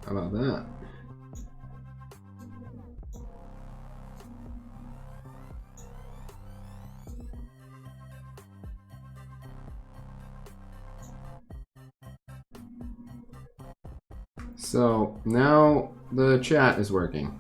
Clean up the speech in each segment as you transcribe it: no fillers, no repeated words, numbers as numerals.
How about that? So now the chat is working.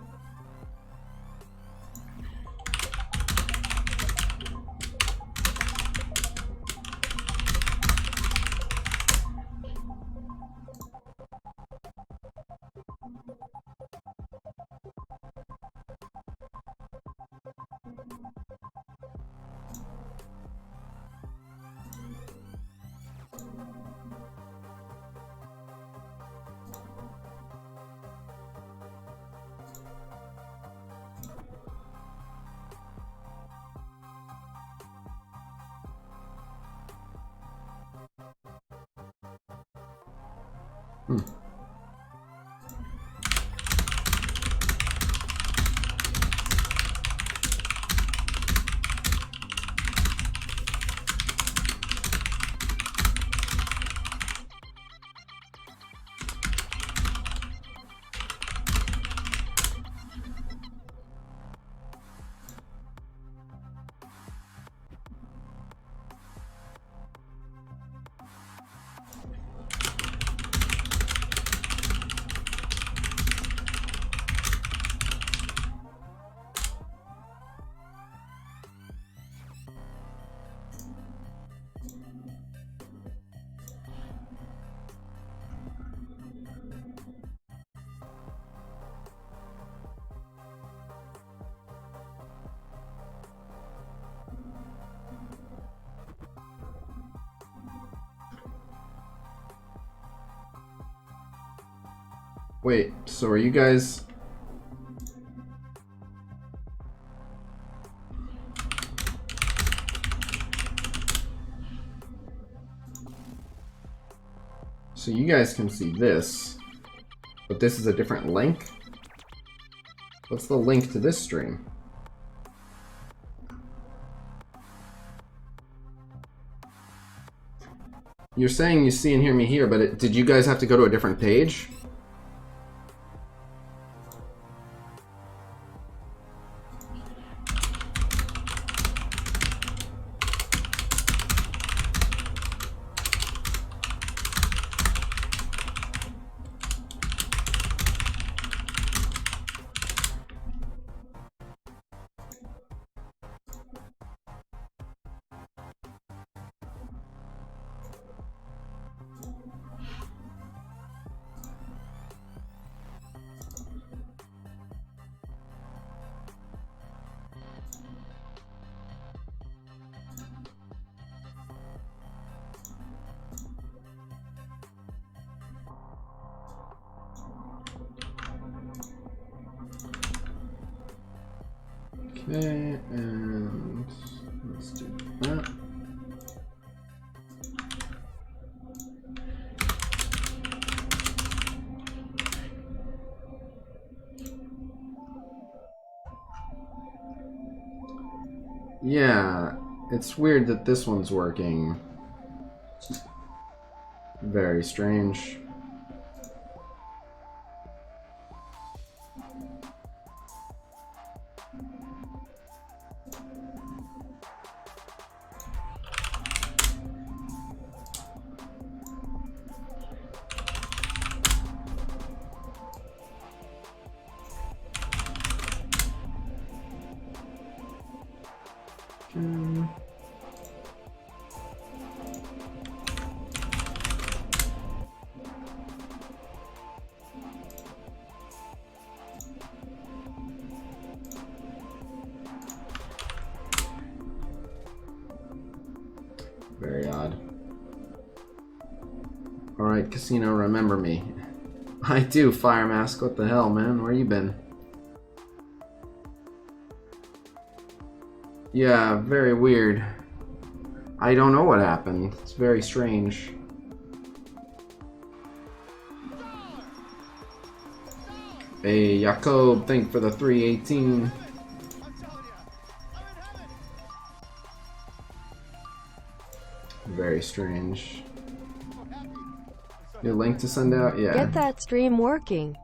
Wait, so are you guys... So you guys can see this, but this is a different link? What's the link to this stream? You're saying you see and hear me here, but did you guys have to go to a different page? Okay, and let's do that. Yeah, it's weird that this one's working. Very strange. Very odd. Alright, Casino, remember me. I do, Fire Mask. What the hell, man? Where you been? Yeah, very weird. I don't know what happened. It's very strange. Hey, Jacob, thank for the 318. Very strange. New link to send out? Yeah. Get that stream working.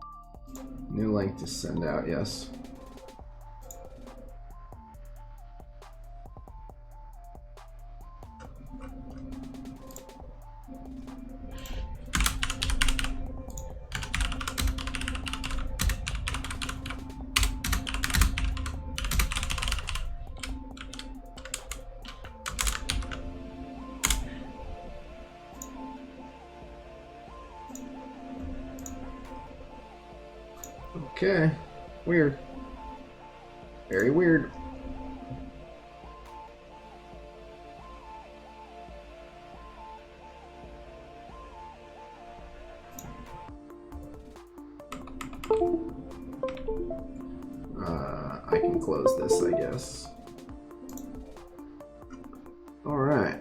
New link to send out, yes. Okay, weird. Very weird. I can close this, I guess. All right.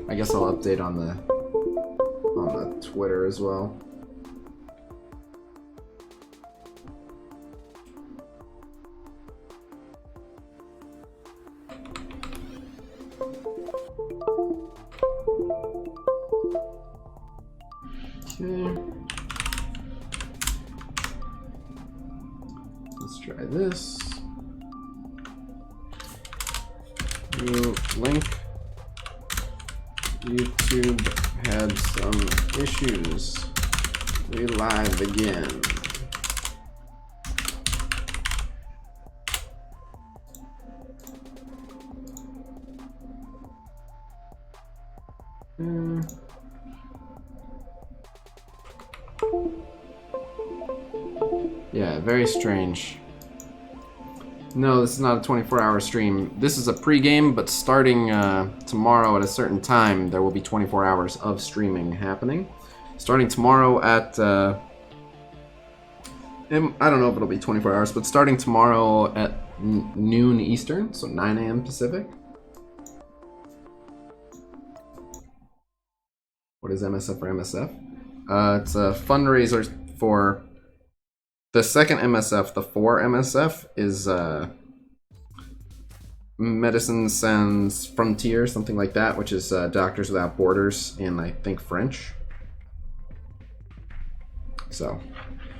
I guess I'll update on the Twitter as well. Okay. Let's try this. New link. YouTube had some issues. We live again. Yeah, very strange. No, this is not a 24-hour stream. This is a pregame, but starting tomorrow at a certain time, there will be 24 hours of streaming happening. Starting tomorrow at, I don't know if it'll be 24 hours, but starting tomorrow at noon Eastern, so 9 a.m. Pacific. What is MSF for MSF? It's a fundraiser for the second MSF. The 4 MSF is Medicine Sans Frontières, something like that, which is Doctors Without Borders in, I think, French. So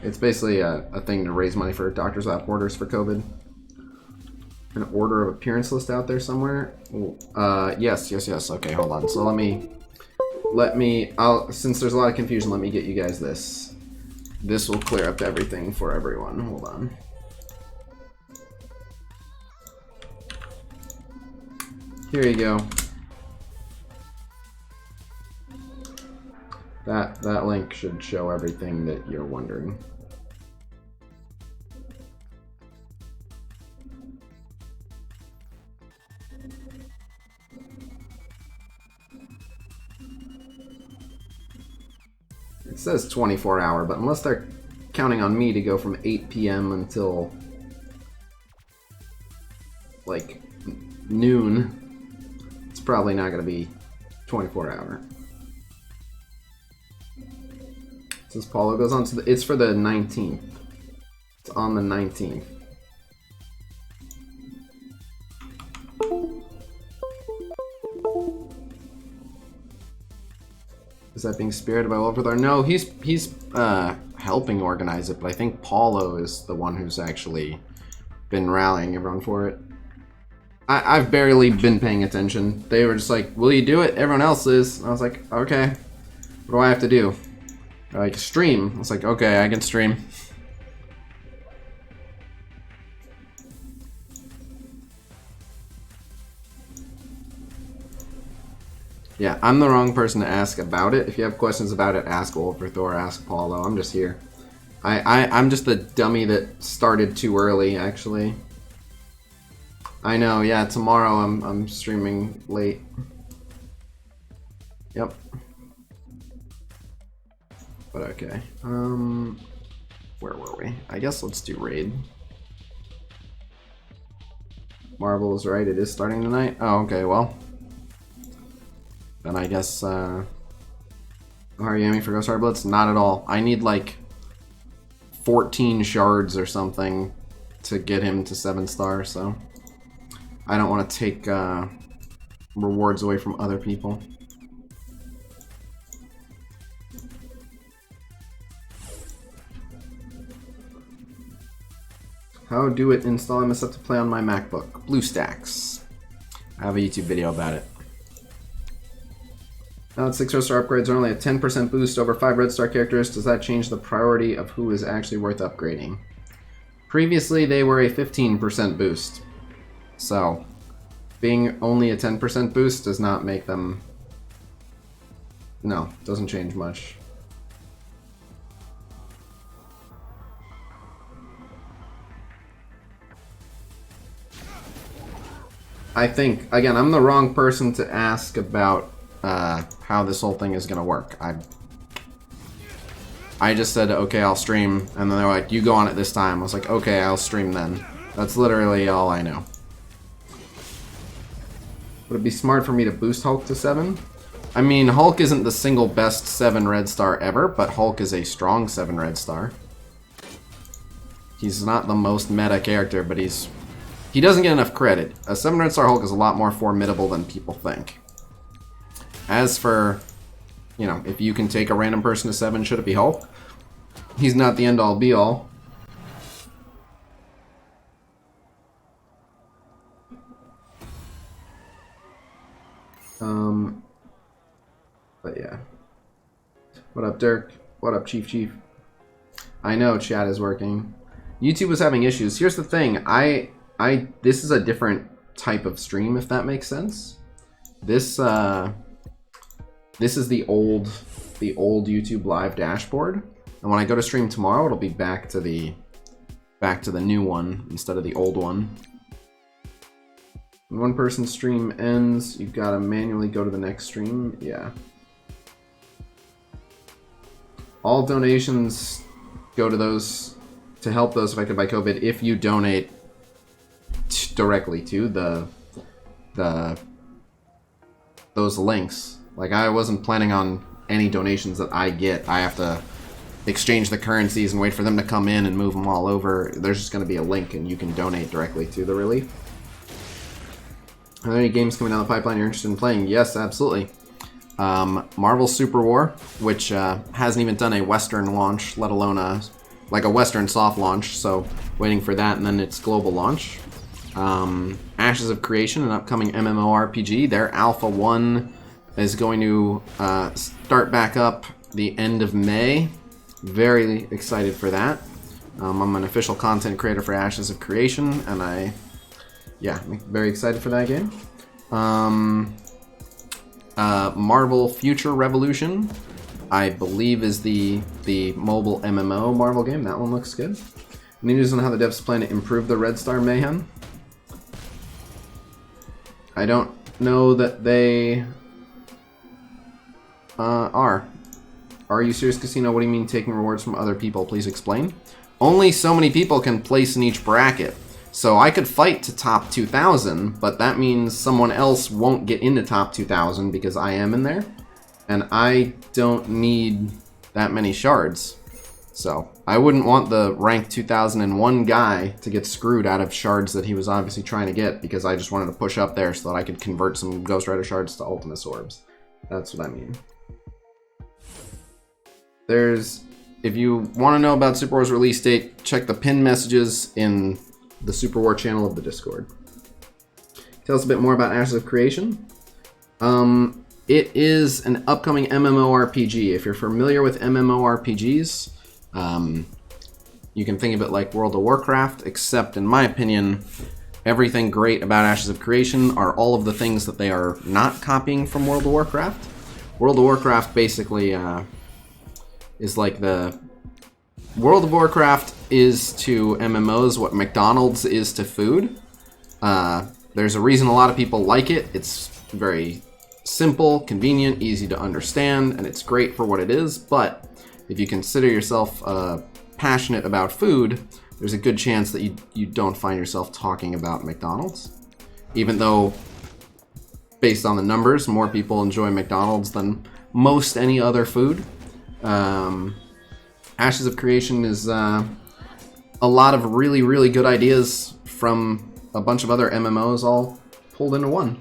it's basically a thing to raise money for Doctors Without Borders for COVID. An order of appearance list out there somewhere. Yes. Okay, hold on. So since there's a lot of confusion, let me get you guys this. This will clear up everything for everyone. Hold on. Here you go. That link should show everything that you're wondering. It says 24-hour, but unless they're counting on me to go from 8 p.m. until like noon, it's probably not going to be 24-hour. Since Paulo goes on to it's for the 19th. It's on the 19th. Is that being spearheaded by Wolverthor? No, he's helping organize it, but I think Paulo is the one who's actually been rallying everyone for it. I've barely been paying attention. They were just like, will you do it? Everyone else is. I was like, okay. What do I have to do? They're like, stream. I was like, okay, I can stream. Yeah, I'm the wrong person to ask about it. If you have questions about it, ask Wolverthor, ask Paulo. I'm just here. I'm just the dummy that started too early, actually. I know, yeah, tomorrow I'm streaming late. Yep. But okay. Where were we? I guess let's do raid. Marvel is right, it is starting tonight. Oh, okay, well. Then I guess, how are you aiming for Ghost Hard Blitz? Not at all. I need like 14 shards or something to get him to 7-star, so I don't want to take rewards away from other people. How do it install MSF to play on my MacBook? BlueStacks. I have a YouTube video about it. Now that 6 red star upgrades are only a 10% boost over 5 red star characters, does that change the priority of who is actually worth upgrading? Previously, they were a 15% boost. So, being only a 10% boost does not make them... No, doesn't change much. I think, again, I'm the wrong person to ask about how this whole thing is going to work. I just said, okay, I'll stream, and then they're like, you go on it this time. I was like, okay, I'll stream then. That's literally all I know. Would it be smart for me to boost Hulk to 7? I mean, Hulk isn't the single best 7 red star ever, but Hulk is a strong 7 red star. He's not the most meta character, but he doesn't get enough credit. A 7 red star Hulk is a lot more formidable than people think. As for, you know, if you can take a random person to 7, should it be Hulk? He's not the end all be all. But yeah. What up, Dirk? What up, Chief? I know chat is working. YouTube was having issues. Here's the thing. This is a different type of stream, if that makes sense. This is the old YouTube live dashboard, and when I go to stream tomorrow, it'll be back to the new one instead of the old one. When one person's stream ends, you've got to manually go to the next stream. Yeah. All donations go to those to help those affected by COVID. If you donate directly to those links. Like, I wasn't planning on any donations that I get. I have to exchange the currencies and wait for them to come in and move them all over. There's just going to be a link and you can donate directly to the relief. Are there any games coming down the pipeline you're interested in playing? Yes, absolutely. Marvel Super War, which hasn't even done a Western launch, let alone a Western soft launch, so waiting for that and then its global launch. Ashes of Creation, an upcoming MMORPG. Their Alpha 1 is going to start back up the end of May. Very excited for that. I'm an official content creator for Ashes of Creation, and I'm very excited for that game. Marvel Future Revolution, I believe, is the mobile MMO Marvel game. That one looks good. Any news on how the devs plan to improve the Red Star Mayhem? I don't know that they are. Are you serious, Casino? What do you mean taking rewards from other people? Please explain. Only so many people can place in each bracket. So I could fight to top 2,000, but that means someone else won't get into top 2,000 because I am in there. And I don't need that many shards. So I wouldn't want the rank 2001 guy to get screwed out of shards that he was obviously trying to get because I just wanted to push up there so that I could convert some Ghost Rider shards to Ultimus Orbs. That's what I mean. If you want to know about Super War's release date, check the pinned messages in the Super War channel of the Discord. Tell us a bit more about Ashes of Creation. It is an upcoming MMORPG. If you're familiar with MMORPGs, you can think of it like World of Warcraft, except in my opinion, everything great about Ashes of Creation are all of the things that they are not copying from World of Warcraft. World of Warcraft basically is like the... World of Warcraft is to MMOs what McDonald's is to food. There's a reason a lot of people like it. It's very simple, convenient, easy to understand, and it's great for what it is, but if you consider yourself passionate about food, there's a good chance that you don't find yourself talking about McDonald's. Even though, based on the numbers, more people enjoy McDonald's than most any other food. Ashes of Creation is a lot of really, really good ideas from a bunch of other MMOs all pulled into one.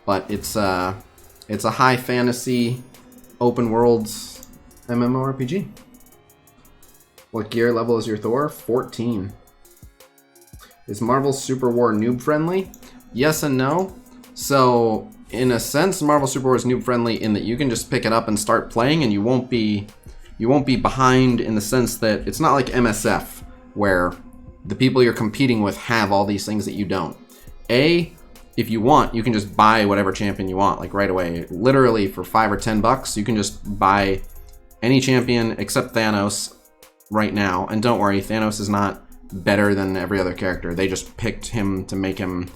but it's a high fantasy open worlds MMORPG. What gear level is your Thor? 14. Is Marvel Super War noob friendly? Yes and no. So in a sense, Marvel Super War is noob friendly in that you can just pick it up and start playing, and you won't be behind in the sense that it's not like MSF where the people you're competing with have all these things that you don't. If you want, you can just buy whatever champion you want, like right away. Literally for $5 or $10, you can just buy any champion except Thanos right now. And don't worry, Thanos is not better than every other character. They just picked him to make him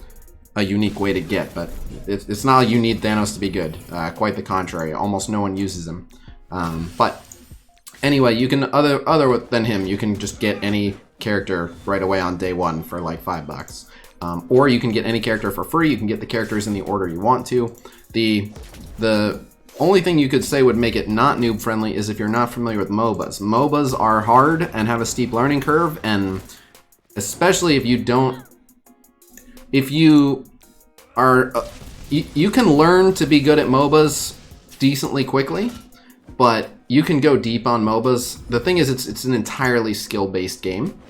a unique way to get, but it's not like you need Thanos to be good. Quite the contrary. Almost no one uses him. But anyway, you can, other than him, you can just get any character right away on day one for like $5. Or you can get any character for free. You can get the characters in the order you want to. The only thing you could say would make it not noob friendly is if you're not familiar with MOBAs. MOBAs are hard and have a steep learning curve, and especially if you don't, if you are, you can learn to be good at MOBAs decently quickly, but you can go deep on MOBAs. The thing is, it's an entirely skill-based game.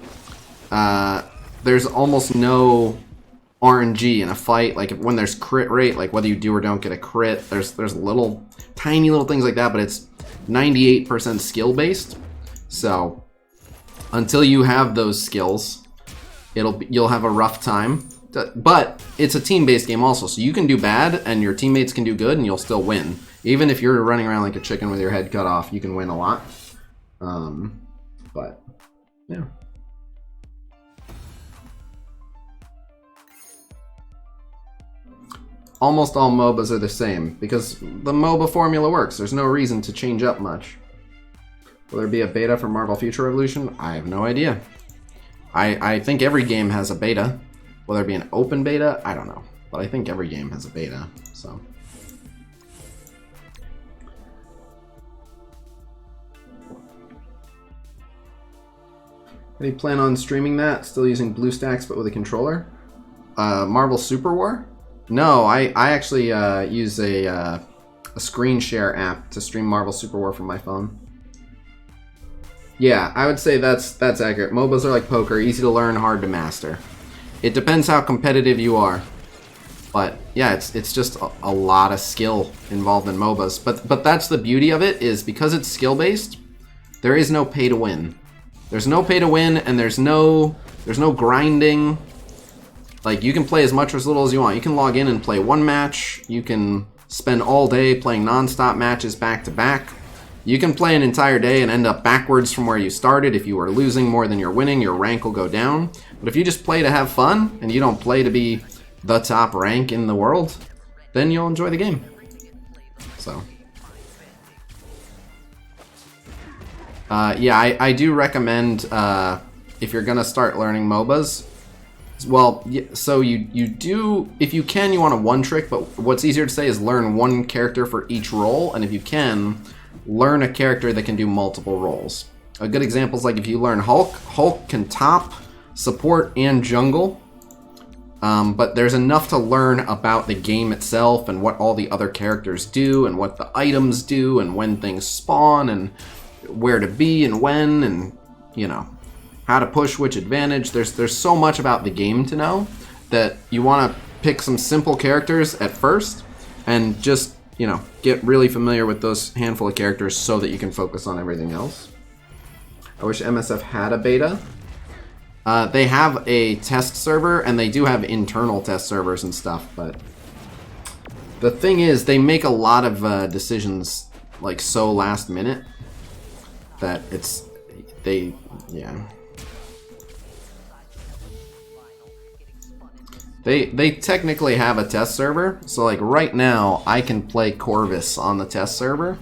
There's almost no RNG in a fight. Like when there's crit rate, like whether you do or don't get a crit, there's little, tiny little things like that, but it's 98% skill-based. So until you have those skills, you'll have a rough time. But it's a team-based game also, so you can do bad and your teammates can do good and you'll still win. Even if you're running around like a chicken with your head cut off, you can win a lot. But yeah. Almost all MOBAs are the same because the MOBA formula works. There's no reason to change up much. Will there be a beta for Marvel Future Revolution? I have no idea. I think every game has a beta. Will there be an open beta? I don't know. But I think every game has a beta, so. How do you plan on streaming that? Still using BlueStacks but with a controller? Marvel Super War? No, I actually use a screen share app to stream Marvel Super War from my phone. Yeah, I would say that's accurate. MOBAs are like poker, easy to learn, hard to master. It depends how competitive you are. But yeah, it's just a lot of skill involved in MOBAs. But that's the beauty of it, is because it's skill-based, there is no pay to win. There's no pay to win, and there's no grinding. Like, you can play as much or as little as you want. You can log in and play one match. You can spend all day playing non-stop matches back to back. You can play an entire day and end up backwards from where you started. If you are losing more than you're winning, your rank will go down. But if you just play to have fun, and you don't play to be the top rank in the world, then you'll enjoy the game. So. Yeah, I do recommend, if you're gonna start learning MOBAs, well, so you do, if you can, you want a one trick, but what's easier to say is learn one character for each role, and if you can, learn a character that can do multiple roles. A good example is like if you learn Hulk. Hulk can top, support, and jungle, but there's enough to learn about the game itself and what all the other characters do and what the items do and when things spawn and where to be and when, and you know, how to push which advantage. There's so much about the game to know that you want to pick some simple characters at first and just, you know, get really familiar with those handful of characters so that you can focus on everything else. I wish MSF had a beta. They have a test server, and they do have internal test servers and stuff, but the thing is, they make a lot of decisions like so last minute that yeah. They technically have a test server, so like right now I can play Corvus on the test server,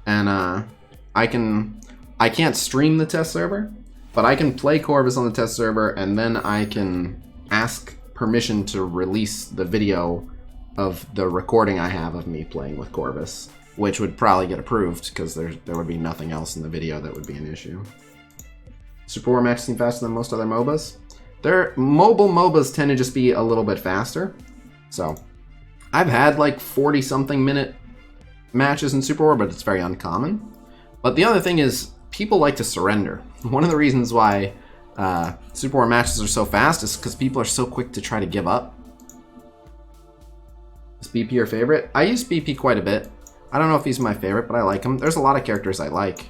and I can't stream the test server, but I can play Corvus on the test server, and then I can ask permission to release the video of the recording I have of me playing with Corvus, which would probably get approved because there would be nothing else in the video that would be an issue. Super War matches seem faster than most other MOBAs. Their mobile MOBAs tend to just be a little bit faster. So, I've had like 40-something minute matches in Super War, but it's very uncommon. But the other thing is, people like to surrender. One of the reasons why Super War matches are so fast is because people are so quick to try to give up. Is BP your favorite? I use BP quite a bit. I don't know if he's my favorite, but I like him. There's a lot of characters I like.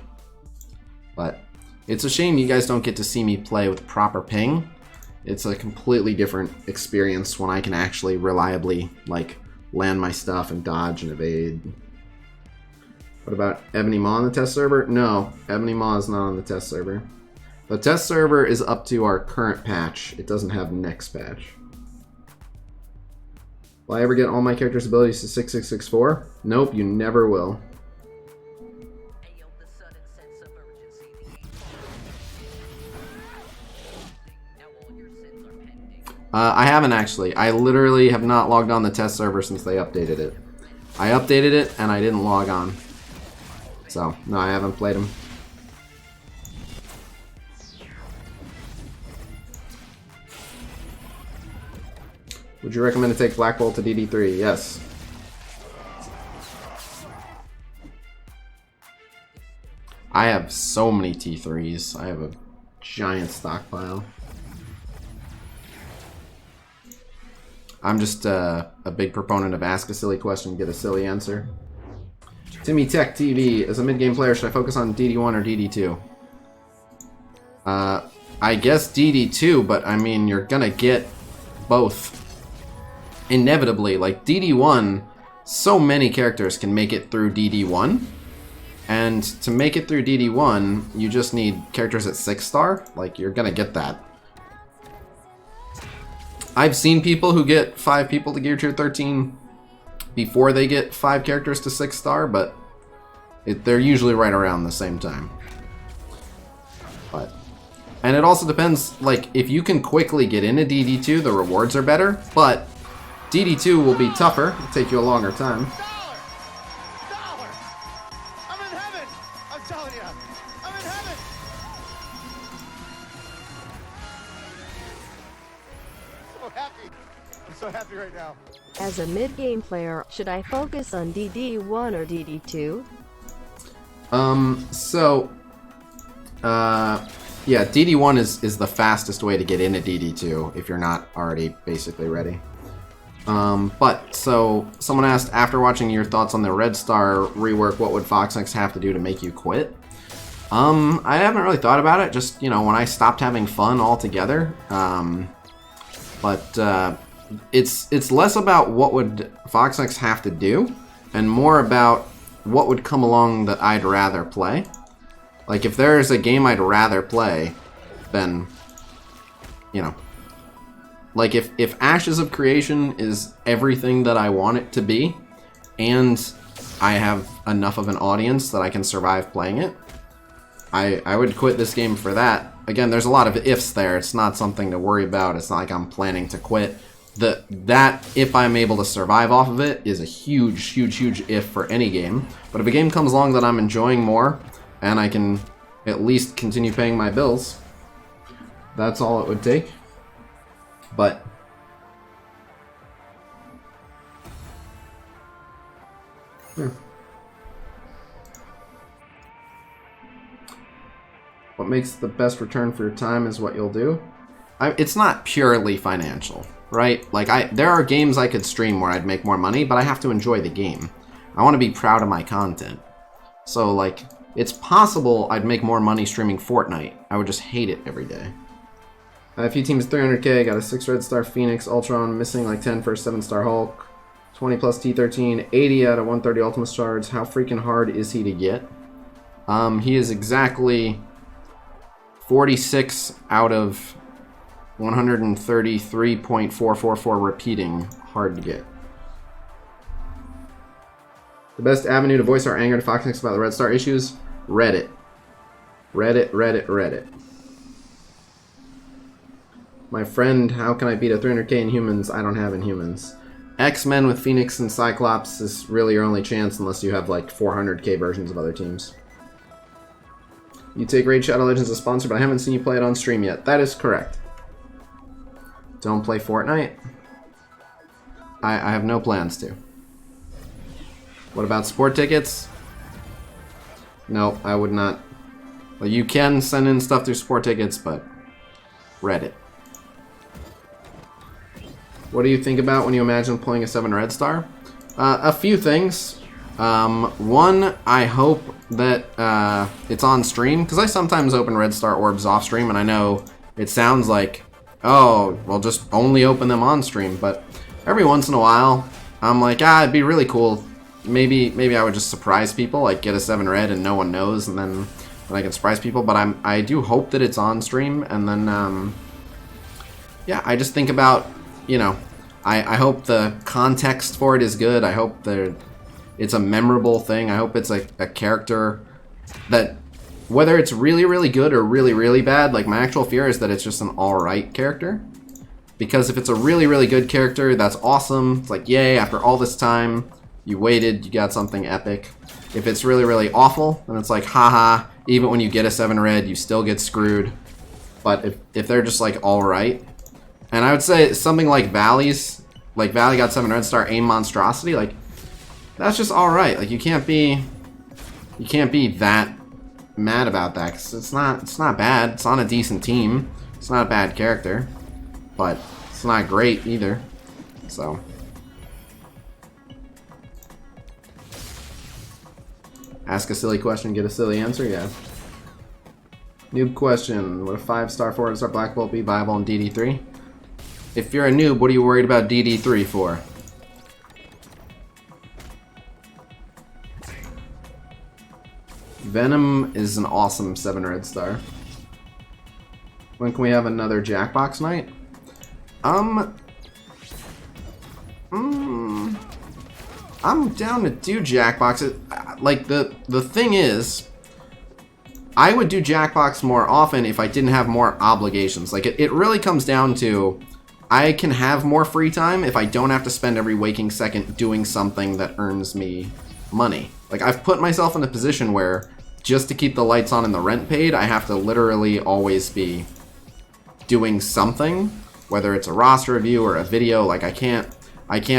But it's a shame you guys don't get to see me play with proper ping. It's a completely different experience when I can actually reliably, like, land my stuff and dodge and evade. What about Ebony Maw on the test server? No, Ebony Maw is not on the test server. The test server is up to our current patch. It doesn't have next patch. Will I ever get all my characters' abilities to 6664? Nope, you never will. I haven't actually. I literally have not logged on the test server since they updated it. I updated it and I didn't log on. So, no, I haven't played them. Would you recommend to take Black Bolt to DD3? Yes. I have so many T3s. I have a giant stockpile. I'm just a big proponent of ask a silly question, get a silly answer. Timmy Tech TV, as a mid-game player, should I focus on DD1 or DD2? I guess DD2, but I mean, you're gonna get both. Inevitably, like DD1, so many characters can make it through DD1. And to make it through DD1, you just need characters at 6-star. Like, you're gonna get that. I've seen people who get 5 people to Gear Tier 13 before they get 5 characters to 6-star, but they're usually right around the same time. And it also depends, like, if you can quickly get into DD2, the rewards are better, but DD2 will be tougher. It'll take you a longer time. Dollar! I'm in heaven! I'm telling you, I'm in heaven! So happy. I'm so happy right now. As a mid-game player, should I focus on DD1 or DD2? Yeah, DD1 is the fastest way to get into DD2 if you're not already basically ready. So someone asked, after watching your thoughts on the Red Star rework, what would FoxX have to do to make you quit? I haven't really thought about it, just, you know, when I stopped having fun altogether. It's less about what would FoxX have to do, and more about what would come along that I'd rather play. Like, if there's a game I'd rather play, then, you know. Like, if Ashes of Creation is everything that I want it to be, and I have enough of an audience that I can survive playing it, I would quit this game for that. Again, there's a lot of ifs there. It's not something to worry about. It's not like I'm planning to quit. That, if I'm able to survive off of it, is a huge, huge, huge if for any game. But if a game comes along that I'm enjoying more, and I can at least continue paying my bills, that's all it would take. But what makes the best return for your time is what you'll do. It's not purely financial, right? Like, there are games I could stream where I'd make more money, but I have to enjoy the game. I want to be proud of my content. So, like, it's possible I'd make more money streaming Fortnite. I would just hate it every day. I have a few teams 300k, got a 6 Red Star Phoenix, Ultron, missing like 10 for a 7-star Hulk, 20 plus T13, 80 out of 130 Ultimate Shards. How freaking hard is he to get? He is exactly 46 out of 133.444 repeating hard to get. The best avenue to voice our anger to FoxX about the Red Star issues? Reddit. Reddit, Reddit, Reddit. My friend, how can I beat a 300k in humans? I don't have Inhumans. X-Men with Phoenix and Cyclops is really your only chance unless you have like 400k versions of other teams. You take Raid Shadow Legends as a sponsor, but I haven't seen you play it on stream yet. That is correct. Don't play Fortnite? I have no plans to. What about sport tickets? No, I would not. Well, you can send in stuff through sport tickets, but Reddit. What do you think about when you imagine playing a 7 red star? A few things. One, I hope that it's on stream, because I sometimes open red star orbs off stream, and I know it sounds like, oh, well, just only open them on stream, but every once in a while, I'm like, it'd be really cool. Maybe I would just surprise people, like get a 7 red and no one knows, and then I can surprise people. But I do hope that it's on stream, and then yeah, I just think about, you know, I hope the context for it is good. I hope that it's a memorable thing. I hope it's a character that, whether it's really, really good or really, really bad, like my actual fear is that it's just an alright character. Because if it's a really, really good character, that's awesome. It's like, yay, after all this time, you waited, you got something epic. If it's really, really awful, then it's like, haha, even when you get a 7 red, you still get screwed. But if they're just like alright, and I would say something like Valley's, like Valley got 7 red star, aim monstrosity, like that's just alright. Like you can't be that mad about that, because it's not bad. It's on a decent team. It's not a bad character, but it's not great either. So ask a silly question, get a silly answer, yeah. Noob question, would a 5-star, 4-star Black Bolt be viable in DD3? If you're a noob, what are you worried about DD3 for? Venom is an awesome 7 red star. When can we have another Jackbox night? I'm down to do Jackboxes. Like, the thing is, I would do Jackbox more often if I didn't have more obligations. Like, it really comes down to, I can have more free time if I don't have to spend every waking second doing something that earns me money. Like, I've put myself in a position where, just to keep the lights on and the rent paid, I have to literally always be doing something, whether it's a roster review or a video. Like, I can't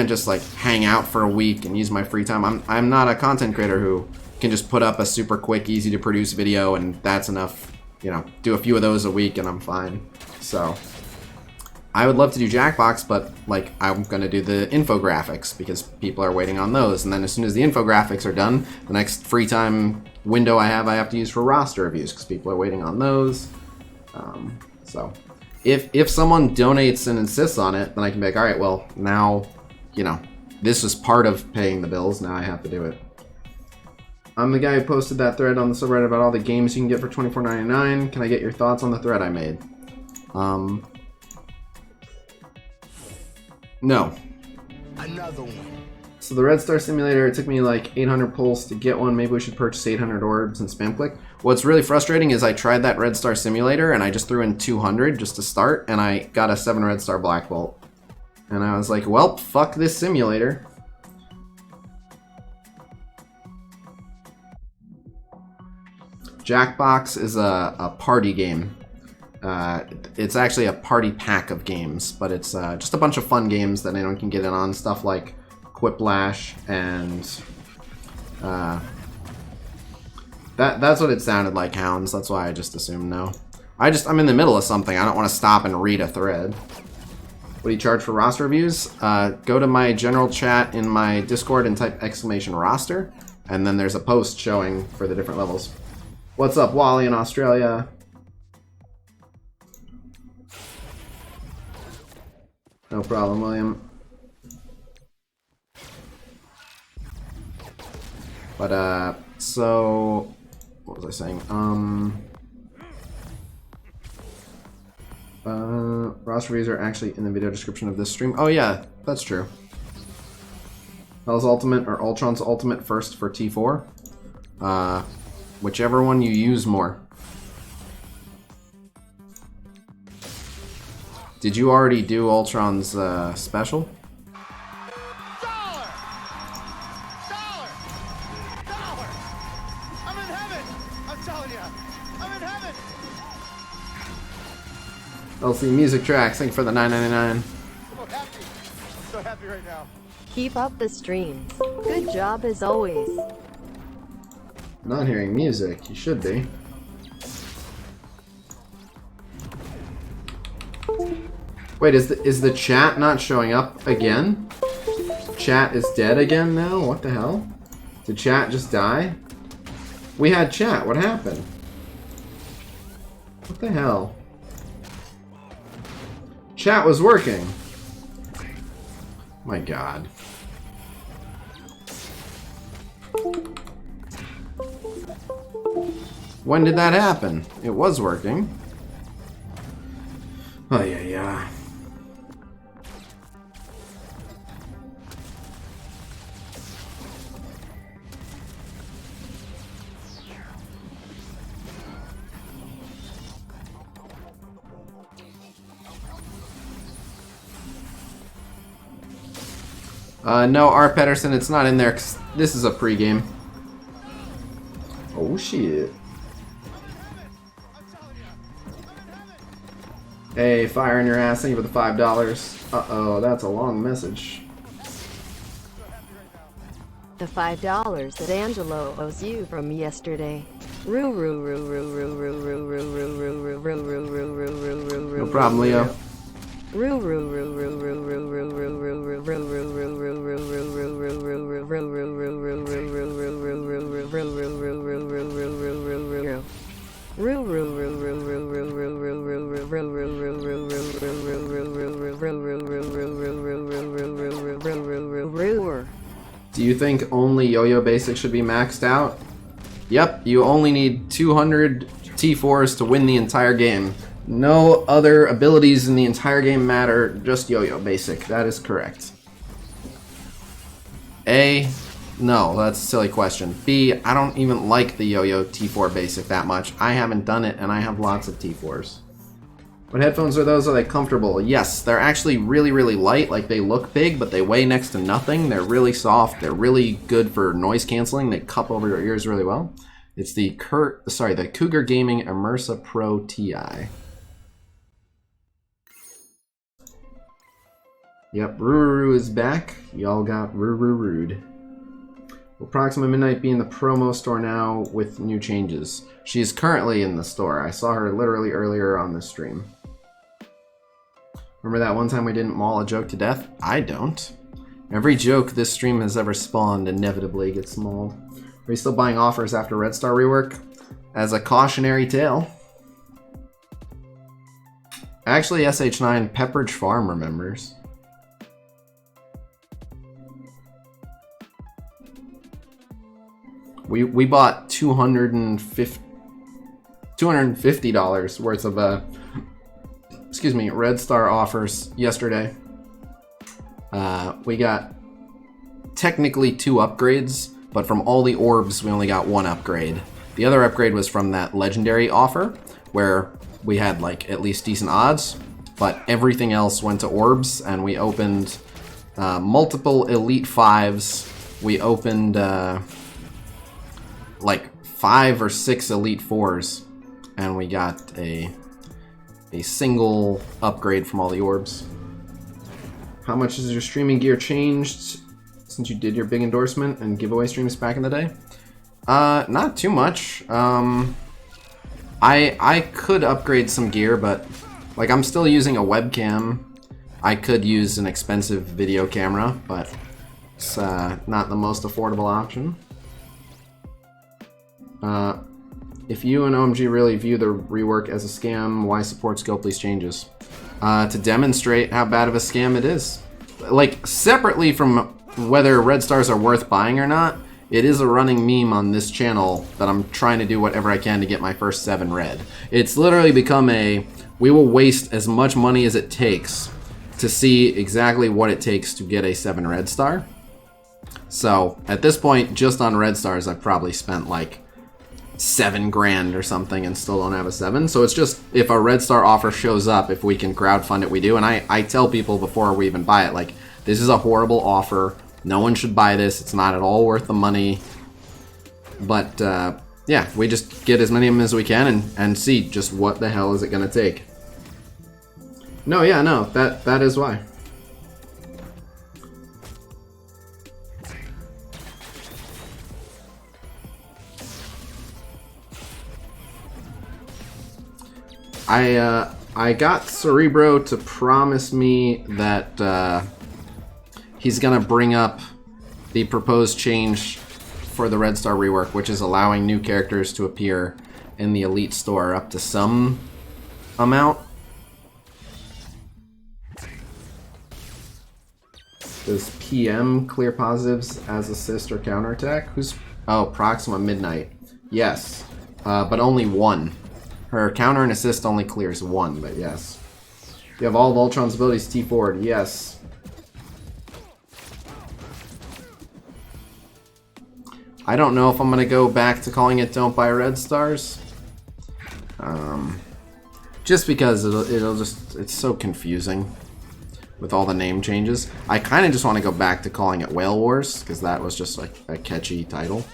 just like hang out for a week and use my free time. I'm not a content creator who can just put up a super quick, easy to produce video and that's enough, you know, do a few of those a week and I'm fine. So I would love to do Jackbox, but like I'm gonna do the infographics because people are waiting on those, and then as soon as the infographics are done, the next free time window I have to use for roster reviews because people are waiting on those. So if someone donates and insists on it, then I can be like, all right, well now, you know, this was part of paying the bills, now I have to do it. I'm the guy who posted that thread on the subreddit about all the games you can get for $24.99. Can I get your thoughts on the thread I made? No. Another one. So the Red Star Simulator, it took me like 800 pulls to get one. Maybe we should purchase 800 orbs and spam click. What's really frustrating is I tried that Red Star Simulator and I just threw in 200 just to start and I got a 7 Red Star Black Bolt. And I was like, well, fuck this simulator. Jackbox is a party game. It's actually a party pack of games, but it's just a bunch of fun games that anyone can get in on. Stuff like Quiplash and that's what it sounded like, Hounds. That's why I just assumed no. I'm in the middle of something. I don't want to stop and read a thread. What do you charge for roster reviews? Go to my general chat in my Discord and type !roster, and then there's a post showing for the different levels. What's up, Wally in Australia? No problem, William. But, so, what was I saying? Roster reviews are actually in the video description of this stream. Oh yeah, that's true. Hell's Ultimate or Ultron's Ultimate first for T4. Whichever one you use more. Did you already do Ultron's special? Dollar! I'm in heaven! I'm telling you, I'm in heaven! LC Music Tracks, thank you for the $9.99. So happy, so happy right now. Keep up the streams. Good job as always. Not hearing music. You should be. Wait, is the chat not showing up again? Chat is dead again now? What the hell? Did chat just die? We had chat. What happened? What the hell? Chat was working. My god. When did that happen? It was working. Oh yeah, yeah. No, R. Pedersen, it's not in there 'cause this is a pregame. Oh shit. Hey, fire in your ass, thank you for the $5. Uh-oh, that's a long message. The $5 that Angelo owes you from yesterday. No problem, Leo. Do you think only Yo-Yo Basic should be maxed out? Yep, you only need 200 T4s to win the entire game. No other abilities in the entire game matter, just Yo-Yo Basic. That is correct. A, no, that's a silly question. B, I don't even like the Yo-Yo T4 Basic that much. I haven't done it, and I have lots of T4s. What headphones are those? Are they comfortable? Yes, they're actually really, really light. Like, they look big, but they weigh next to nothing. They're really soft. They're really good for noise canceling. They cup over your ears really well. It's the Cougar Gaming Immersa Pro TI. Yep, Ruru is back. Y'all got Ruru-Rude. Will Proxima Midnight be in the promo store now with new changes? She is currently in the store. I saw her literally earlier on the stream. Remember that one time we didn't maul a joke to death? I don't. Every joke this stream has ever spawned inevitably gets mauled. Are you still buying offers after Red Star rework? As a cautionary tale. Actually, SH9 Pepperidge Farm remembers. We bought $250 worth of excuse me, Red Star offers yesterday. We got technically 2 upgrades, but from all the orbs we only got 1 upgrade. The other upgrade was from that legendary offer where we had like at least decent odds, but everything else went to orbs, and we opened multiple Elite 5s. We opened like 5 or 6 Elite 4s, and we got a single upgrade from all the orbs. How much has your streaming gear changed since you did your big endorsement and giveaway streams back in the day? Not too much. I could upgrade some gear, but like I'm still using a webcam. I could use an expensive video camera, but it's not the most affordable option. If you and OMG really view the rework as a scam, why support Scopely's changes? To demonstrate how bad of a scam it is. Like, separately from whether red stars are worth buying or not, it is a running meme on this channel that I'm trying to do whatever I can to get my first 7 red. It's literally become a, we will waste as much money as it takes to see exactly what it takes to get a 7 red star. So, at this point, just on red stars, I've probably spent like 7 grand or something and still don't have a 7. So it's just, if a red star offer shows up, if we can crowdfund it, we do. And I tell people before we even buy it, like, this is a horrible offer. No one should buy this. It's not at all worth the money. But yeah, we just get as many of them as we can and see just what the hell is it gonna take. No, yeah, no, that is why. I got Cerebro to promise me that he's gonna bring up the proposed change for the Red Star rework, which is allowing new characters to appear in the Elite store up to some amount. Does PM clear positives as assist or counterattack? Who's... Oh, Proxima Midnight. Yes, but only one. Her counter and assist only clears one, but yes. You have all of Ultron's abilities T forward. Yes. I don't know if I'm going to go back to calling it Don't Buy Red Stars. Just because it'll just... It's so confusing with all the name changes. I kind of just want to go back to calling it Whale Wars, because that was just like a catchy title.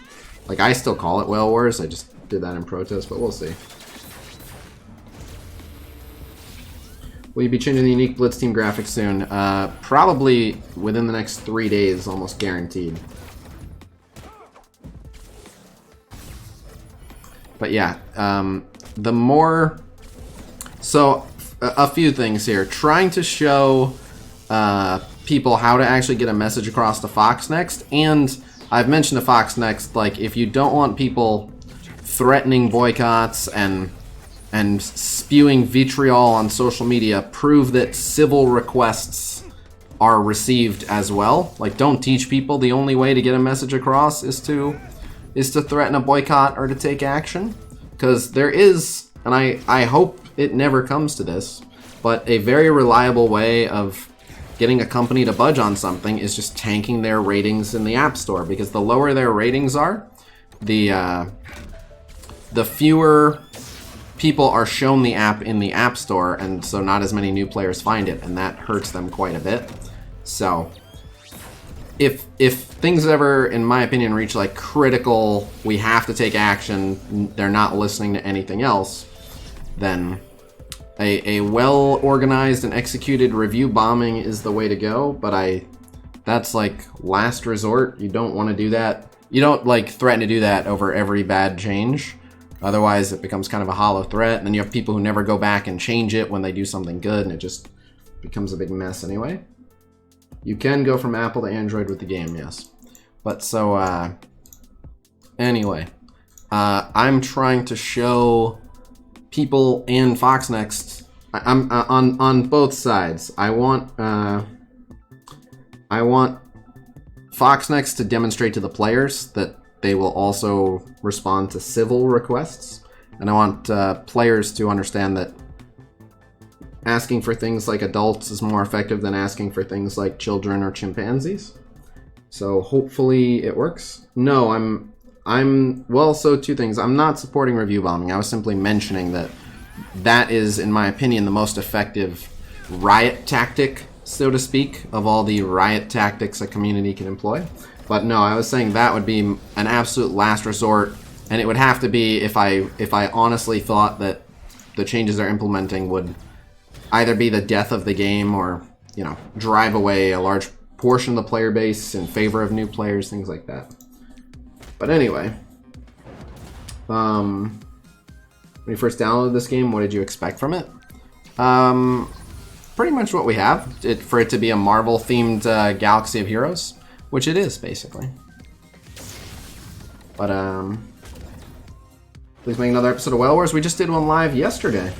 Like, I still call it Whale Wars, I just did that in protest, but we'll see. Will you be changing the unique Blitz team graphics soon? Probably within the next 3 days, almost guaranteed. But yeah, the more... So, a few things here. Trying to show people how to actually get a message across to Fox Next, and I've mentioned to Fox Next, like, if you don't want people threatening boycotts and spewing vitriol on social media, prove that civil requests are received as well. Like, don't teach people the only way to get a message across is to threaten a boycott or to take action. Because there is, and I hope it never comes to this, but a very reliable way of getting a company to budge on something is just tanking their ratings in the App Store, because the lower their ratings are, the fewer people are shown the app in the App Store, and so not as many new players find it, and that hurts them quite a bit. So if things ever, in my opinion, reach like critical, we have to take action, they're not listening to anything else, then a well-organized and executed review bombing is the way to go. But that's like last resort. You don't want to do that. You don't like threaten to do that over every bad change. Otherwise, it becomes kind of a hollow threat, and then you have people who never go back and change it when they do something good, and it just becomes a big mess anyway. You can go from Apple to Android with the game, yes. But so, anyway, I'm trying to show people and Fox Next. I'm on both sides. I want Fox Next to demonstrate to the players that they will also respond to civil requests, and I want players to understand that asking for things like adults is more effective than asking for things like children or chimpanzees. So hopefully it works. No, well, so two things. I'm not supporting review bombing. I was simply mentioning that is, in my opinion, the most effective riot tactic, so to speak, of all the riot tactics a community can employ. But no, I was saying that would be an absolute last resort, and it would have to be if I honestly thought that the changes they're implementing would either be the death of the game or, you know, drive away a large portion of the player base in favor of new players, things like that. But anyway, when you first downloaded this game, what did you expect from it? Pretty much what we have. For it to be a Marvel-themed Galaxy of Heroes, which it is, basically. But, please make another episode of Whale Wars. We just did one live yesterday.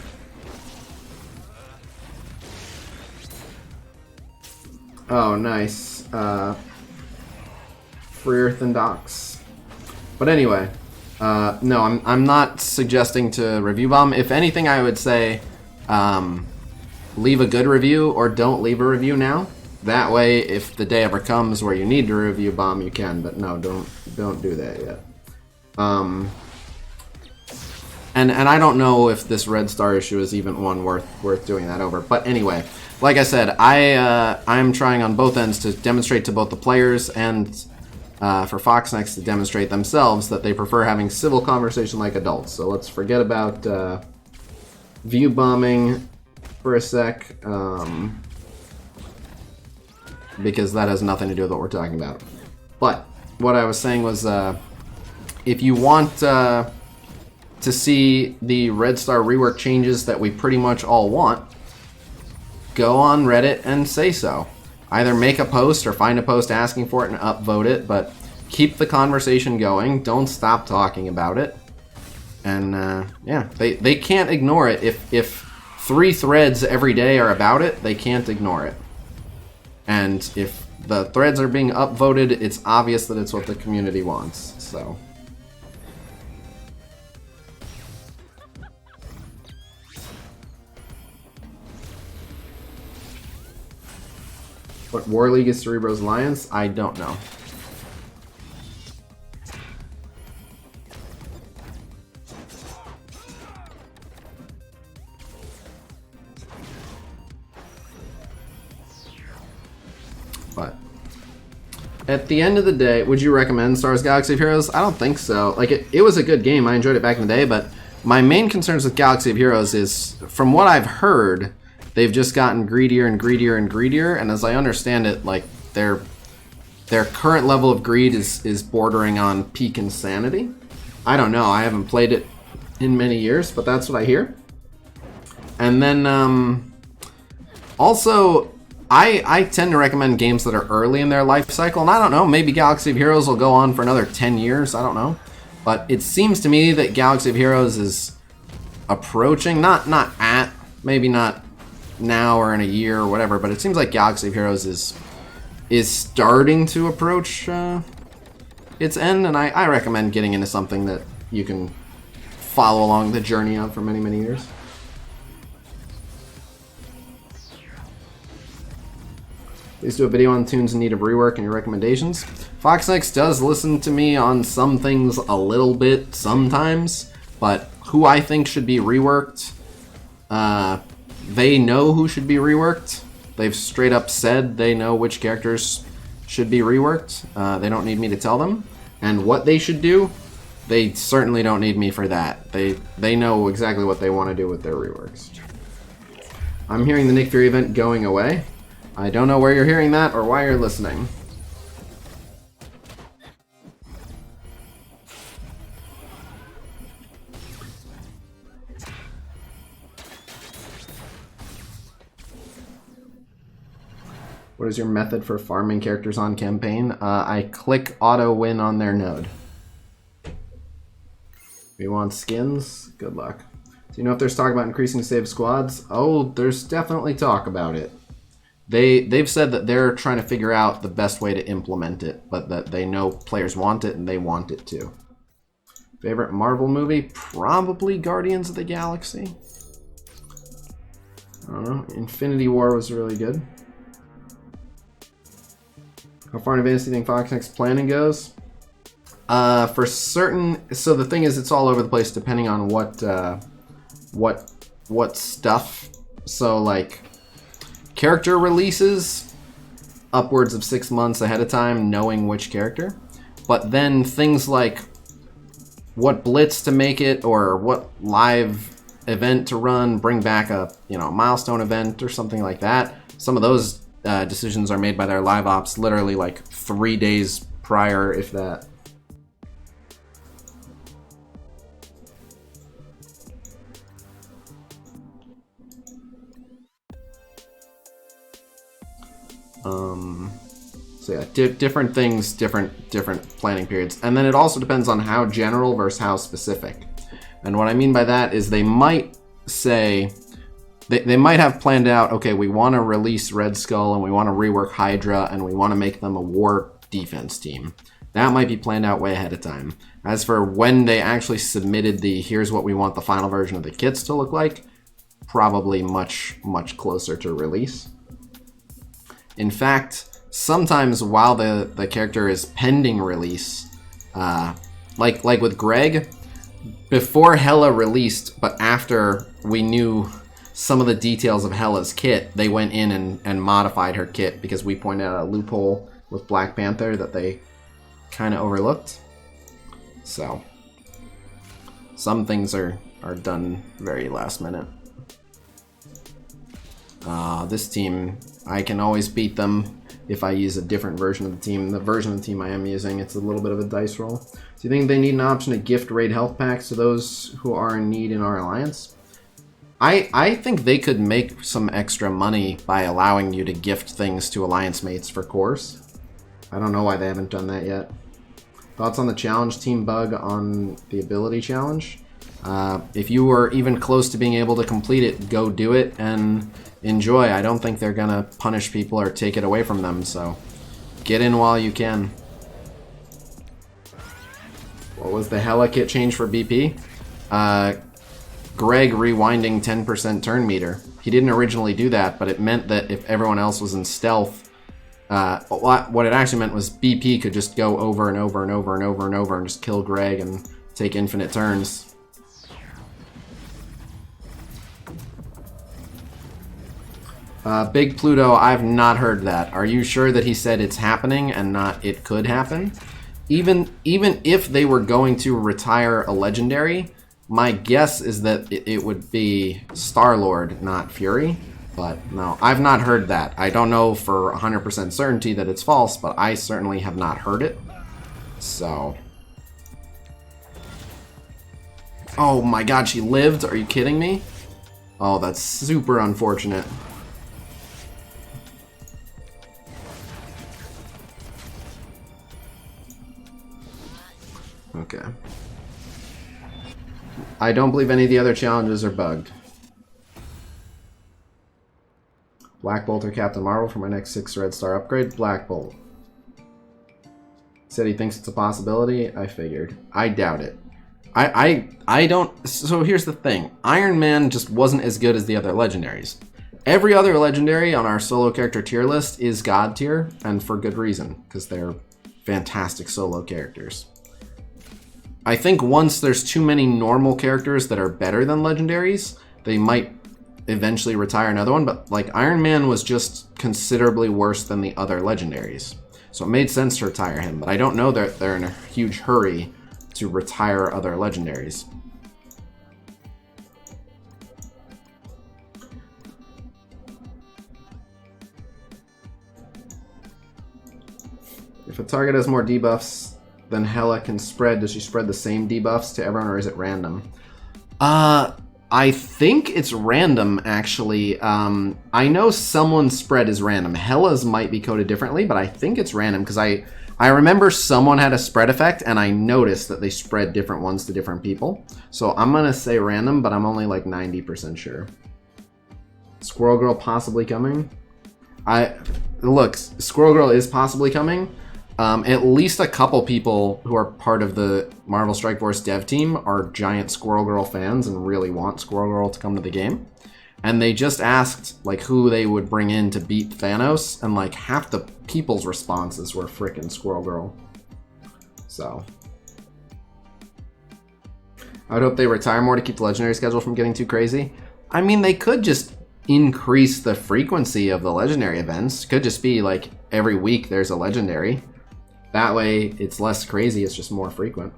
Oh, nice. Free Earth and Docks. But anyway, no, I'm not suggesting to review bomb. If anything, I would say leave a good review or don't leave a review now. That way, if the day ever comes where you need to review bomb, you can. But no, don't do that yet. And I don't know if this Red Star issue is even one worth doing that over. But anyway, like I said, I'm trying on both ends to demonstrate to both the players and for Fox Next to demonstrate themselves that they prefer having civil conversation like adults. So let's forget about view bombing for a sec, because that has nothing to do with what we're talking about. But what I was saying was, if you want to see the Red Star rework changes that we pretty much all want, go on Reddit and say so. Either make a post or find a post asking for it and upvote it, but keep the conversation going. Don't stop talking about it. And yeah, they can't ignore it. If 3 threads every day are about it, they can't ignore it. And if the threads are being upvoted, it's obvious that it's what the community wants. So. What War League is Cerebro's Alliance? I don't know. But at the end of the day, would you recommend Star Wars Galaxy of Heroes? I don't think so. Like, it was a good game. I enjoyed it back in the day, but my main concerns with Galaxy of Heroes is, from what I've heard, they've just gotten greedier and greedier and greedier, and as I understand it, like, their current level of greed is bordering on peak insanity. I don't know. I haven't played it in many years, but that's what I hear. And then, also, I tend to recommend games that are early in their life cycle, and I don't know, maybe Galaxy of Heroes will go on for another 10 years, I don't know. But it seems to me that Galaxy of Heroes is approaching, maybe not now or in a year or whatever, but it seems like Galaxy of Heroes is starting to approach its end, and I recommend getting into something that you can follow along the journey of for many, many years. Please do a video on tunes in need of rework and your recommendations. FoxNex does listen to me on some things a little bit sometimes, but who I think should be reworked, they know who should be reworked. They've straight up said they know which characters should be reworked. They don't need me to tell them. And what they should do, they certainly don't need me for that. They know exactly what they want to do with their reworks. I'm hearing the Nick Fury event going away. I don't know where you're hearing that or why you're listening. What is your method for farming characters on campaign? I click auto win on their node. We want skins? Good luck. Do you know if there's talk about increasing save squads? Oh, there's definitely talk about it. They've said that they're trying to figure out the best way to implement it, but that they know players want it and they want it too. Favorite Marvel movie? Probably Guardians of the Galaxy. I don't know. Infinity War was really good. How far in advance do you think FoxNex planning goes? For certain, so the thing is, it's all over the place depending on what stuff. So like character releases, upwards of 6 months ahead of time, knowing which character. But then things like what Blitz to make it, or what live event to run, bring back a milestone event or something like that. Some of those decisions are made by their live ops literally like 3 days prior, if that. So yeah, different things, different planning periods. And then it also depends on how general versus how specific. And what I mean by that is they might say, they might have planned out, okay, we want to release Red Skull and we want to rework Hydra and we want to make them a war defense team. That might be planned out way ahead of time. As for when they actually submitted here's what we want the final version of the kits to look like, probably much closer to release. In fact, sometimes while the character is pending release, like with Greg, before Hela released, but after we knew some of the details of Hela's kit, they went in and modified her kit because we pointed out a loophole with Black Panther that they kind of overlooked. So some things are done very last minute. This team, I can always beat them. if I use a different version of the team. The version of the team I am using, it's a little bit of a dice roll. Do you think they need an option to gift raid health packs to those who are in need in our alliance? I think they could make some extra money by allowing you to gift things to alliance mates for cores. I don't know why they haven't done that yet. Thoughts on the challenge, Team Bug, on the ability challenge? If you were even close to being able to complete it, go do it and enjoy. I don't think they're gonna punish people or take it away from them, so get in while you can. What was the Hella kit change for BP? Greg rewinding 10% turn meter. He didn't originally do that, but it meant that if everyone else was in stealth, what it actually meant was BP could just go over and over and over and over and over and just kill Greg and take infinite turns. Big Pluto, I've not heard that. Are you sure that he said it's happening and not it could happen? Even if they were going to retire a legendary, my guess is that it would be Star-Lord, not Fury. But no, I've not heard that. I don't know for 100% certainty that it's false, but I certainly have not heard it. So. Oh my god, she lived? Are you kidding me? Oh, that's super unfortunate. Okay. I don't believe any of the other challenges are bugged. Black Bolt or Captain Marvel for my next 6 Red Star upgrade? Black Bolt. Said he thinks it's a possibility. I figured. I doubt it. I don't... So here's the thing. Iron Man just wasn't as good as the other legendaries. Every other legendary on our solo character tier list is God tier, and for good reason, because they're fantastic solo characters. I think once there's too many normal characters that are better than legendaries, they might eventually retire another one, but like Iron Man was just considerably worse than the other legendaries. So it made sense to retire him, but I don't know that they're in a huge hurry to retire other legendaries. If a target has more debuffs than Hela can spread, does she spread the same debuffs to everyone or is it random? I think it's random, actually. I know someone's spread is random. Hela's might be coded differently, but I think it's random because I remember someone had a spread effect and I noticed that they spread different ones to different people. So I'm going to say random, but I'm only like 90% sure. Squirrel Girl possibly coming? Look, Squirrel Girl is possibly coming. At least a couple people who are part of the Marvel Strike Force dev team are giant Squirrel Girl fans and really want Squirrel Girl to come to the game. And they just asked like who they would bring in to beat Thanos, and like half the people's responses were frickin' Squirrel Girl. So I would hope they retire more to keep the legendary schedule from getting too crazy. I mean, they could just increase the frequency of the legendary events. Could just be like every week there's a legendary. That way, it's less crazy, it's just more frequent.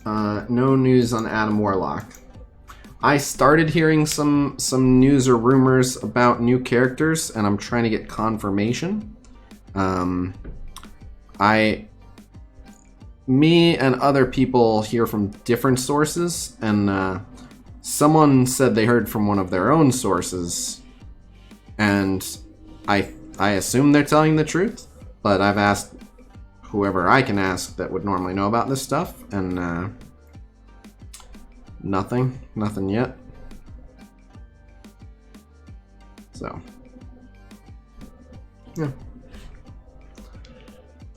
No news on Adam Warlock. I started hearing some news or rumors about new characters, and I'm trying to get confirmation. Me and other people hear from different sources, and someone said they heard from one of their own sources, and I assume they're telling the truth, but I've asked whoever I can ask that would normally know about this stuff, and nothing yet. So, yeah.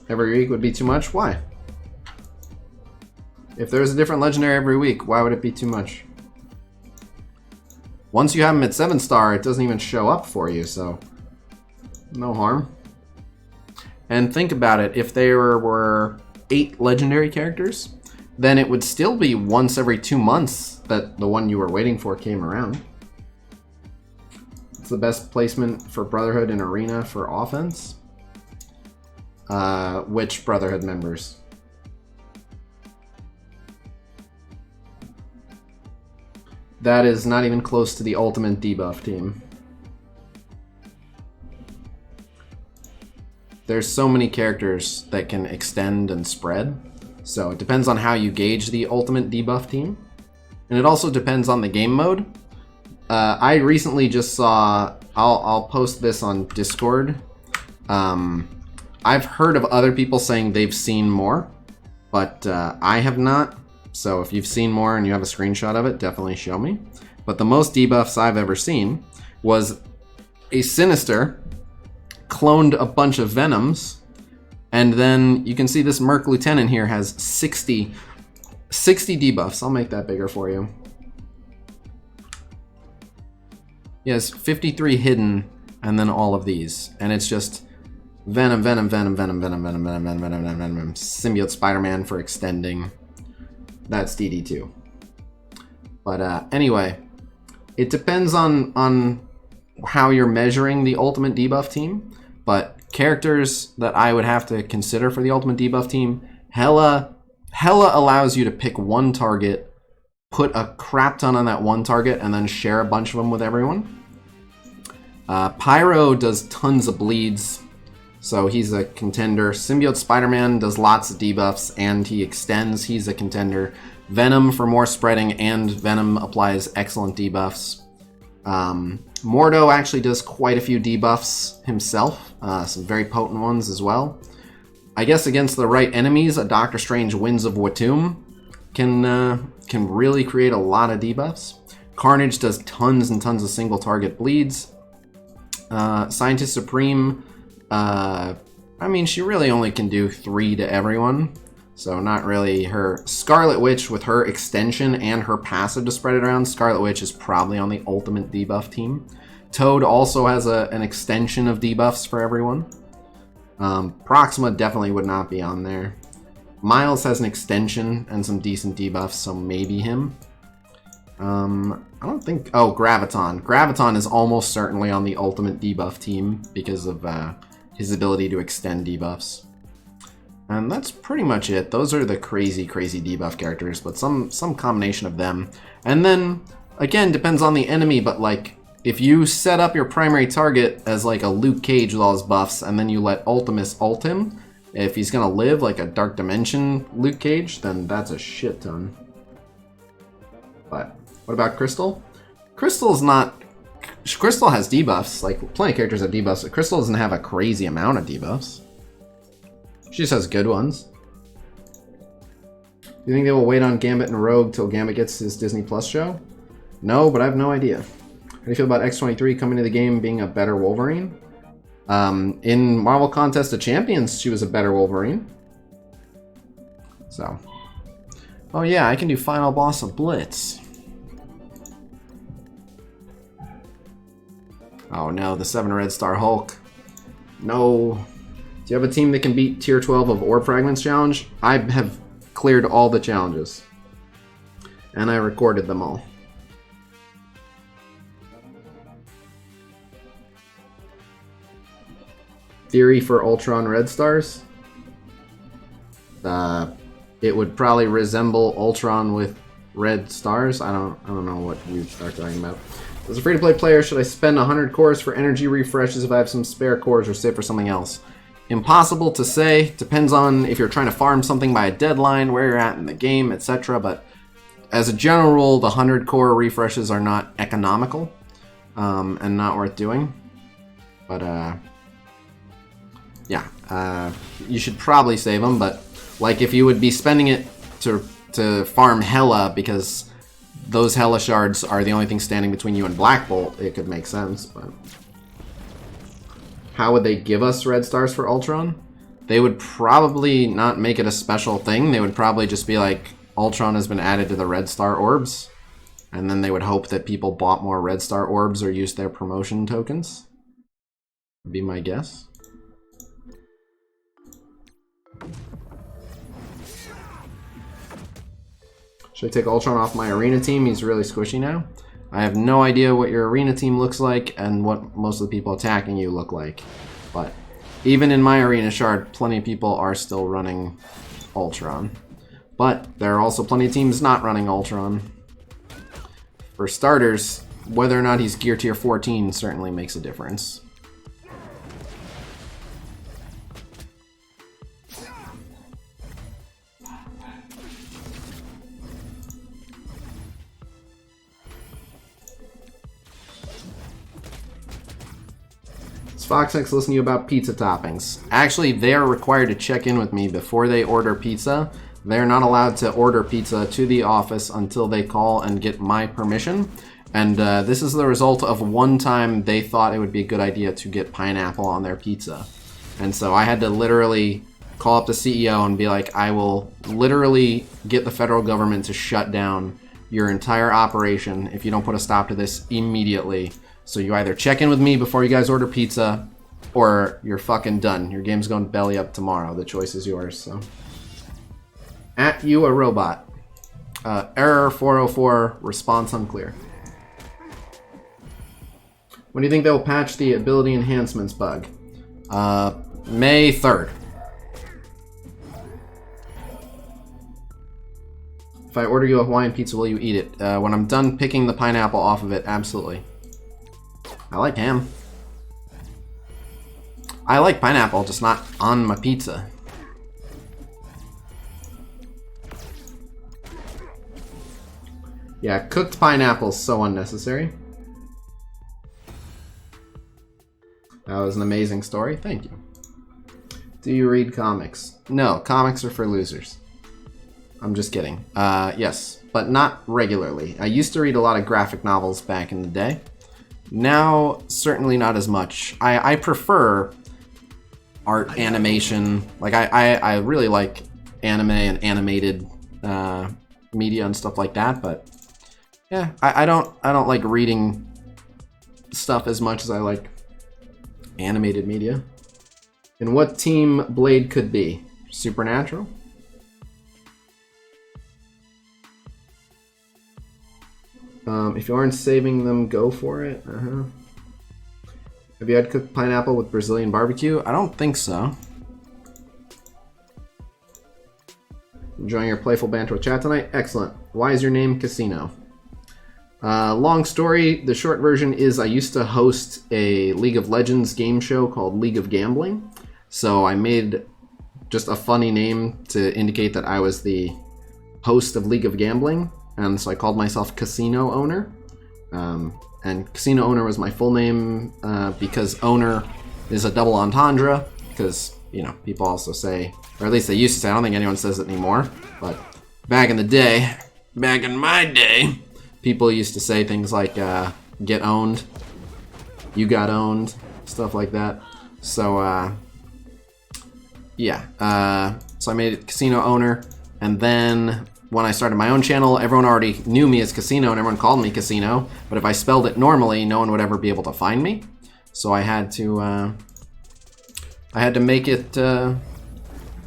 Every week would be too much? Why? If there's a different legendary every week, why would it be too much? Once you have them at 7-star, it doesn't even show up for you, so no harm. And think about it, if there were 8 legendary characters, then it would still be once every 2 months that the one you were waiting for came around. It's the best placement for Brotherhood in Arena for offense. Which Brotherhood members? That is not even close to the ultimate debuff team. there's so many characters that can extend and spread. So it depends on how you gauge the ultimate debuff team. And it also depends on the game mode. I recently just saw, I'll post this on Discord. I've heard of other people saying they've seen more, but I have not. So if you've seen more and you have a screenshot of it, definitely show me. But the most debuffs I've ever seen was a Sinister cloned a bunch of Venoms, and then you can see this Merc Lieutenant here has 60 debuffs. I'll make that bigger for you. He has 53 hidden, and then all of these. And it's just Venom, Venom, Venom, Venom, Venom, Venom, Venom, Venom, Venom, Venom, Venom, Symbiote Spider-Man for extending. That's DD2. But anyway, it depends on how you're measuring the ultimate debuff team. But characters that I would have to consider for the ultimate debuff team, Hela allows you to pick one target, put a crap ton on that one target, and then share a bunch of them with everyone. Pyro does tons of bleeds, so he's a contender. Symbiote Spider-Man does lots of debuffs, and he extends. He's a contender. Venom for more spreading, and Venom applies excellent debuffs. Mordo actually does quite a few debuffs himself, some very potent ones as well. I guess against the right enemies, a Doctor Strange Winds of Watum can really create a lot of debuffs. Carnage does tons and tons of single target bleeds. Scientist Supreme, I mean, she really only can do 3 to everyone, so not really her. Scarlet Witch, with her extension and her passive to spread it around, Scarlet Witch is probably on the ultimate debuff team. Toad also has an extension of debuffs for everyone. Proxima definitely would not be on there. Miles has an extension and some decent debuffs, so maybe him. I don't think... Oh, Graviton. Graviton is almost certainly on the ultimate debuff team because of his ability to extend debuffs. And that's pretty much it. Those are the crazy, crazy debuff characters, but some combination of them. And then, again, depends on the enemy, but like, if you set up your primary target as like a Luke Cage with all his buffs, and then you let Ultimus ult him, if he's gonna live like a Dark Dimension Luke Cage, then that's a shit ton. But what about Crystal? Crystal has debuffs, like plenty of characters have debuffs, but Crystal doesn't have a crazy amount of debuffs. She just has good ones. Do you think they will wait on Gambit and Rogue till Gambit gets his Disney Plus show? No, but I have no idea. How do you feel about X-23 coming to the game being a better Wolverine? In Marvel Contest of Champions, she was a better Wolverine. So. Oh yeah, I can do Final Boss of Blitz. Oh no, the 7 Red Star Hulk. No. Do you have a team that can beat Tier 12 of Orb Fragments Challenge? I have cleared all the challenges. And I recorded them all. Theory for Ultron Red Stars? It would probably resemble Ultron with red stars. I don't know what you are talking about. As a free-to-play player, should I spend 100 cores for energy refreshes if I have some spare cores or save for something else? Impossible to say. Depends on if you're trying to farm something by a deadline, where you're at in the game, etc. But as a general rule, the 100 core refreshes are not economical and not worth doing. But yeah, you should probably save them. But like if you would be spending it to farm Hela because those Hela shards are the only thing standing between you and Black Bolt, it could make sense. But how would they give us red stars for Ultron? They would probably not make it a special thing. They would probably just be like, Ultron has been added to the red star orbs. And then they would hope that people bought more red star orbs or used their promotion tokens. Would be my guess. Should I take Ultron off my arena team? He's really squishy now. I have no idea what your arena team looks like and what most of the people attacking you look like. But even in my arena shard, plenty of people are still running Ultron. But there are also plenty of teams not running Ultron. For starters, whether or not he's gear tier 14 certainly makes a difference. Foxx listen to you about pizza toppings. Actually, they are required to check in with me before they order pizza. They're not allowed to order pizza to the office until they call and get my permission. And this is the result of one time they thought it would be a good idea to get pineapple on their pizza. And so I had to literally call up the CEO and be like, I will literally get the federal government to shut down your entire operation if you don't put a stop to this immediately. So you either check in with me before you guys order pizza, or you're fucking done. Your game's going belly up tomorrow. The choice is yours. So, at you a robot. Error 404. Response unclear. When do you think they'll patch the ability enhancements bug? May 3rd. If I order you a Hawaiian pizza, will you eat it? When I'm done picking the pineapple off of it, absolutely. I like ham. I like pineapple, just not on my pizza. Yeah, cooked pineapple is so unnecessary. That was an amazing story. Thank you. Do you read comics? No, comics are for losers. I'm just kidding. Yes, but not regularly. I used to read a lot of graphic novels back in the day. Now, certainly not as much. I prefer art animation. Like, I really like anime and animated media and stuff like that, but yeah, I don't like reading stuff as much as I like animated media. And what team Blade could be? Supernatural? If you aren't saving them, go for it. Have you had cooked pineapple with Brazilian barbecue? I don't think so. Enjoying your playful banter with chat tonight? Excellent. Why is your name Casino? Long story. The short version is I used to host a League of Legends game show called League of Gambling. So I made just a funny name to indicate that I was the host of League of Gambling. And so I called myself Casino Owner. And Casino Owner was my full name because owner is a double entendre. Because, you know, people also say, or at least they used to say, I don't think anyone says it anymore. But back in the day, back in my day, people used to say things like, get owned, you got owned, stuff like that. So, yeah. So I made it Casino Owner. And then when I started my own channel, everyone already knew me as Casino and everyone called me Casino. But if I spelled it normally, no one would ever be able to find me. So I had to make it a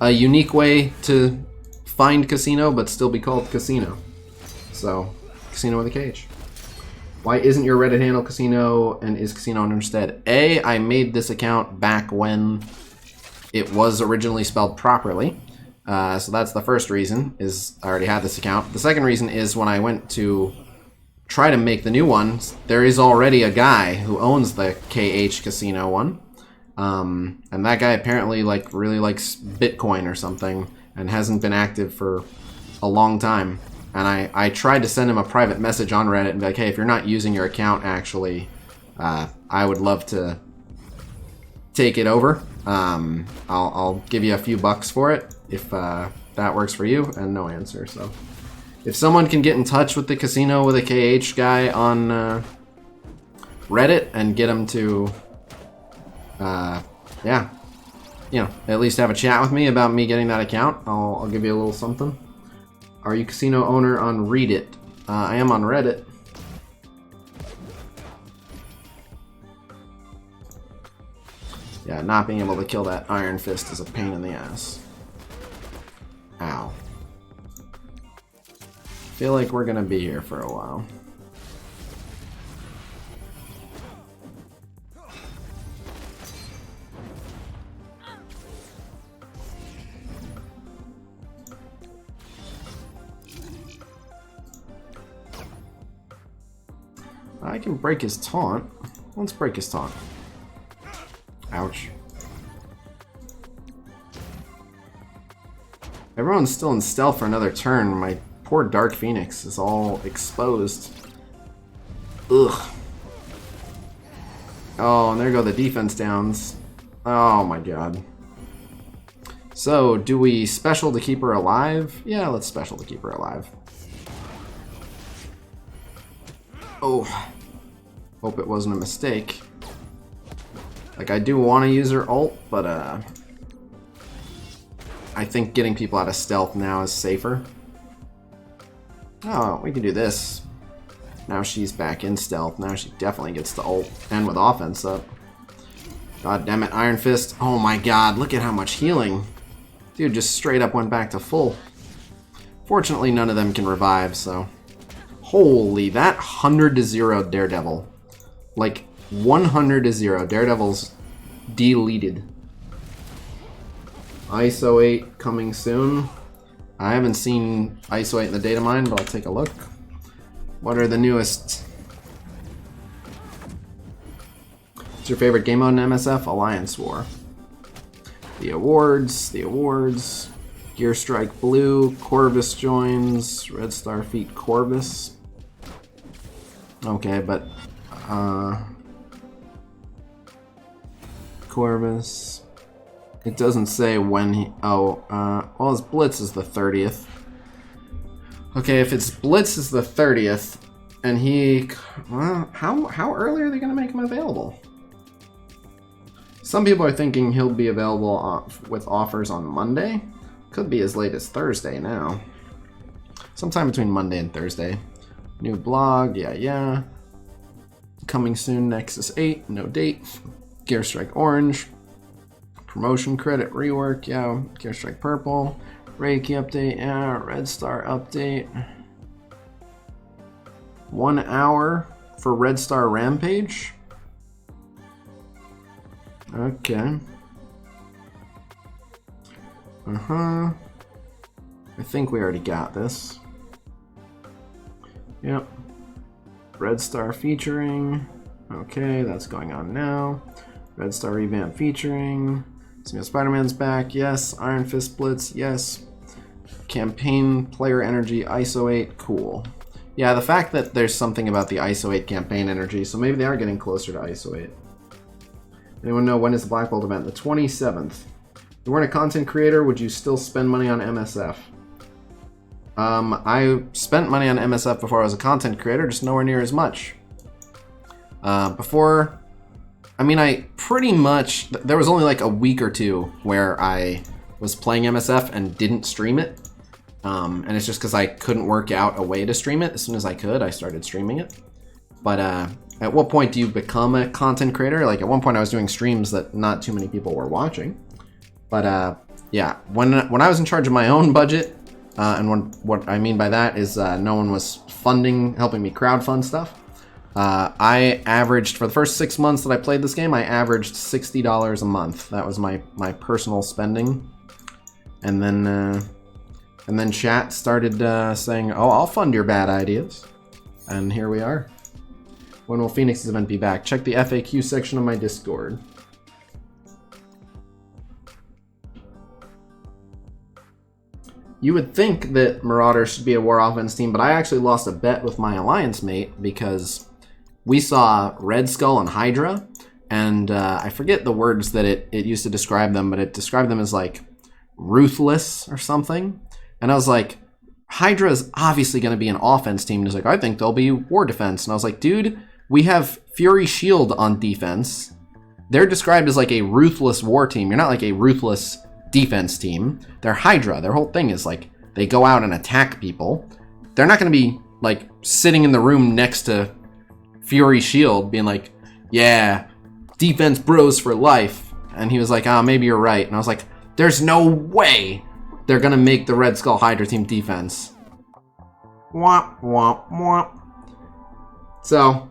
unique way to find Casino, but still be called Casino. So, Casino with a Cage. Why isn't your Reddit handle Casino and is Casino instead? A, I made this account back when it was originally spelled properly. So that's the first reason, is I already had this account. The second reason is when I went to try to make the new one, there is already a guy who owns the KH Casino one. And that guy apparently really likes Bitcoin or something and hasn't been active for a long time. And I tried to send him a private message on Reddit and be like, hey, if you're not using your account actually, I would love to take it over. I'll give you a few bucks for it if that works for you, and no answer. So if someone can get in touch with the Casino with a KH guy on Reddit and get him to yeah, you know, at least have a chat with me about me getting that account, I'll give you a little something. Are you Casino Owner on Reddit? I am on Reddit. Yeah, not being able to kill that Iron Fist is a pain in the ass. Ow. Feel like we're gonna be here for a while. I can break his taunt. Let's break his taunt. Ouch. Everyone's still in stealth for another turn. My poor Dark Phoenix is all exposed. Ugh. Oh, and there go the defense downs. Oh my god. So, do we special to keep her alive? Yeah, let's special to keep her alive. Oh. Hope it wasn't a mistake. Like, I do want to use her ult, but I think getting people out of stealth now is safer. Oh, we can do this. Now she's back in stealth. Now she definitely gets the ult. And with offense up. God damn it, Iron Fist. Oh my god, look at how much healing. Dude just straight up went back to full. Fortunately, none of them can revive, so... Holy, that 100-0 Daredevil. Like, 100-0. Daredevil's deleted. ISO 8 coming soon. I haven't seen ISO 8 in the data mine, but I'll take a look. What are the newest? What's your favorite game mode in MSF? Alliance War. The awards, Gear Strike Blue, Corvus joins, Red Star Feet Corvus. Okay, but Corvus. It doesn't say when he. Oh, well, his Blitz is the 30th. Okay, if it's Blitz is the 30th, and he. Well, how early are they going to make him available? Some people are thinking he'll be available with offers on Monday. Could be as late as Thursday now. Sometime between Monday and Thursday. New blog, yeah. Coming soon, Nexus 8, no date. Gear Strike Orange. Promotion credit, rework, yeah. Gear Strike Purple. Reiki update, yeah. Red Star update. 1 hour for Red Star Rampage. Okay. I think we already got this. Yep. Red Star featuring. Okay, that's going on now. Red Star revamp featuring. Spider-Man's back. Yes. Iron Fist Blitz. Yes. Campaign player energy. ISO 8. Cool. Yeah, the fact that there's something about the ISO 8 campaign energy, so maybe they are getting closer to ISO 8. Anyone know when is the Black Bolt event? The 27th. If you weren't a content creator, would you still spend money on MSF? I spent money on MSF before I was a content creator, just nowhere near as much. Before, I mean, I pretty much, there was only like a week or two where I was playing MSF and didn't stream it. And it's just because I couldn't work out a way to stream it. As soon as I could, I started streaming it. But at what point do you become a content creator? Like at one point I was doing streams that not too many people were watching. But yeah, when I was in charge of my own budget, and what I mean by that is no one was helping me crowdfund stuff. I averaged, for the first 6 months that I played this game, I averaged $60 a month. That was my personal spending. And then chat started saying, oh, I'll fund your bad ideas. And here we are. When will Phoenix's event be back? Check the FAQ section of my Discord. You would think that Marauders should be a war offense team, but I actually lost a bet with my alliance mate because we saw Red Skull and Hydra, and I forget the words that it used to describe them, but it described them as like ruthless or something. And I was like, Hydra is obviously going to be an offense team. And he's like, I think they'll be war defense. And I was like, dude, we have Fury Shield on defense. They're described as like a ruthless war team. You're not like a ruthless defense team. They're Hydra. Their whole thing is like they go out and attack people. They're not going to be like sitting in the room next to Fury Shield being like, yeah, defense bros for life. And he was like, maybe you're right. And I was like, there's no way they're going to make the Red Skull Hydra team defense. Womp, womp, womp. So,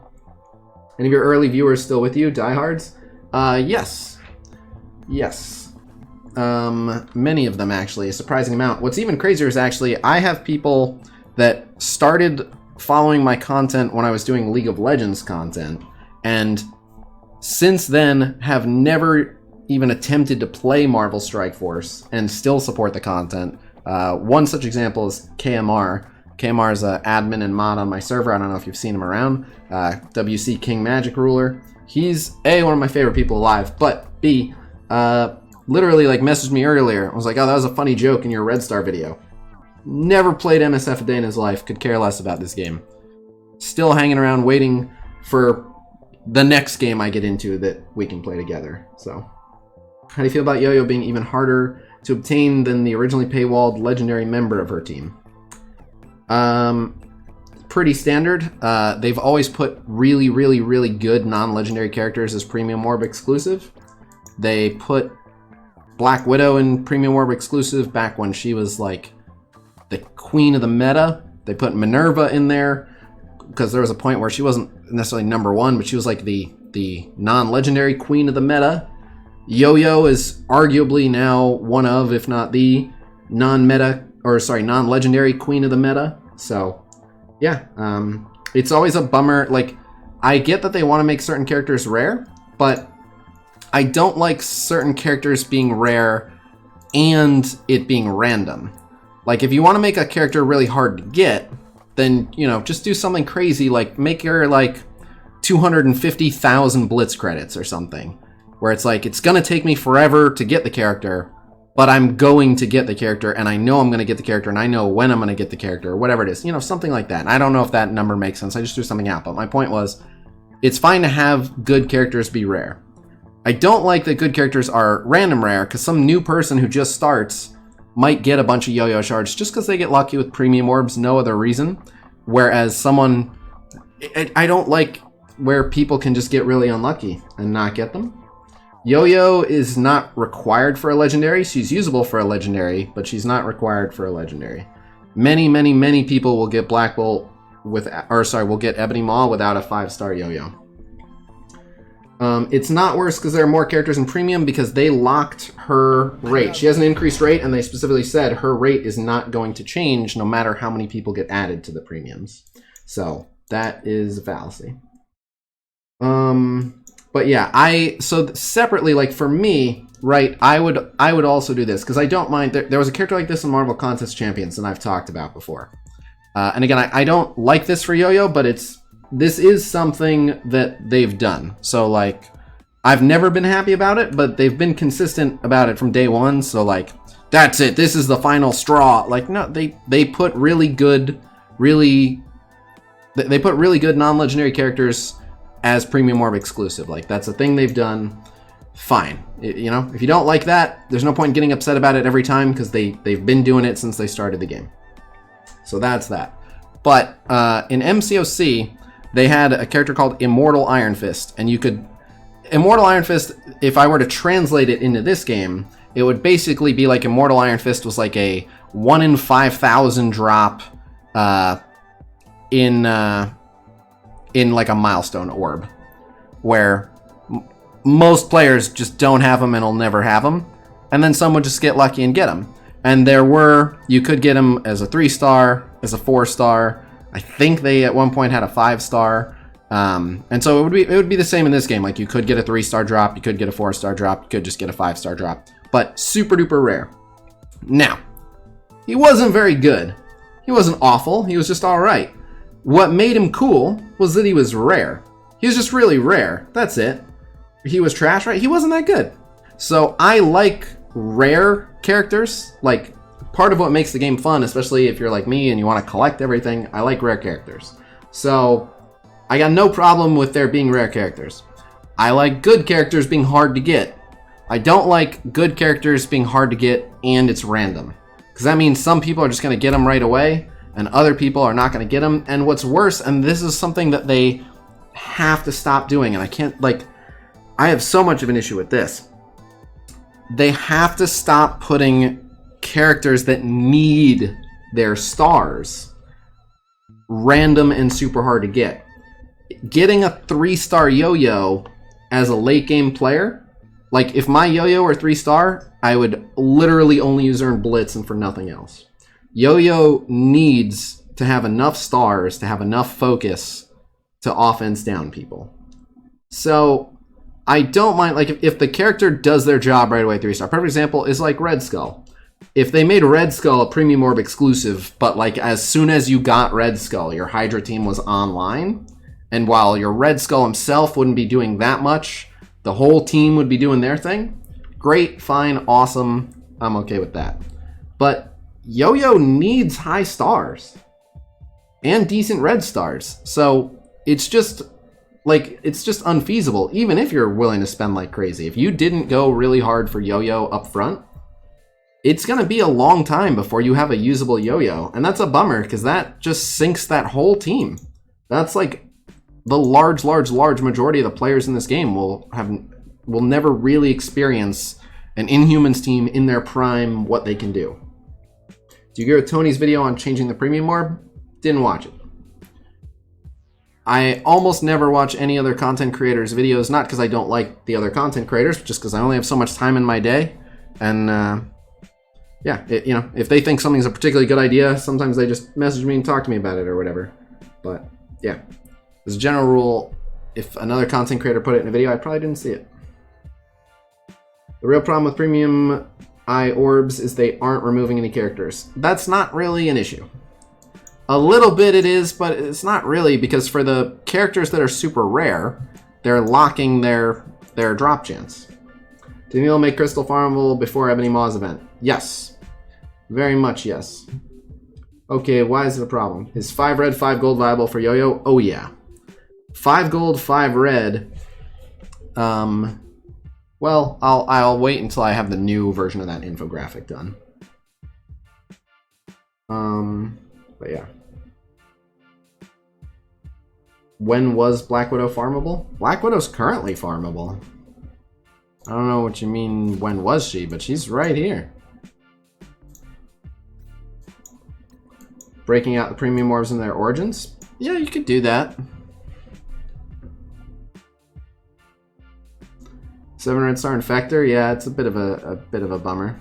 any of your early viewers still with you, diehards? Yes. Yes. Many of them, actually, a surprising amount. What's even crazier is actually, I have people that started following my content when I was doing League of Legends content, and since then have never even attempted to play Marvel Strike Force and still support the content. One such example is KMR. KMR is an admin and mod on my server. I don't know if you've seen him around. WC King Magic Ruler. He's A, one of my favorite people alive, but B, literally like messaged me earlier. I was like, oh, that was a funny joke in your Red Star video. Never played MSF a day in his life, could care less about this game. Still hanging around waiting for the next game I get into that we can play together. So, how do you feel about Yo-Yo being even harder to obtain than the originally paywalled legendary member of her team? Pretty standard. They've always put really, really, really good non-legendary characters as Premium Orb exclusive. They put Black Widow in Premium Orb exclusive back when she was like the queen of the meta. They put Minerva in there because there was a point where she wasn't necessarily number one, but she was like the non-legendary queen of the meta. Yo-Yo is arguably now one of, if not the non-legendary queen of the meta. So yeah, it's always a bummer. Like, I get that they want to make certain characters rare, but I don't like certain characters being rare and it being random. Like, if you want to make a character really hard to get, then, you know, just do something crazy, like make her like 250,000 Blitz credits or something, where it's like, it's gonna take me forever to get the character, but I'm going to get the character, and I know I'm gonna get the character, and I know when I'm gonna get the character, or whatever it is, you know, something like that. And I don't know if that number makes sense, I just threw something out, but my point was, it's fine to have good characters be rare. I don't like that good characters are random rare, because some new person who just starts might get a bunch of yo-yo shards just because they get lucky with premium orbs, no other reason. Whereas someone, I don't like where people can just get really unlucky and not get them. Yo-Yo is not required for a legendary. She's usable for a legendary, but she's not required for a legendary. Many, many, many people will get Black Bolt will get Ebony Maw without a 5-star Yo-Yo. It's not worse because there are more characters in Premium because they locked her rate. She has an increased rate, and they specifically said her rate is not going to change no matter how many people get added to the Premiums. So that is a fallacy. But yeah, so separately, like for me, right, I would also do this because I don't mind. There was a character like this in Marvel Contest Champions that I've talked about before. And again, I don't like this for Yo-Yo, but this is something that they've done. So like, I've never been happy about it, but they've been consistent about it from day one. So like, that's it. This is the final straw. Like, no, they put really good non-legendary characters as Premium Orb exclusive. Like, that's a thing they've done. Fine. You know, if you don't like that, there's no point in getting upset about it every time because they've been doing it since they started the game. So that's that. But in MCOC, they had a character called Immortal Iron Fist, and Immortal Iron Fist, if I were to translate it into this game, it would basically be like Immortal Iron Fist was like a 1 in 5,000 drop in like a milestone orb, where most players just don't have them and will never have them, and then some would just get lucky and get them. And you could get them as a 3-star, as a 4-star. I think they at one point had a 5-star. And so it would be the same in this game. Like, you could get a 3-star drop, you could get a 4-star drop, you could just get a 5-star drop, but super duper rare. Now, he wasn't very good. He wasn't awful. He was just all right. What made him cool was that he was rare. He was just really rare. That's it. He was trash, right? He wasn't that good. So I like rare characters. Like, part of what makes the game fun, especially if you're like me and you want to collect everything, I like rare characters. So I got no problem with there being rare characters. I like good characters being hard to get. I don't like good characters being hard to get and it's random. Because that means some people are just going to get them right away and other people are not going to get them. And what's worse, and this is something that they have to stop doing, and I can't, like, I have so much of an issue with this. They have to stop putting characters that need their stars random and super hard to get. Getting a 3-star Yo-Yo as a late game player, like if my Yo-Yo were 3-star, I would literally only use her in Blitz and for nothing else. Yo-Yo needs to have enough stars to have enough focus to offense down people. So I don't mind, like, if the character does their job right away, 3-star. Perfect example is like Red Skull. If they made Red Skull a Premium Orb exclusive, but like as soon as you got Red Skull, your Hydra team was online, And while your Red Skull himself wouldn't be doing that much, the whole team would be doing their thing. Great, fine, awesome. I'm okay with that. But Yo-Yo needs high stars and decent red stars. So it's just unfeasible, even if you're willing to spend like crazy. If you didn't go really hard for Yo-Yo up front, it's going to be a long time before you have a usable Yo-Yo. And that's a bummer because that just sinks that whole team. That's like the large majority of the players in this game will never really experience an Inhumans team in their prime, what they can do. Do you hear Tony's video on changing the premium orb? Didn't watch it. I almost never watch any other content creators' videos, not because I don't like the other content creators, but just because I only have so much time in my day. And yeah, if they think something's a particularly good idea, sometimes they just message me and talk to me about it or whatever. But yeah. As a general rule, if another content creator put it in a video, I probably didn't see it. The real problem with premium eye orbs is they aren't removing any characters. That's not really an issue. A little bit it is, but it's not really, because for the characters that are super rare, they're locking their drop chance. Did Neil make Crystal farmable before Ebony Maw's event? Yes. Very much yes. Okay, why is it a problem? Is 5 red, 5 gold viable for Yo-Yo? Oh yeah. 5 gold, 5 red. Well, I'll wait until I have the new version of that infographic done. But yeah. When was Black Widow farmable? Black Widow's currently farmable. I don't know what you mean, when was she, but she's right here. Breaking out the premium orbs in their origins? Yeah, you could do that. 7 red star infector, yeah, it's a bit of a bummer.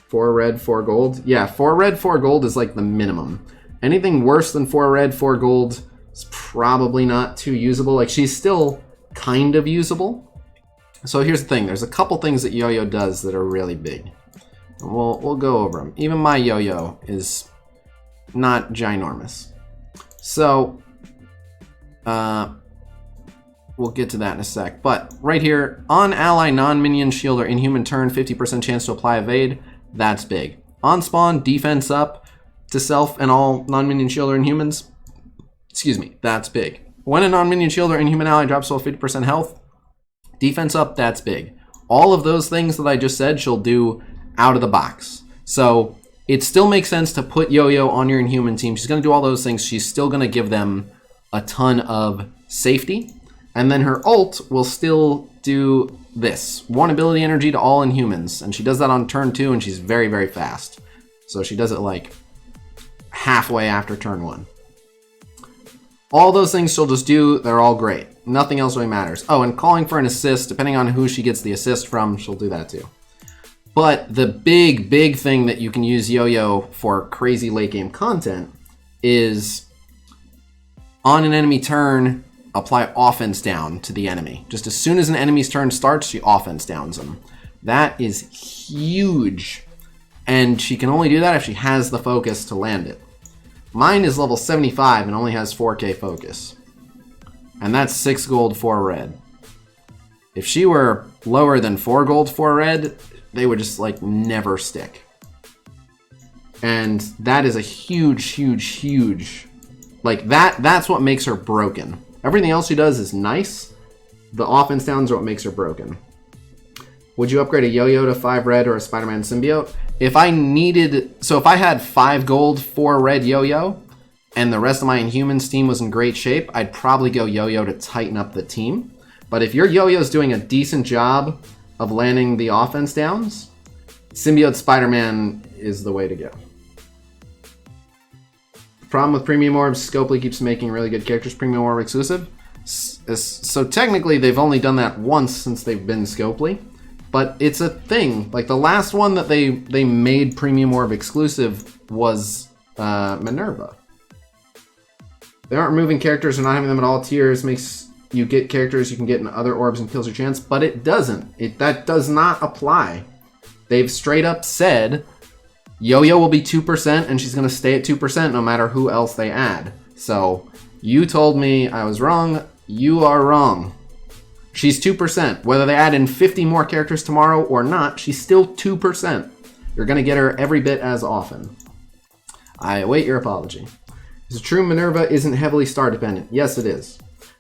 4 red, 4 gold. Yeah, 4 red, 4 gold is like the minimum. Anything worse than 4 red, 4 gold is probably not too usable. Like, she's still kind of usable. So here's the thing, there's a couple things that Yo-Yo does that are really big. And we'll go over them. Even my Yo-Yo is not ginormous. So we'll get to that in a sec. But right here, on ally non-minion shield or inhuman turn, 50% chance to apply evade. That's big. On spawn, defense up to self and all non-minion shield or inhumans. Excuse me, that's big. When a non-minion shield or inhuman ally drops below 50% health, defense up, that's big. All of those things that I just said she'll do out of the box. So it still makes sense to put Yo-Yo on your inhuman team. She's going to do all those things. She's still going to give them a ton of safety. And then her ult will still do this. 1 ability energy to all inhumans. And she does that on turn 2, and she's very, very fast. So she does it like halfway after turn 1. All those things she'll just do, they're all great. Nothing else really matters. Oh, and calling for an assist, depending on who she gets the assist from, she'll do that too. But the big, big thing that you can use Yo-Yo for crazy late game content is on an enemy turn, apply offense down to the enemy. Just as soon as an enemy's turn starts, she offense downs them. That is huge. And she can only do that if she has the focus to land it. Mine is level 75 and only has 4k focus. And that's 6 gold, 4 red. If she were lower than 4 gold, 4 red, they would just like never stick. And that is a huge, huge, huge, like that's what makes her broken. Everything else she does is nice. The offense downs are what makes her broken. Would you upgrade a Yo-Yo to 5 red or a Spider-Man symbiote? If I needed, so if I had 5 gold, 4 red Yo-Yo, and the rest of my Inhumans team was in great shape, I'd probably go Yo-Yo to tighten up the team. But if your Yo-Yo's doing a decent job of landing the offense downs, Symbiote Spider-Man is the way to go. Problem with Premium Orbs, Scopely keeps making really good characters Premium Orb exclusive. So technically they've only done that once since they've been Scopely. But it's a thing. Like the last one that they made Premium Orb exclusive was Minerva. They aren't removing characters or not having them at all tiers makes you get characters you can get in other orbs and kills your chance, but it doesn't. That does not apply. They've straight up said Yo-Yo will be 2%, and she's going to stay at 2% no matter who else they add. So, you told me I was wrong. You are wrong. She's 2%. Whether they add in 50 more characters tomorrow or not, she's still 2%. You're going to get her every bit as often. I await your apology. Is it true Minerva isn't heavily star dependent? Yes, it is.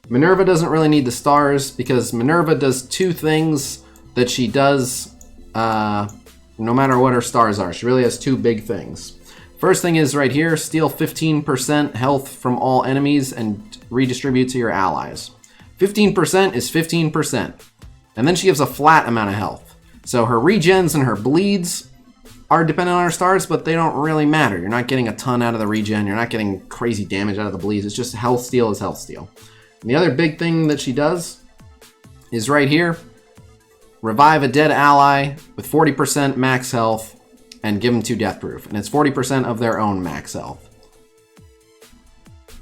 Minerva doesn't really need the stars because Minerva does two things that she does no matter what her stars are. She really has two big things. First thing is right here, steal 15% health from all enemies and redistribute to your allies. 15% is 15%. And then she gives a flat amount of health. So her regens and her bleeds are dependent on her stars, but they don't really matter. You're not getting a ton out of the regen. You're not getting crazy damage out of the bleeds. It's just health steal is health steal. And the other big thing that she does is right here. Revive a dead ally with 40% max health and give them 2 death proof. And it's 40% of their own max health.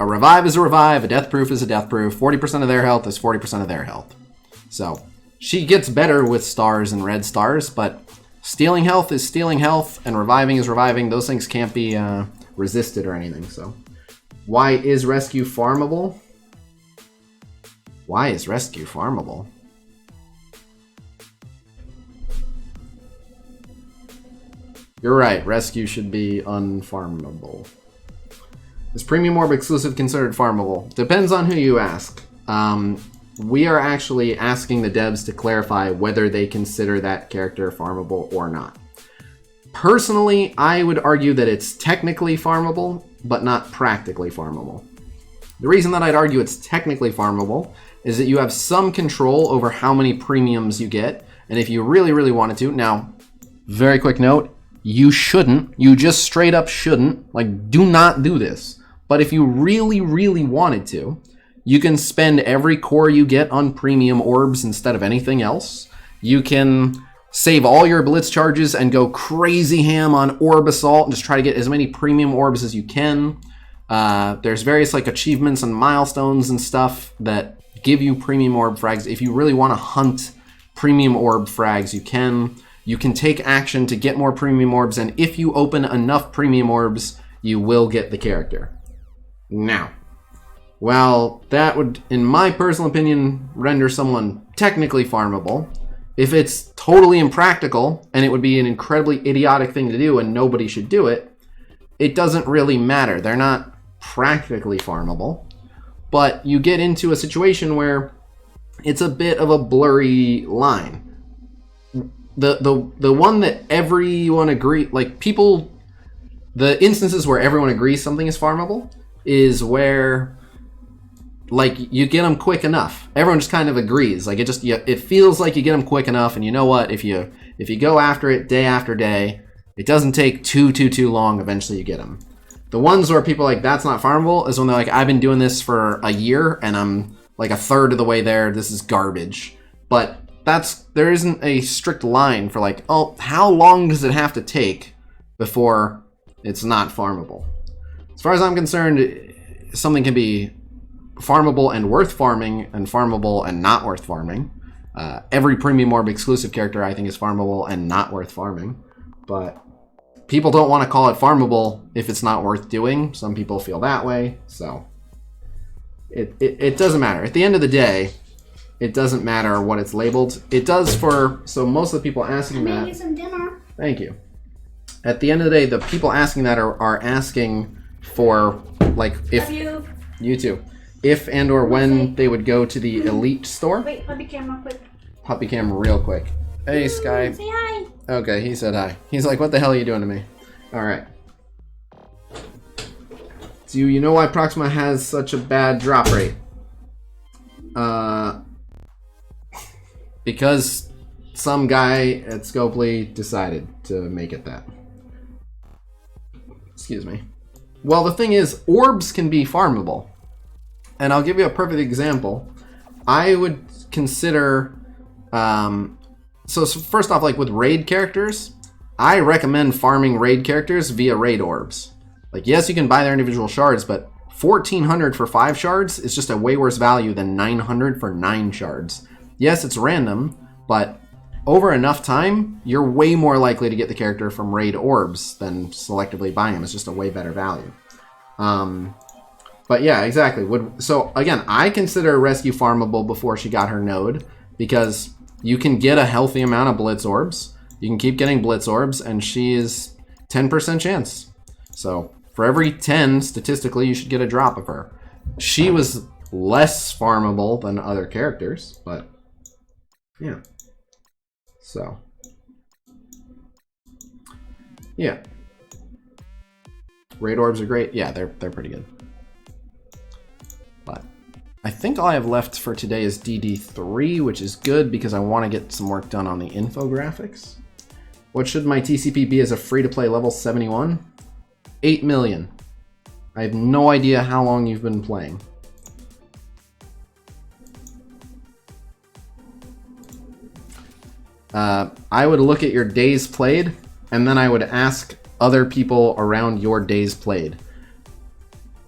A revive is a revive, a death proof is a death proof. 40% of their health is 40% of their health. So she gets better with stars and red stars, but stealing health is stealing health and reviving is reviving. Those things can't be resisted or anything. So why is rescue farmable? Why is rescue farmable? You're right, rescue should be unfarmable. Is Premium Orb exclusive considered farmable? Depends on who you ask. We are actually asking the devs to clarify whether they consider that character farmable or not. Personally, I would argue that it's technically farmable, but not practically farmable. The reason that I'd argue it's technically farmable is that you have some control over how many premiums you get, and if you really, really wanted to. Now, very quick note, you shouldn't. You just straight up shouldn't. Like, do not do this. But if you really, really wanted to, you can spend every core you get on premium orbs instead of anything else. You can save all your Blitz charges and go crazy ham on Orb Assault and just try to get as many premium orbs as you can. There's various like achievements and milestones and stuff that give you premium orb frags. If you really want to hunt premium orb frags, you can. You can take action to get more premium orbs, and if you open enough premium orbs, you will get the character. Now, well, that would, in my personal opinion, render someone technically farmable. If it's totally impractical, and it would be an incredibly idiotic thing to do and nobody should do it, it doesn't really matter. They're not practically farmable. But you get into a situation where it's a bit of a blurry line. The one that everyone agree, like people, the instances where everyone agrees something is farmable is where like you get them quick enough. Everyone just kind of agrees. Like it feels like you get them quick enough, and you know what? If you go after it day after day, it doesn't take too long. Eventually, you get them. The ones where people are like that's not farmable is when they're like, I've been doing this for a year and I'm like a third of the way there. This is garbage. But there isn't a strict line for like, oh, how long does it have to take before it's not farmable? As far as I'm concerned, something can be farmable and worth farming and farmable and not worth farming. Every Premium Orb exclusive character I think is farmable and not worth farming. But people don't want to call it farmable if it's not worth doing. Some people feel that way. So it doesn't matter. At the end of the day, it doesn't matter what it's labeled. It does for, so most of the people asking that. I made you some dinner. Thank you. At the end of the day, the people asking that are asking for, like, if. Love you. You too. If and or when they would go to the Elite store. Wait, puppy cam real quick. Puppy cam real quick. Hey, Sky. Say hi. Okay, he said hi. He's like, what the hell are you doing to me? Alright. Do you know why Proxima has such a bad drop rate? Because some guy at Scopely decided to make it that. Excuse me. Well, the thing is, orbs can be farmable. And I'll give you a perfect example. I would consider... So first off, like with raid characters, I recommend farming raid characters via raid orbs. Like, yes, you can buy their individual shards, but 1,400 for 5 shards is just a way worse value than 900 for 9 shards. Yes, it's random, but over enough time, you're way more likely to get the character from raid orbs than selectively buying them. It's just a way better value. But yeah, exactly. So again, I consider Rescue farmable before she got her node, because you can get a healthy amount of Blitz orbs. You can keep getting Blitz orbs, and she is 10% chance. So for every 10, statistically, you should get a drop of her. She was less farmable than other characters, but yeah. So yeah, raid orbs are great. Yeah, they're pretty good. But I think all I have left for today is DD3, which is good because I want to get some work done on the infographics. What should my TCP be as a free-to-play level 71? 8 million. I have no idea how long you've been playing. I would look at your days played, and then I would ask other people around your days played.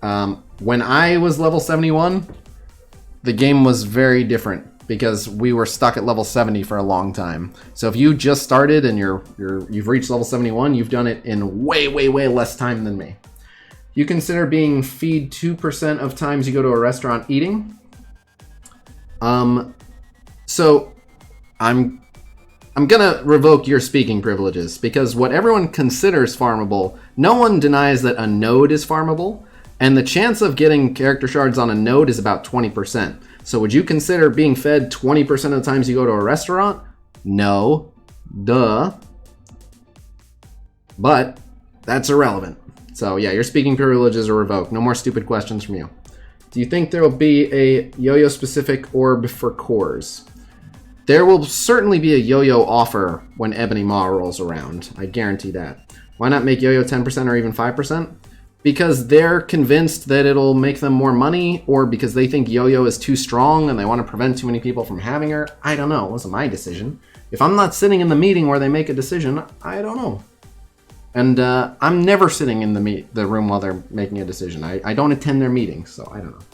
When I was level 71, the game was very different because we were stuck at level 70 for a long time. So if you just started and you've reached level 71, you've done it in way less time than me. You consider being feed 2% of times you go to a restaurant eating. So I'm gonna revoke your speaking privileges, because what everyone considers farmable, no one denies that a node is farmable, and the chance of getting character shards on a node is about 20%. So would you consider being fed 20% of the times you go to a restaurant? No. Duh. But that's irrelevant. So yeah, your speaking privileges are revoked. No more stupid questions from you. Do you think there will be a yo-yo specific orb for cores? There will certainly be a yo-yo offer when Ebony Maw rolls around. I guarantee that. Why not make yo-yo 10% or even 5%? Because they're convinced that it'll make them more money, or because they think yo-yo is too strong and they want to prevent too many people from having her. I don't know. It wasn't my decision. If I'm not sitting in the meeting where they make a decision, I don't know. And I'm never sitting in the room while they're making a decision. I don't attend their meetings, so I don't know.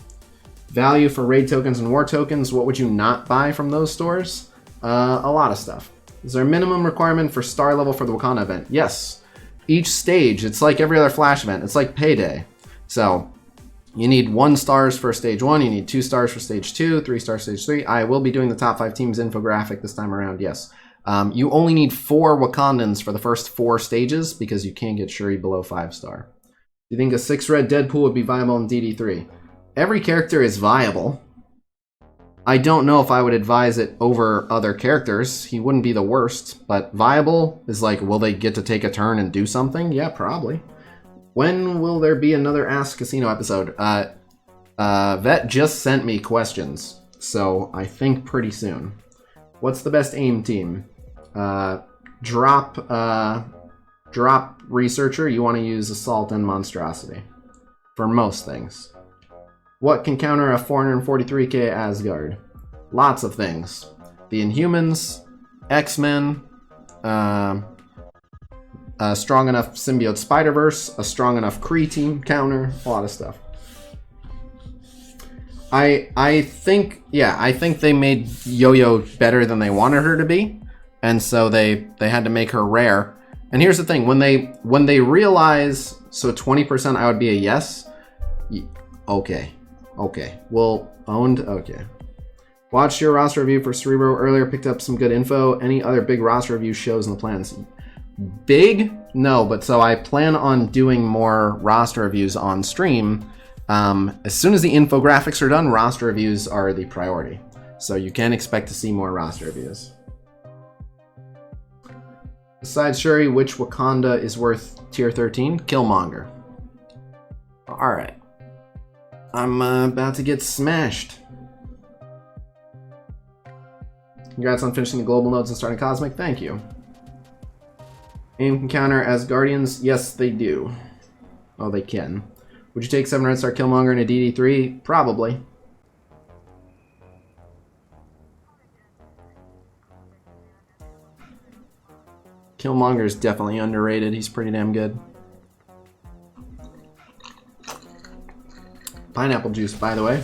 Value for raid tokens and war tokens. What would you not buy from those stores? A lot of stuff. Is there a minimum requirement for star level for the Wakanda event? Yes. Each stage, it's like every other Flash event. It's like Payday. So you need 1 stars for stage 1. You need 2 stars for stage 2, 3 stars stage 3. I will be doing the top 5 teams infographic this time around. Yes. You only need 4 Wakandans for the first 4 stages because you can't get Shuri below 5-star. Do you think a 6-red Deadpool would be viable in DD3? Every character is viable. I don't know if I would advise it over other characters. He wouldn't be the worst, but viable is like, will they get to take a turn and do something? Yeah, probably. When will there be another Ask Casino episode? Vet just sent me questions, so I think pretty soon. What's the best aim team? Drop Researcher. You want to use Assault and Monstrosity for most things. What can counter a 443k Asgard? Lots of things. The Inhumans, X-Men, a strong enough symbiote Spider-Verse, a strong enough Kree team counter, a lot of stuff. I think they made Yo-Yo better than they wanted her to be, and so they had to make her rare. And here's the thing, when they realize, so 20% I would be a yes. Okay. Well, owned. Okay. Watched your roster review for Cerebro earlier. Picked up some good info. Any other big roster review shows in the plans? Big? No, but so I plan on doing more roster reviews on stream. As soon as the infographics are done, roster reviews are the priority. So you can expect to see more roster reviews. Besides Shuri, which Wakanda is worth tier 13? Killmonger. Alright. I'm about to get smashed. Congrats on finishing the global nodes and starting Cosmic. Thank you. Aim can counter Asgardians. Yes, they do. Oh, they can. Would you take 7 red star Killmonger in a DD3? Probably. Killmonger is definitely underrated. He's pretty damn good. Pineapple juice, by the way.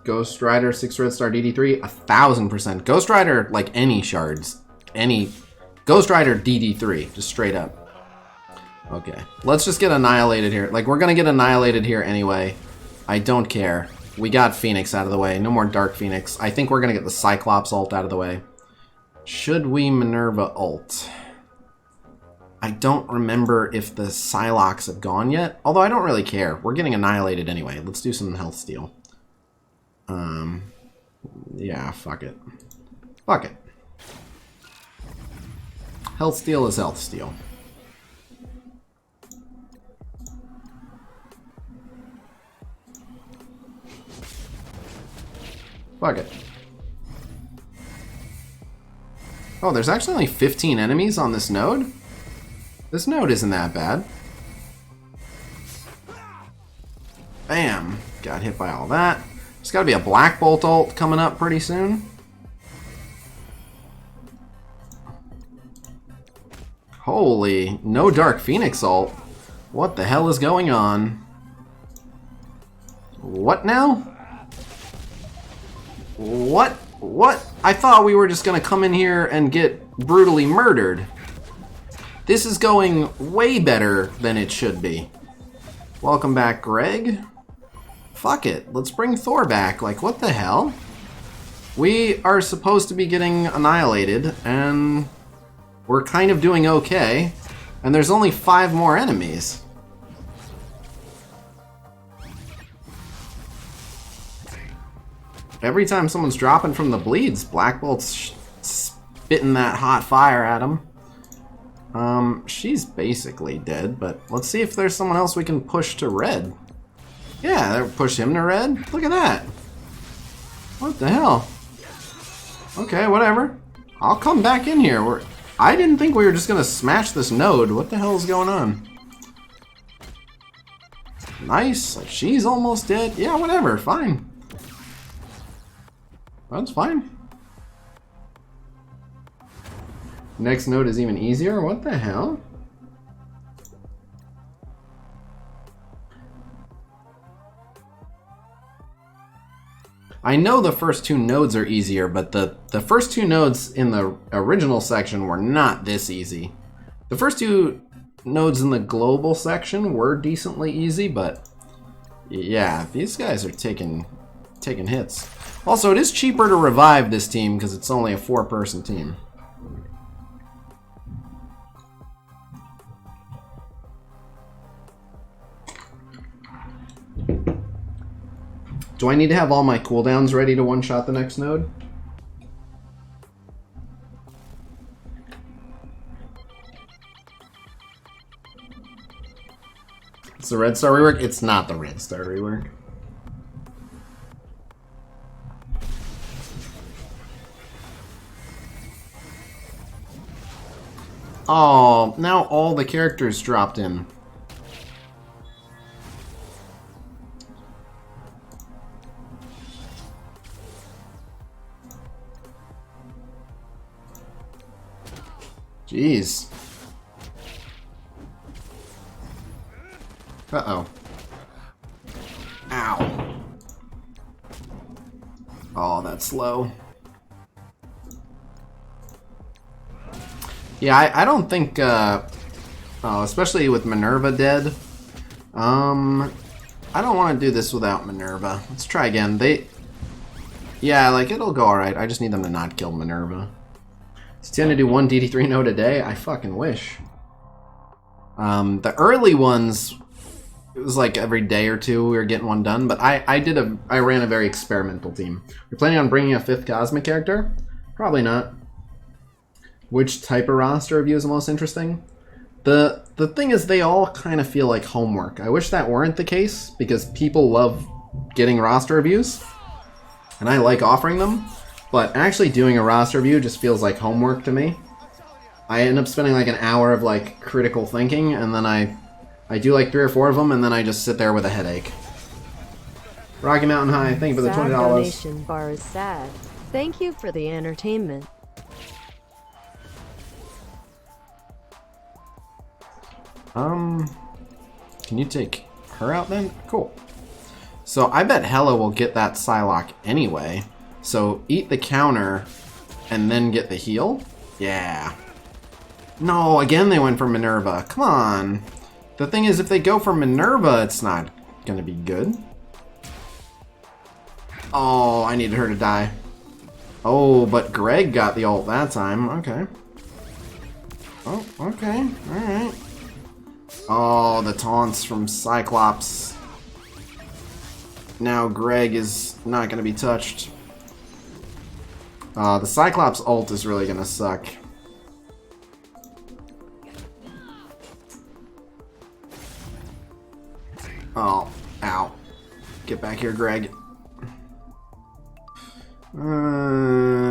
Ghost Rider, 6 red star DD3, 1000%. Ghost Rider, like any shards. Ghost Rider DD3, just straight up. Okay, let's just get annihilated here. Like, we're gonna get annihilated here anyway. I don't care. We got Phoenix out of the way. No more Dark Phoenix. I think we're gonna get the Cyclops ult out of the way. Should we Minerva ult? I don't remember if the Psylocks have gone yet. Although I don't really care. We're getting annihilated anyway. Let's do some health steal. Yeah, fuck it. Fuck it. Health steal is health steal. Fuck it. Oh, there's actually only 15 enemies on this node? This node isn't that bad. Bam. Got hit by all that. There's gotta be a Black Bolt ult coming up pretty soon. Holy, no Dark Phoenix ult. What the hell is going on? What now? What? What? I thought we were just gonna come in here and get brutally murdered. This is going way better than it should be. Welcome back, Greg. Fuck it. Let's bring Thor back. Like, what the hell? We are supposed to be getting annihilated, and we're kind of doing okay. And there's only 5 more enemies. Every time someone's dropping from the bleeds, Black Bolt's spitting that hot fire at him. She's basically dead, but let's see if there's someone else we can push to red. Yeah, push him to red? Look at that. What the hell? Okay, whatever. I'll come back in here. I didn't think we were just gonna smash this node. What the hell is going on? Nice. Like, she's almost dead. Yeah, whatever. Fine. That's fine. Next node is even easier? What the hell? I know the first 2 nodes are easier, but the first 2 nodes in the original section were not this easy. The first 2 nodes in the global section were decently easy, but yeah, these guys are taking hits. Also, it is cheaper to revive this team because it's only a 4-person team. Do I need to have all my cooldowns ready to one-shot the next node? It's the red star rework? It's not the red star rework. Oh, now all the characters dropped in. Jeez. Uh-oh. Ow. Oh, that's low. Yeah, I don't think, especially with Minerva dead, I don't want to do this without Minerva. Let's try again. Yeah, like, it'll go alright. I just need them to not kill Minerva. Is it gonna do 1 DD3 node a day? I fucking wish. The early ones, it was like every day or 2 we were getting one done, but I ran a very experimental team. You're planning on bringing a 5th Cosmic character? Probably not. Which type of roster review is the most interesting? The thing is, they all kind of feel like homework. I wish that weren't the case, because people love getting roster reviews, and I like offering them. But actually doing a roster review just feels like homework to me. I end up spending like an hour of like critical thinking, and then I do like 3 or 4 of them, and then I just sit there with a headache. Rocky Mountain High, thank you for the $20. Donation bar is sad. Thank you for the entertainment. Can you take her out then? Cool. So I bet Hela will get that Psylocke anyway. So eat the counter and then get the heal? Yeah. No, again they went for Minerva. Come on. The thing is, if they go for Minerva, it's not gonna be good. Oh, I needed her to die. Oh, but Greg got the ult that time. Okay. Oh, okay. Alright. Oh, the taunts from Cyclops. Now Greg is not gonna be touched. The Cyclops ult is really gonna suck. Oh, ow. Get back here, Greg.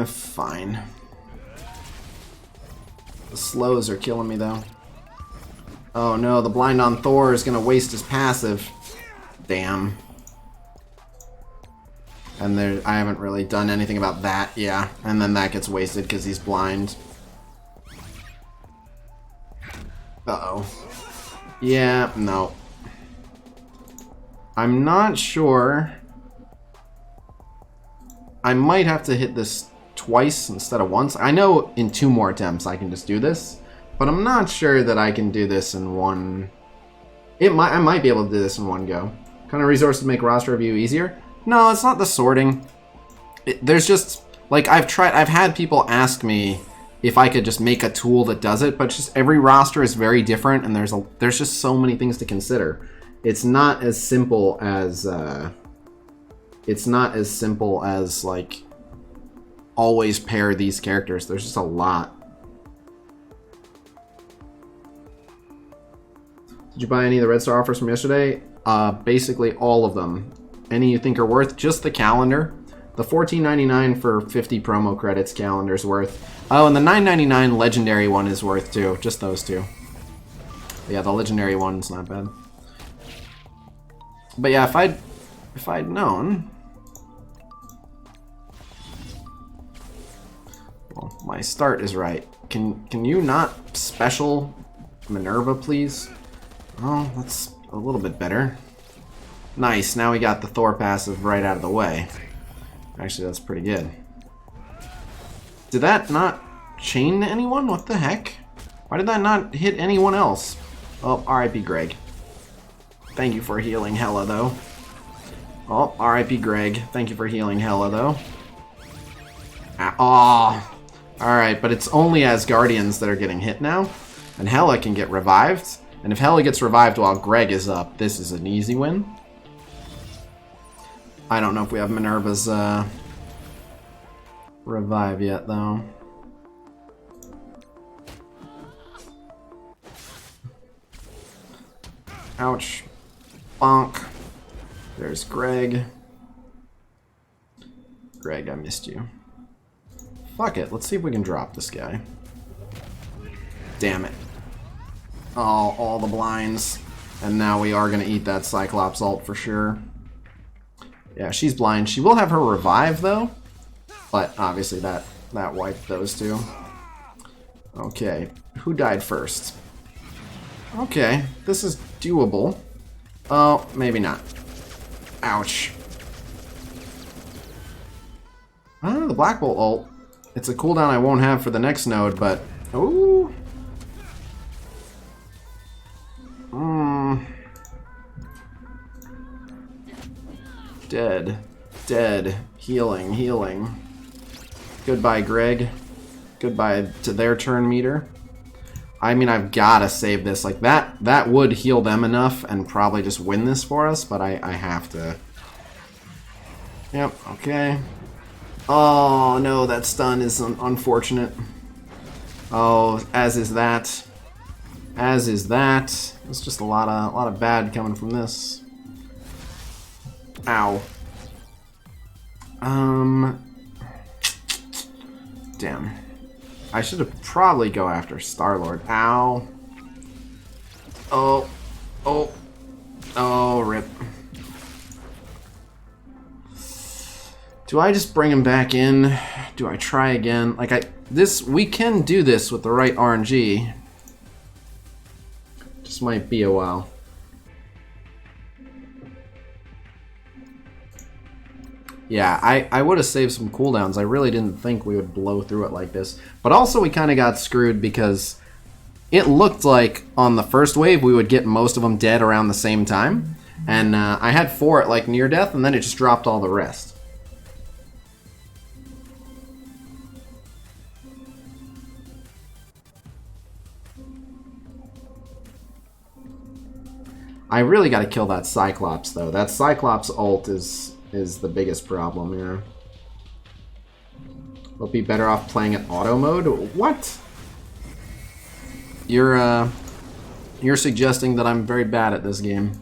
Fine. The slows are killing me, though. Oh no, the blind on Thor is gonna waste his passive. Damn. And there, I haven't really done anything about that, yeah. And then that gets wasted because he's blind. Uh-oh. Yeah, no. I'm not sure. I might have to hit this twice instead of once. I know in 2 more attempts I can just do this, but I'm not sure that I can do this in one. I might be able to do this in one go. Kind of resource to make roster review easier? No, it's not the sorting. There's just like I've had people ask me if I could just make a tool that does it, but just every roster is very different, and there's just so many things to consider. It's not as simple as like always pair these characters. There's just a lot. Did you buy any of the Red Star offers from yesterday? Basically all of them. Any you think are worth? Just the calendar. The $14.99 for 50 promo credits calendar's worth. Oh, and the $9.99 legendary one is worth too. Just those two. Yeah, the legendary one's not bad. But yeah, if I'd known. Well, my start is right. Can you not special Minerva, please? Oh, that's a little bit better. Nice, now we got the Thor passive right out of the way. Actually, that's pretty good. Did that not chain to anyone? What the heck? Why did that not hit anyone else? Oh, RIP Greg. Thank you for healing Hela, though. Oh, RIP Greg. Thank you for healing Hela, though. Oh. Alright, but it's only Asgardians that are getting hit now. And Hela can get revived. And if Hela gets revived while Greg is up, this is an easy win. I don't know if we have Minerva's revive yet, though. Ouch. Bonk. There's Greg. Greg, I missed you. Fuck it, let's see if we can drop this guy. Damn it. Oh, all the blinds. And now we are gonna eat that Cyclops ult for sure. Yeah, she's blind. She will have her revive, though. But obviously that wiped those two. Okay, who died first? Okay, this is doable. Oh, maybe not. Ouch. Oh, the Black Bolt ult. It's a cooldown I won't have for the next node, but... Ooh. Dead. Dead. Healing. Healing. Goodbye, Greg. Goodbye to their turn meter. I mean, I've gotta save this. Like, that would heal them enough and probably just win this for us, but I have to. Yep, okay. Oh, no, that stun is unfortunate. Oh, as is that. As is that. It's just a lot of bad coming from this. Ow. Damn. I should have probably go after Star-Lord. Ow. Oh. Oh. Oh, rip. Do I just bring him back in? Do I try again? Like, we can do this with the right RNG. Just might be a while. Yeah, I would have saved some cooldowns. I really didn't think we would blow through it like this. But also we kind of got screwed because it looked like on the first wave we would get most of them dead around the same time. And I had 4 at like near death, and then it just dropped all the rest. I really got to kill that Cyclops, though. That Cyclops ult is the biggest problem here. We'll be better off playing it auto mode? What? You're suggesting that I'm very bad at this game.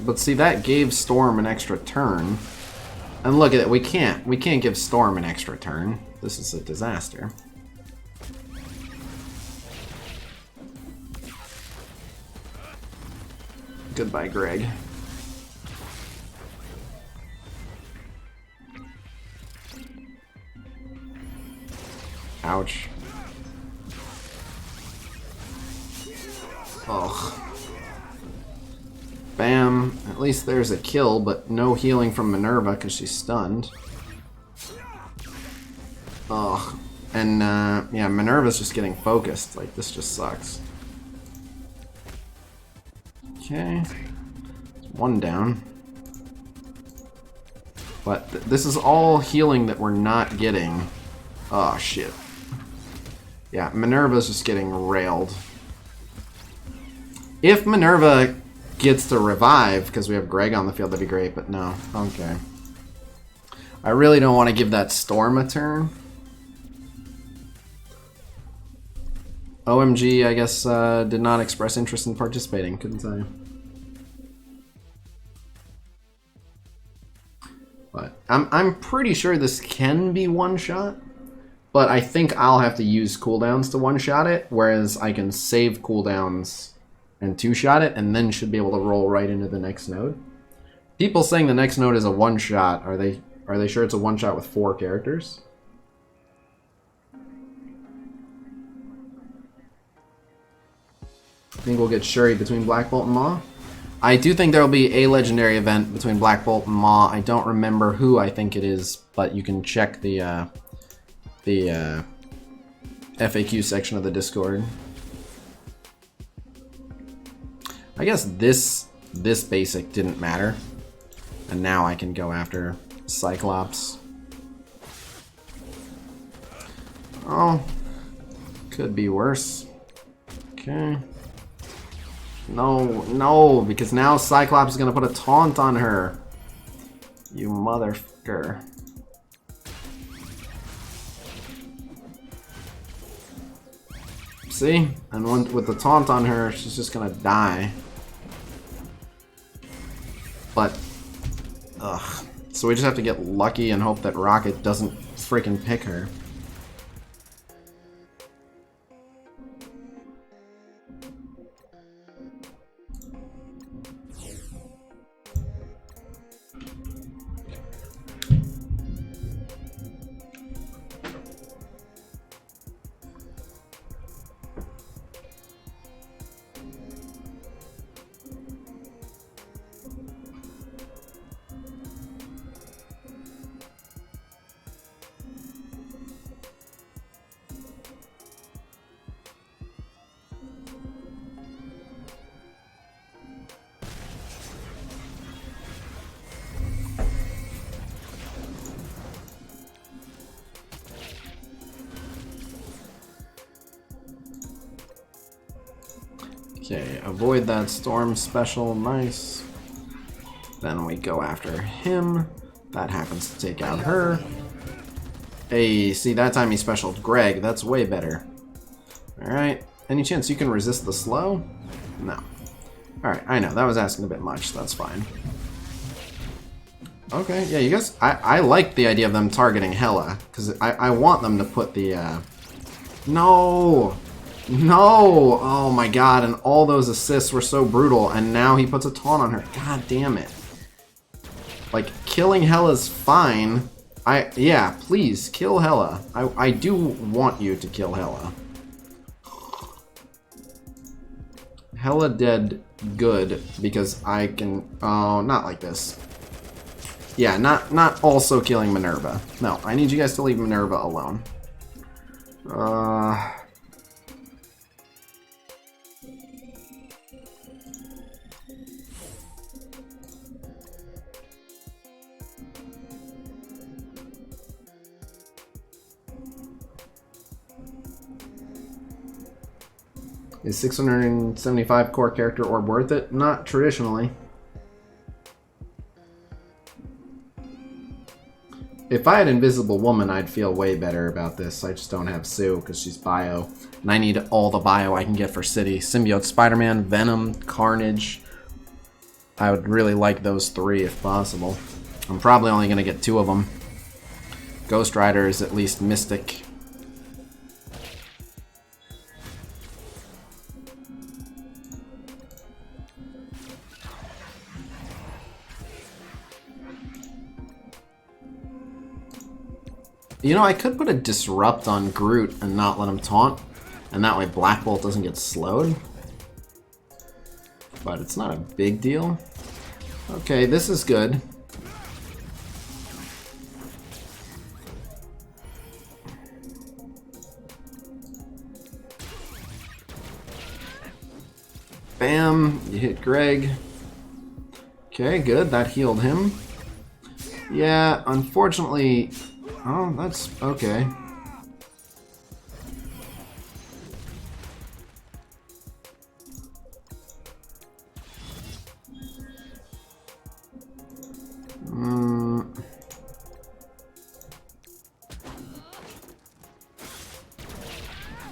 But see, that gave Storm an extra turn. And look at it, we can't give Storm an extra turn. This is a disaster. Goodbye, Greg. Ouch. Ugh. Bam. At least there's a kill, but no healing from Minerva because she's stunned. Ugh. And, yeah, Minerva's just getting focused. Like, this just sucks. Okay. One down. But this is all healing that we're not getting. Oh, shit. Yeah, Minerva's just getting railed. If Minerva gets to revive, because we have Greg on the field, that'd be great, but no. Okay. I really don't want to give that Storm a turn. OMG, I guess, did not express interest in participating. Couldn't tell you. But I'm pretty sure this can be one-shot. But I think I'll have to use cooldowns to one-shot it, whereas I can save cooldowns and two-shot it, and then should be able to roll right into the next node. People saying the next node is a one-shot. Are they sure it's a one-shot with 4 characters? I think we'll get Shuri between Black Bolt and Maw. I do think there will be a legendary event between Black Bolt and Maw. I don't remember who I think it is, but you can check the FAQ section of the Discord. I guess this basic didn't matter, and now I can go after Cyclops. Oh, could be worse. Okay. No, because now Cyclops is gonna put a taunt on her. You motherfucker. See? And with the taunt on her, she's just gonna die. But, ugh. So we just have to get lucky and hope that Rocket doesn't freaking pick her. Okay, avoid that storm special, nice. Then we go after him. That happens to take out her. Hey, see, that time he specialed Greg. That's way better. Alright, any chance you can resist the slow? No. Alright, I know, that was asking a bit much. That's fine. Okay, yeah, you guys, I like the idea of them targeting Hela, because I want them to put the, No! No! Oh my god, and all those assists were so brutal, and now he puts a taunt on her. God damn it. Like, killing Hela's fine, Yeah, please, kill Hela. I do want you to kill Hela. Hela dead good, because I can... Oh, not like this. Yeah, not also killing Minerva. No, I need you guys to leave Minerva alone. Is 675 core character orb worth it? Not traditionally. If I had Invisible Woman, I'd feel way better about this. I just don't have Sue because she's bio. And I need all the bio I can get for City. Symbiote Spider-Man, Venom, Carnage. I would really like those 3 if possible. I'm probably only going to get 2 of them. Ghost Rider is at least Mystic. You know, I could put a Disrupt on Groot and not let him taunt, and that way Black Bolt doesn't get slowed. But it's not a big deal. Okay, this is good. Bam, you hit Greg. Okay, good, that healed him. Yeah, unfortunately... Oh, that's okay.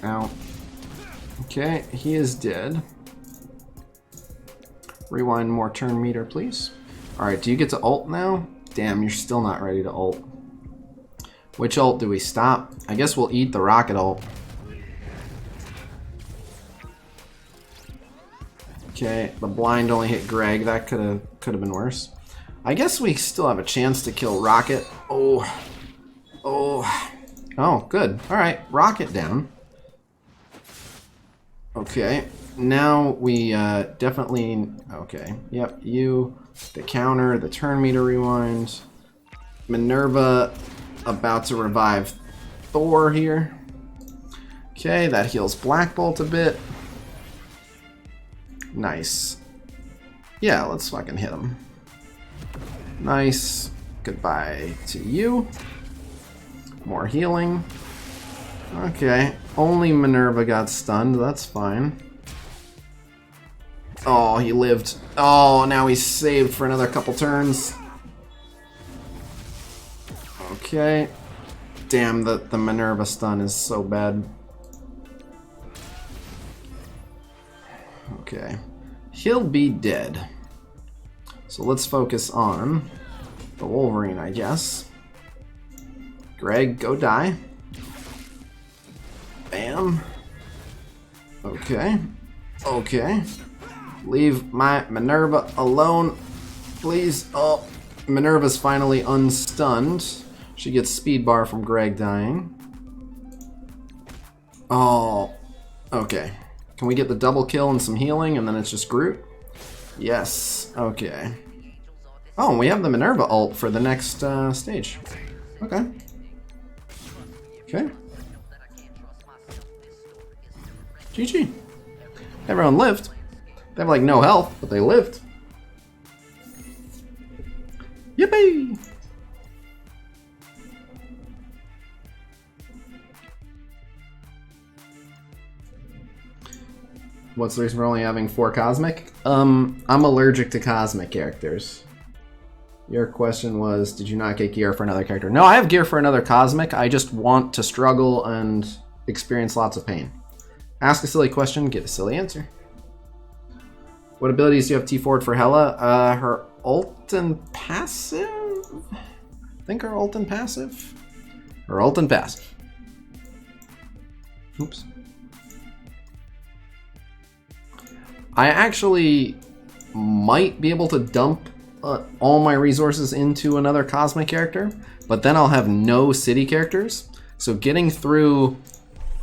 Ow. Okay, he is dead. Rewind more turn meter, please. Alright, do you get to ult now? Damn, you're still not ready to ult. Which ult do we stop? I guess we'll eat the rocket ult. Okay, the blind only hit Greg. That could have been worse. I guess we still have a chance to kill Rocket. Oh, good. All right, Rocket down. Okay, now we definitely. Okay, yep. You, the counter, the turn meter rewind. Minerva. About to revive Thor here. Okay, that heals Black Bolt a bit. Nice. Yeah, let's fucking hit him. Nice. Goodbye to you. More healing. Okay, only Minerva got stunned. That's fine. Oh, he lived. Oh, now he's saved for another couple turns. Okay. Damn, the Minerva stun is so bad. Okay. He'll be dead. So let's focus on the Wolverine, I guess. Greg, go die. Bam. Okay. Okay. Leave my Minerva alone, please. Oh, Minerva's finally unstunned. She gets speed bar from Greg dying. Oh, okay. Can we get the double kill and some healing and then it's just Groot? Yes, okay. Oh, and we have the Minerva ult for the next stage. Okay. Okay. GG. Everyone lived. They have like no health, but they lived. Yippee! What's the reason for only having 4 cosmic? I'm allergic to cosmic characters. Your question was, did you not get gear for another character? No, I have gear for another cosmic. I just want to struggle and experience lots of pain. Ask a silly question, get a silly answer. What abilities do you have T4'd for Hela? Her ult and passive? I think her ult and passive? Her ult and passive. Oops. I actually might be able to dump all my resources into another cosmic character, but then I'll have no city characters. So getting through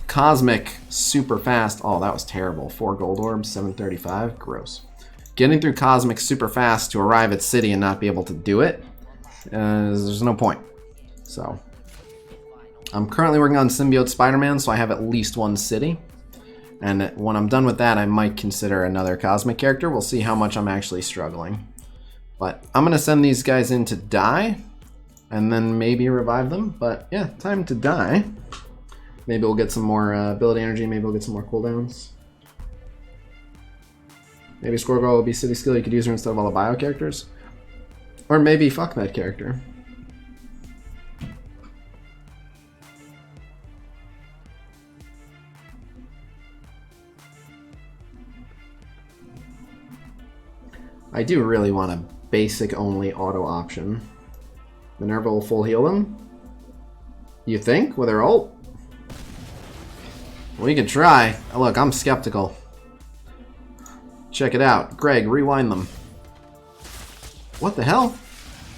cosmic super fast. Oh, that was terrible. 4 gold orbs, 735. Gross. Getting through cosmic super fast to arrive at city and not be able to do it, there's no point. So I'm currently working on Symbiote Spider-Man, so I have at least 1 city. And when I'm done with that, I might consider another cosmic character. We'll see how much I'm actually struggling. But I'm going to send these guys in to die, and then maybe revive them. But yeah, time to die. Maybe we'll get some more ability energy, maybe we'll get some more cooldowns. Maybe Squirrel will be city skill, you could use her instead of all the bio characters. Or maybe fuck that character. I do really want a basic only auto option. Minerva will full heal them? You think? With her ult? We could try. Look, I'm skeptical. Check it out. Greg, rewind them. What the hell?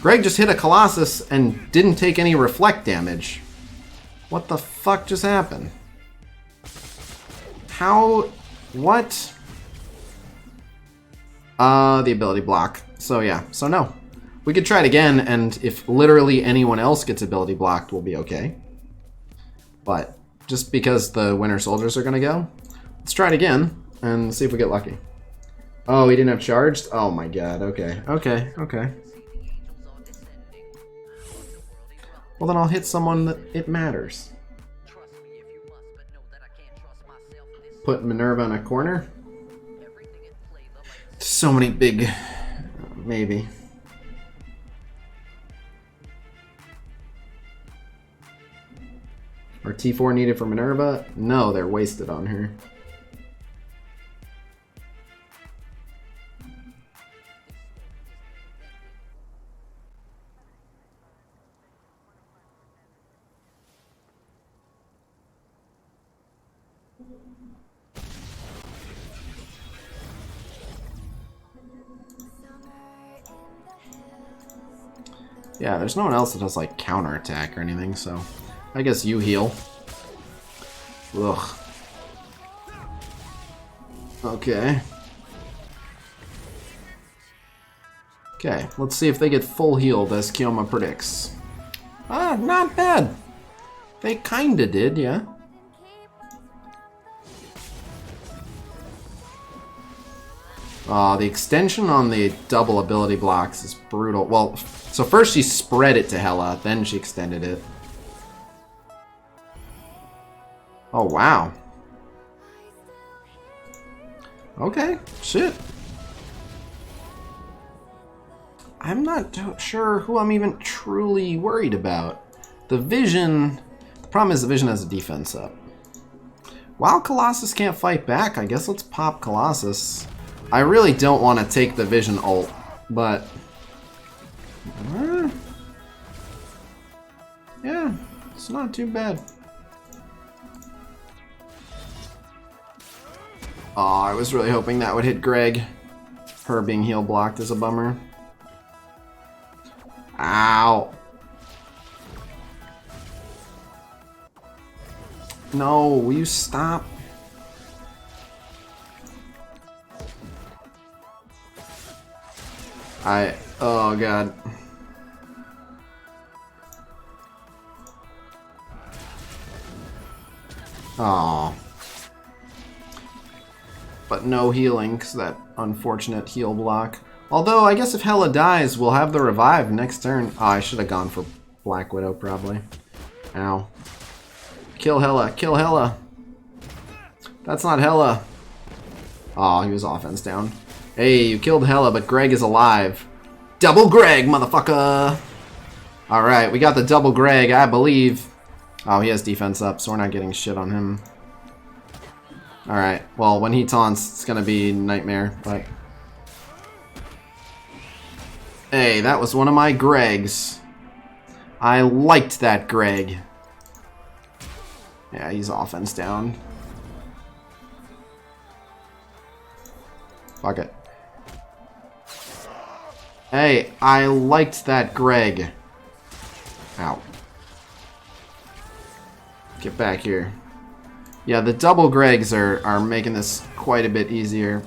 Greg just hit a Colossus and didn't take any reflect damage. What the fuck just happened? How? What? The ability block. So yeah, so no. We could try it again, and if literally anyone else gets ability blocked, we'll be okay. But just because the Winter Soldiers are gonna go, let's try it again and see if we get lucky. Oh, he didn't have charged? Oh my god, okay. Okay, okay. Well then I'll hit someone that it matters. Put Minerva in a corner. So many big... maybe. Are T4 needed for Minerva? No, they're wasted on her. Yeah, there's no one else that does like counterattack or anything, so I guess you heal. Ugh. Okay. Okay, let's see if they get full healed as Kioma predicts. Ah, not bad. They kinda did, yeah. The extension on the double ability blocks is brutal. Well, so first she spread it to Hela, then she extended it. Oh, wow. Okay, shit. I'm not sure who I'm even truly worried about. The Vision... The problem is the Vision has a defense up. While Colossus can't fight back, I guess let's pop Colossus. I really don't want to take the Vision ult, but... yeah, it's not too bad. Oh, I was really hoping that would hit Greg. Her being heal blocked is a bummer. Ow. No, will you stop? Oh god. Aw. But no healing, because that unfortunate heal block. Although, I guess if Hela dies, we'll have the revive next turn. Oh, I should have gone for Black Widow, probably. Ow. Kill Hela, kill Hela. That's not Hela. Oh, he was offense down. Hey, you killed Hela, but Greg is alive. Double Greg, motherfucker! Alright, we got the double Greg, I believe. Oh, he has defense up, so we're not getting shit on him. Alright, well, when he taunts, it's gonna be nightmare, but... Hey, that was one of my Gregs. I liked that Greg. Yeah, he's offense down. Fuck it. Hey, I liked that Greg. Ow. Get back here. Yeah, the double Gregs are making this quite a bit easier.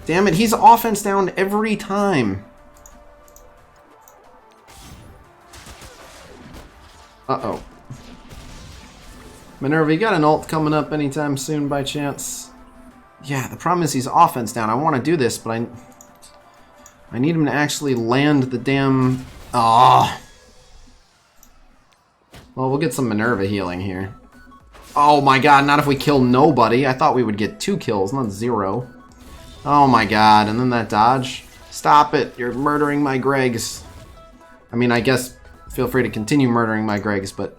Damn it, he's offense down every time. Uh-oh. Minerva, you got an ult coming up anytime soon by chance? Yeah, the problem is he's offense down. I want to do this, but I need him to actually land the damn... Ah. Well, we'll get some Minerva healing here. Oh my god, not if we kill nobody. I thought we would get 2 kills, not 0. Oh my god, and then that dodge. Stop it, you're murdering my Gregs. I mean, I guess feel free to continue murdering my Gregs, but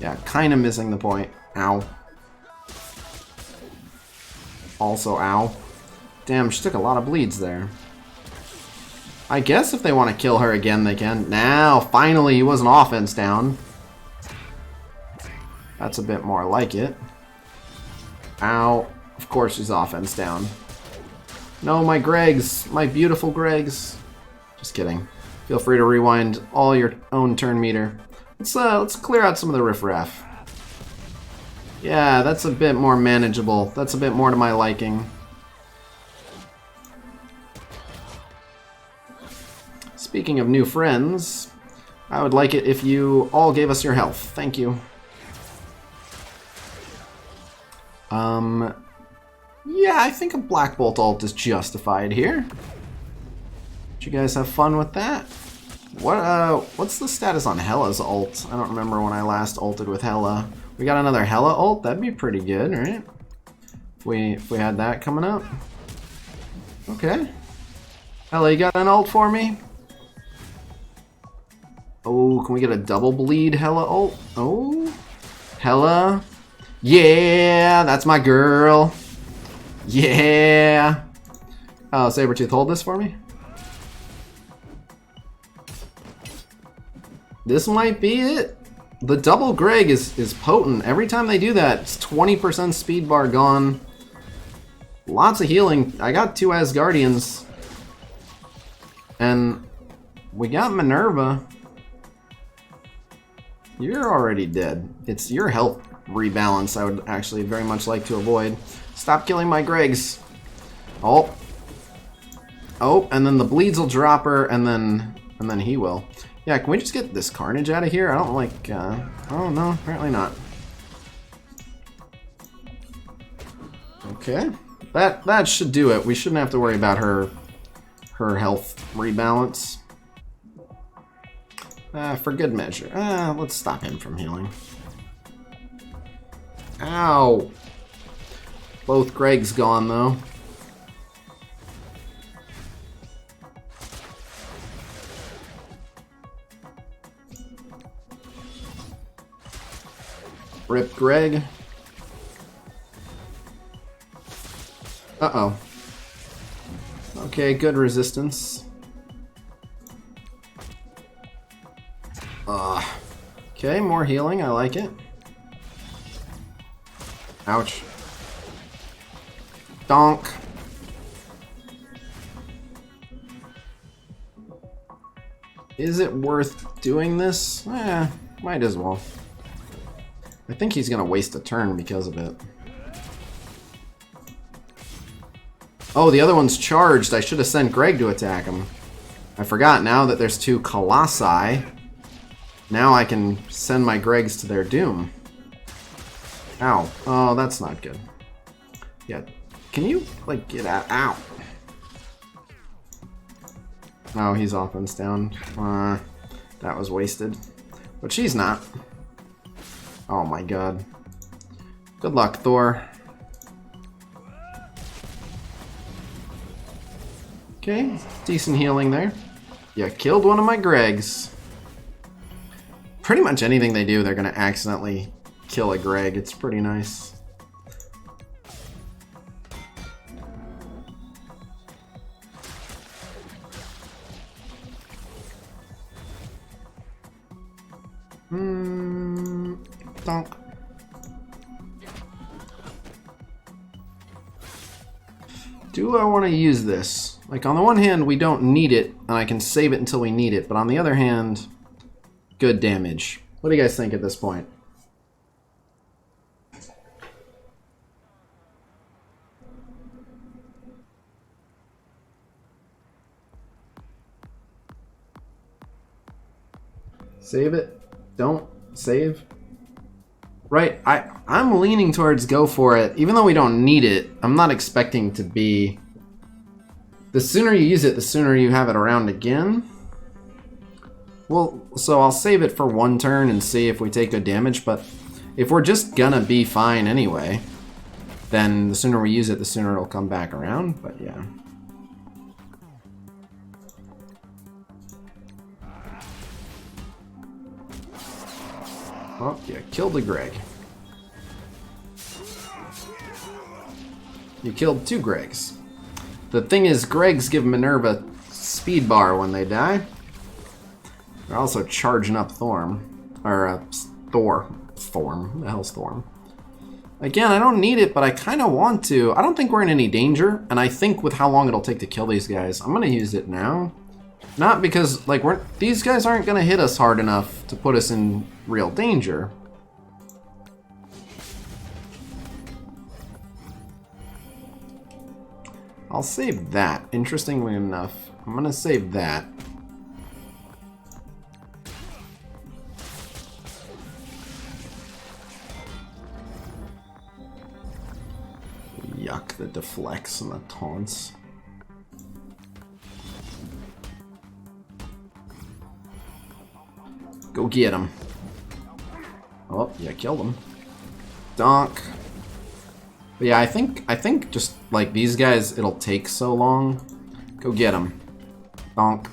yeah, kind of missing the point. Ow. Also, ow. Damn, she took a lot of bleeds there. I guess if they want to kill her again, they can. Now, finally, he was an offense down. That's a bit more like it. Ow. Of course she's offense down. No, my Gregs. My beautiful Gregs. Just kidding. Feel free to rewind all your own turn meter. Let's clear out some of the riffraff. Yeah, that's a bit more manageable. That's a bit more to my liking. Speaking of new friends, I would like it if you all gave us your health. Thank you. Yeah, I think a Black Bolt ult is justified here. Did you guys have fun with that? What's the status on Hella's ult? I don't remember when I last ulted with Hella. We got another Hella ult? That'd be pretty good, right? If we had that coming up. Okay. Hella, you got an ult for me? Oh, can we get a double bleed Hella ult? Oh. Hella. Yeah, that's my girl. Yeah. Oh, Sabretooth, hold this for me. This might be it. The double Greg is potent. Every time they do that, it's 20% speed bar gone. Lots of healing. I got 2 Asgardians. And we got Minerva. You're already dead. It's your health rebalance I would actually very much like to avoid. Stop killing my Gregs. Oh. Oh, and then the bleeds will drop her, and then he will. Yeah, can we just get this Carnage out of here? I don't like, oh no, apparently not. Okay. That should do it. We shouldn't have to worry about her health rebalance. For good measure. Let's stop him from healing. Ow! Both Greg's gone, though. Rip Greg. Uh-oh. Okay, good resistance. Okay, more healing. I like it. Ouch. Donk. Is it worth doing this? Might as well. I think he's gonna waste a turn because of it. Oh, the other one's charged. I should have sent Greg to attack him. I forgot. Now that there's 2 Colossi, now I can send my Gregs to their doom. Ow. Oh, that's not good. Yeah. Can you, like, get out? Ow. Oh, he's offense down. That was wasted. But she's not. Oh my god. Good luck, Thor. Okay, decent healing there. Yeah, killed one of my Gregs. Pretty much anything they do, they're gonna accidentally kill a Greg. It's pretty nice. Donk. Do I want to use this? Like, on the one hand, we don't need it, and I can save it until we need it. But on the other hand, good damage. What do you guys think at this point? Save it. Don't save. Right, I'm leaning towards go for it. Even though we don't need it, I'm not expecting to be... The sooner you use it, the sooner you have it around again. Well, so I'll save it for one turn and see if we take good damage, but if we're just gonna be fine anyway, then the sooner we use it, the sooner it'll come back around, but yeah. Oh, yeah, killed the Greg. You killed 2 Gregs. The thing is, Gregs give Minerva speed bar when they die. They're also charging up Thorm. Or, Thor. Thorm. Who the hell's Thorm? Again, I don't need it, but I kind of want to. I don't think we're in any danger, and I think with how long it'll take to kill these guys, I'm going to use it now. Not because, like, these guys aren't going to hit us hard enough to put us in real danger. I'll save that, interestingly enough. I'm going to save that. Yuck, the deflects and the taunts. Go get him. Oh, yeah, killed him. Donk. But yeah, I think just like these guys, it'll take so long. Go get him. Donk.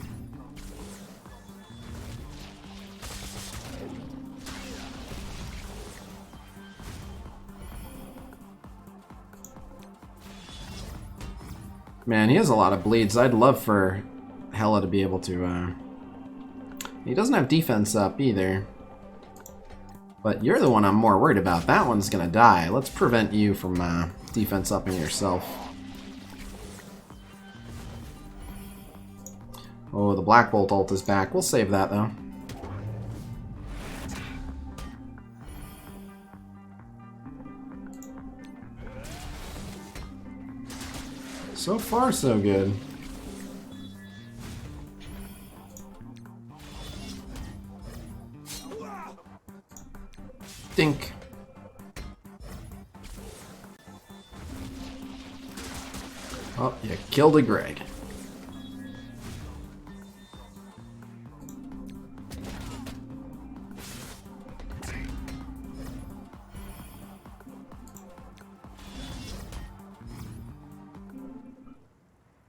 Man, he has a lot of bleeds. I'd love for Hela to be able to, He doesn't have defense up either. But you're the one I'm more worried about. That one's gonna die. Let's prevent you from defense upping yourself. Oh, the Black Bolt ult is back. We'll save that though. So far, so good. Dink. Oh, you killed a Greg.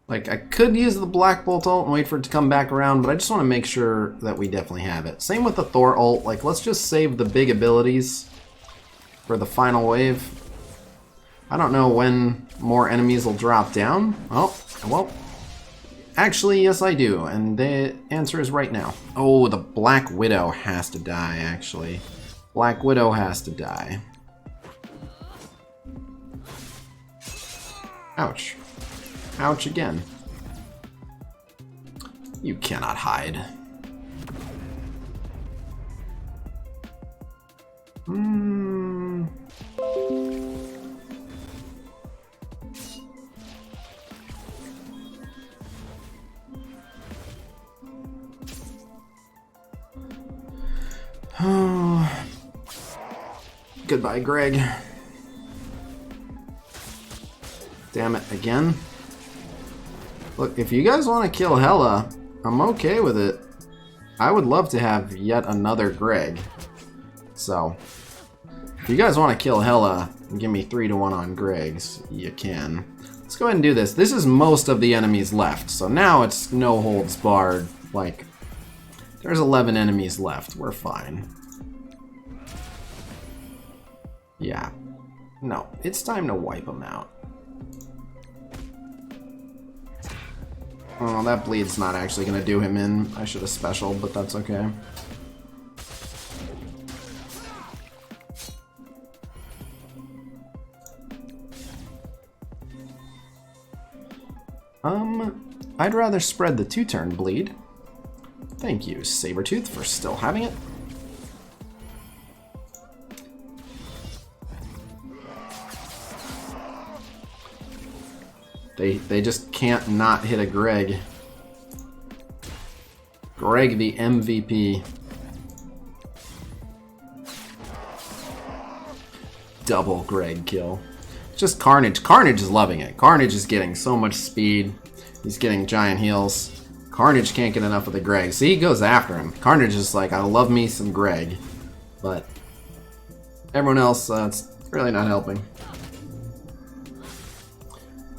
Like, I could use the Black Bolt ult and wait for it to come back around, but I just want to make sure that we definitely have it. Same with the Thor ult. Like, let's just save the big abilities for the final wave. I don't know when more enemies will drop down. Oh, well. Actually, yes I do, and the answer is right now. Oh, the Black Widow has to die, actually. Black Widow has to die. Ouch. Ouch again. You cannot hide. Oh. Goodbye, Greg. Damn it, again. Look, if you guys want to kill Hela, I'm okay with it. I would love to have yet another Greg. So, if you guys want to kill Hela and give me 3-1 on Gregs, you can. Let's go ahead and do this. This is most of the enemies left, so now it's no holds barred. Like, there's 11 enemies left. We're fine. Yeah. No, it's time to wipe them out. Oh, that bleed's not actually going to do him in. I should have specialed, but that's okay. I'd rather spread the 2-turn bleed. Thank you, Sabretooth, for still having it. They just can't not hit a Greg. Greg the MVP. Double Greg kill. Just Carnage. Carnage is loving it. Carnage is getting so much speed. He's getting giant heals. Carnage can't get enough of the Greg. See, he goes after him. Carnage is like, I love me some Greg. But everyone else, it's really not helping.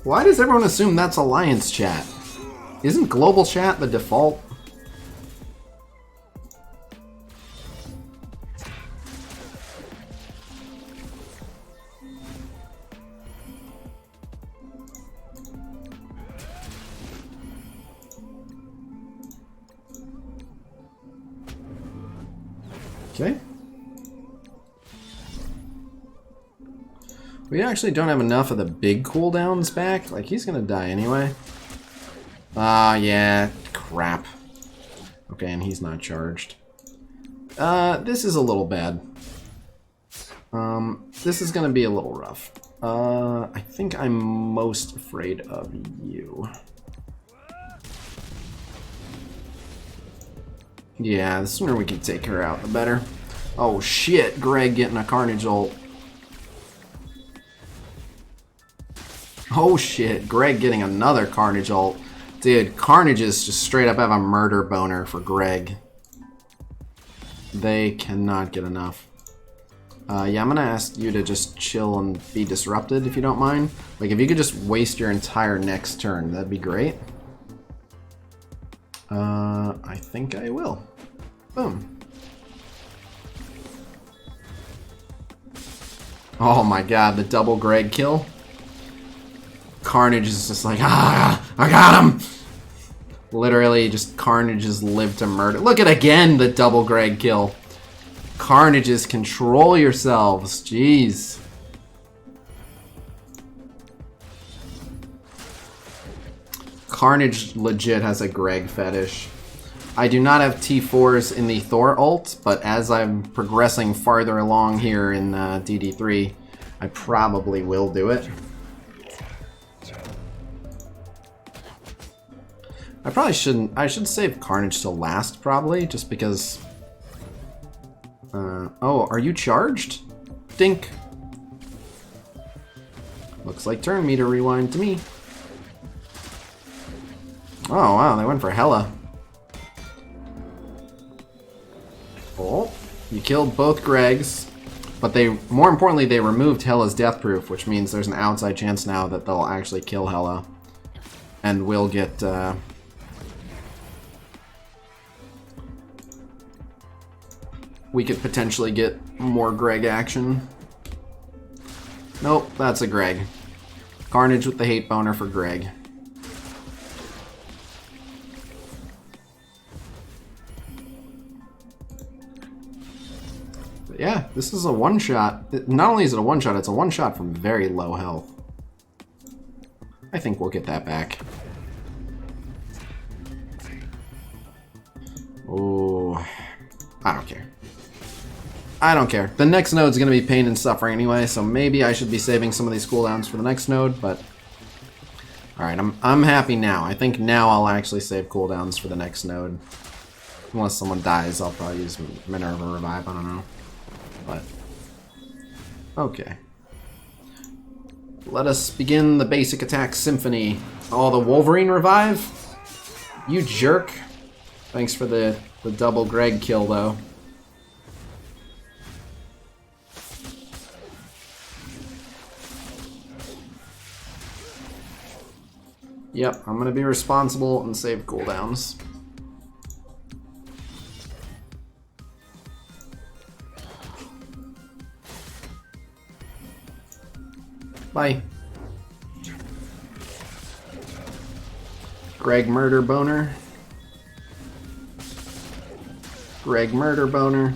Why does everyone assume that's Alliance chat? Isn't global chat the default? Okay. We actually don't have enough of the big cooldowns back. Like, he's gonna die anyway. Yeah. Crap. Okay, and he's not charged. This is a little bad. This is gonna be a little rough. I think I'm most afraid of you. Yeah, the sooner we can take her out, the better. Oh shit, Greg getting a Carnage ult. Oh shit, Greg getting another Carnage ult. Dude, Carnages just straight up have a murder boner for Greg. They cannot get enough. Yeah, I'm gonna ask you to just chill and be disrupted if you don't mind. Like, if you could just waste your entire next turn, that'd be great. I think I will. Boom. Oh my god, the double Greg kill. Carnage is just like, I got him! Literally, just Carnages live to murder. Look at again the double Greg kill. Carnages, control yourselves. Jeez. Carnage legit has a Greg fetish. I do not have T4s in the Thor ult, but as I'm progressing farther along here in DD3, I probably will do it. I probably shouldn't. I should save Carnage till last, probably, just because... oh, are you charged? Dink. Looks like turn meter rewind to me. Oh, wow, they went for Hela. Oh, you killed both Gregs, but they, more importantly, they removed Hela's death proof, which means there's an outside chance now that they'll actually kill Hela. And we'll get, we could potentially get more Greg action. Nope, that's a Greg. Carnage with the hate boner for Greg. But yeah, this is a one-shot. Not only is it a one-shot, it's a one-shot from very low health. I think we'll get that back. Oh, I don't care. I don't care. The next node's gonna be pain and suffering anyway, so maybe I should be saving some of these cooldowns for the next node, but... Alright, I'm happy now. I think now I'll actually save cooldowns for the next node. Unless someone dies, I'll probably use Minerva Revive, I don't know. But... okay. Let us begin the basic attack symphony. Oh, the Wolverine Revive? You jerk. Thanks for the double Greg kill, though. Yep, I'm gonna be responsible and save cooldowns. Bye. Greg murder boner. Greg murder boner.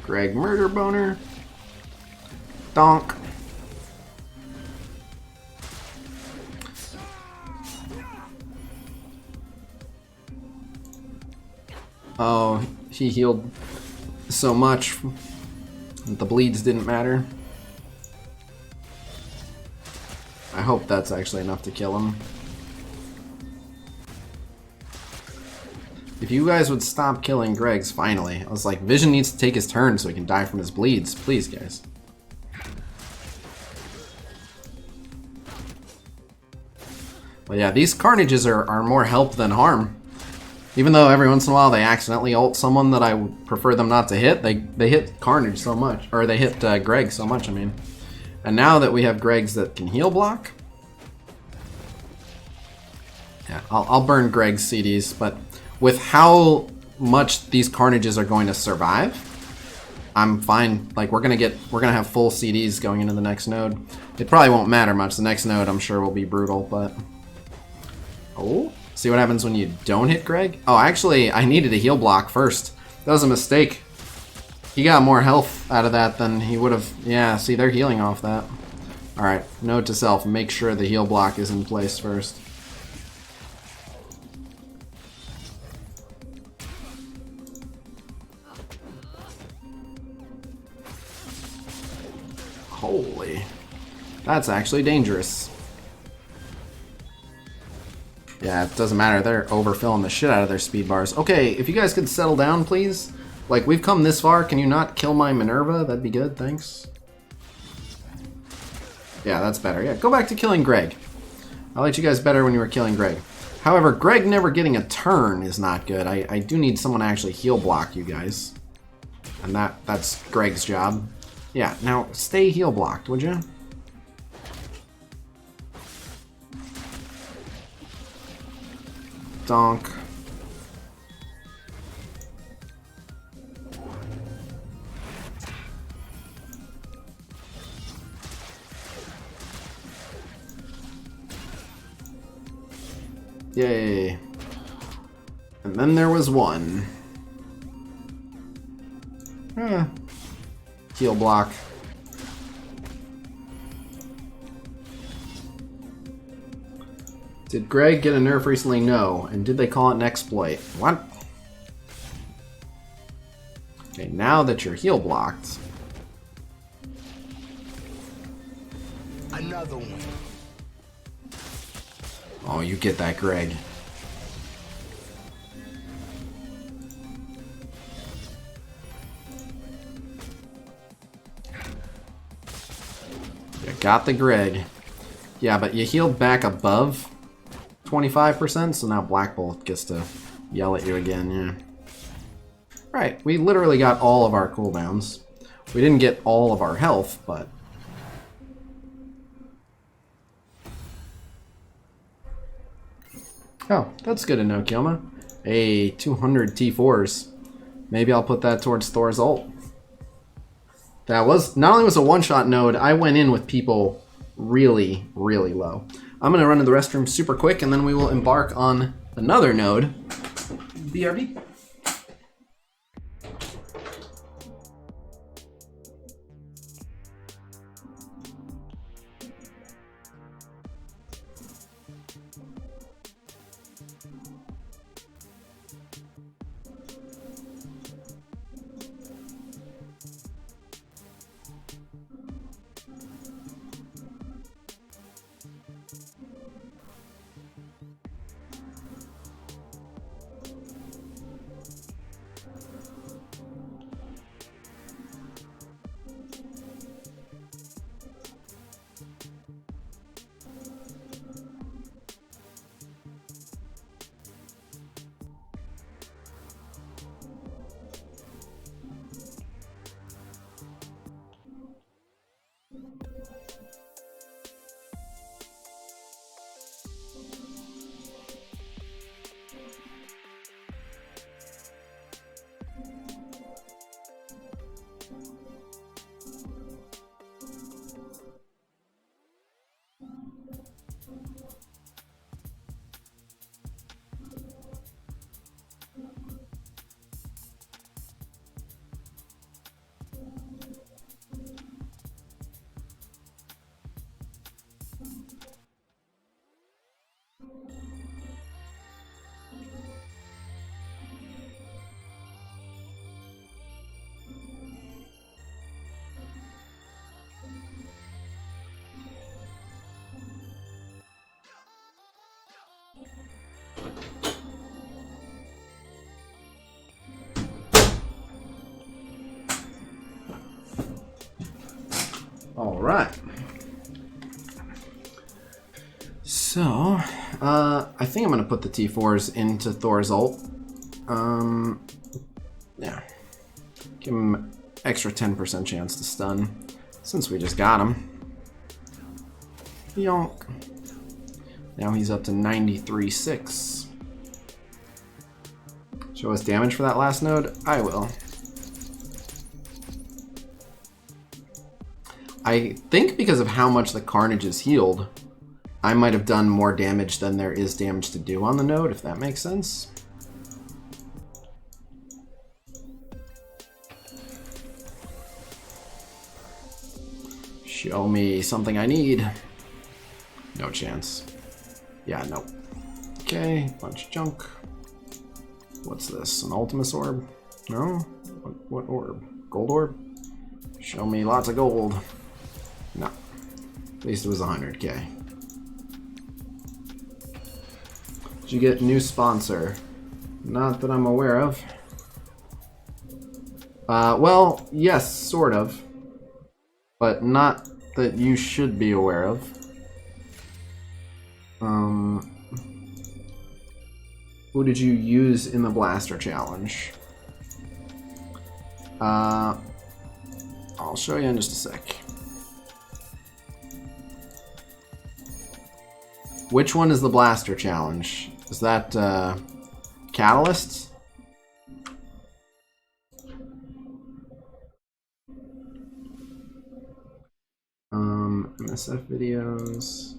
Greg murder boner. Donk. Oh, he healed so much that the bleeds didn't matter. I hope that's actually enough to kill him. If you guys would stop killing Greg's, finally. I was like, Vision needs to take his turn so he can die from his bleeds. Please, guys. But yeah, these Carnages are more help than harm. Even though every once in a while they accidentally ult someone that I would prefer them not to hit, they hit Carnage so much. Or they hit Greg so much, I mean. And now that we have Gregs that can heal block... Yeah, I'll burn Greg's CDs, but with how much these Carnages are going to survive, I'm fine. Like, we're gonna have full CDs going into the next node. It probably won't matter much. The next node, I'm sure, will be brutal, but... Oh, see what happens when you don't hit Greg? Oh, actually, I needed a heal block first. That was a mistake. He got more health out of that than he would have... Yeah, see, they're healing off that. Alright, note to self, make sure the heal block is in place first. Holy. That's actually dangerous. Yeah, it doesn't matter. They're overfilling the shit out of their speed bars. Okay, if you guys could settle down, please. Like, we've come this far. Can you not kill my Minerva? That'd be good, thanks. Yeah, that's better. Yeah, go back to killing Greg. I liked you guys better when you were killing Greg. However, Greg never getting a turn is not good. I do need someone to actually heal block you guys. And that's Greg's job. Yeah, now stay heal blocked, would you? Donk. Yay. And then there was one. Heal block. Did Greg get a nerf recently? No. And did they call it an exploit? What? Okay, now that you're heal blocked. Another one. Oh, you get that, Greg. You got the Greg. Yeah, but you healed back above 25%, so now Black Bolt gets to yell at you again, yeah. Right, we literally got all of our cooldowns. We didn't get all of our health, but... Oh, that's good to know, Kioma. Hey, 200 T4s. Maybe I'll put that towards Thor's ult. That was, not only was a one-shot node, I went in with people really, really low. I'm gonna run to the restroom super quick, and then we will embark on another node. BRB. All right. So, I think I'm gonna put the T4s into Thor's ult. Yeah. Give him extra 10% chance to stun, since we just got him. Yonk. Now he's up to 93.6. Show us damage for that last node? I will. I think because of how much the Carnage is healed, I might have done more damage than there is damage to do on the node, if that makes sense. Show me something I need. No chance. Yeah, no. Okay, bunch of junk. What's this? An Ultimus orb? No? What orb? Gold orb? Show me lots of gold. No. At least it was 100k. Did you get new sponsor? Not that I'm aware of. Well, yes, sort of. But not that you should be aware of. Who did you use in the Blaster Challenge? I'll show you in just a sec. Which one is the Blaster Challenge? Is that Catalyst? MSF videos.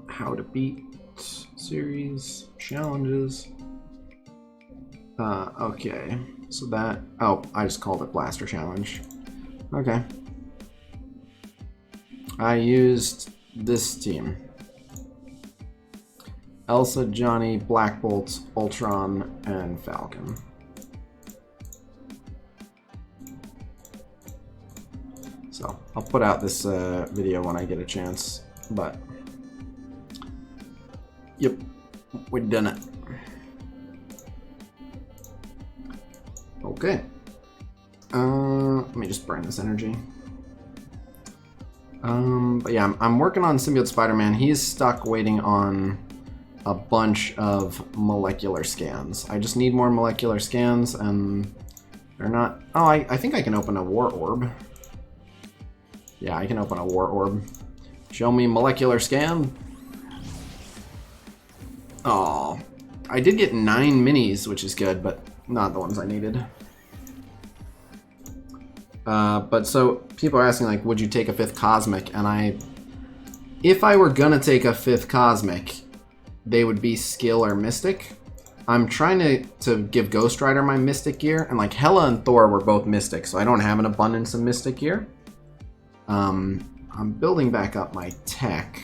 How to beat series challenges. Okay, so that. Oh, I just called it Blaster Challenge. Okay. I used this team: Elsa, Johnny, Black Bolt, Ultron, and Falcon. So I'll put out this video when I get a chance, but yep, we've done it. Okay. Let me just burn this energy. But yeah, I'm working on Symbiote Spider-Man. He's stuck waiting on a bunch of molecular scans. I just need more molecular scans, and they're not. Oh, I think I can open a War Orb. Yeah, I can open a War Orb. Show me molecular scan. Oh, I did get 9 minis, which is good, but not the ones I needed. But so people are asking, like, would you take a 5th Cosmic? And if I were gonna take a 5th Cosmic, they would be Skill or Mystic. I'm trying to give Ghost Rider my Mystic gear, and like Hela and Thor were both Mystic, so I don't have an abundance of Mystic gear. I'm building back up my tech.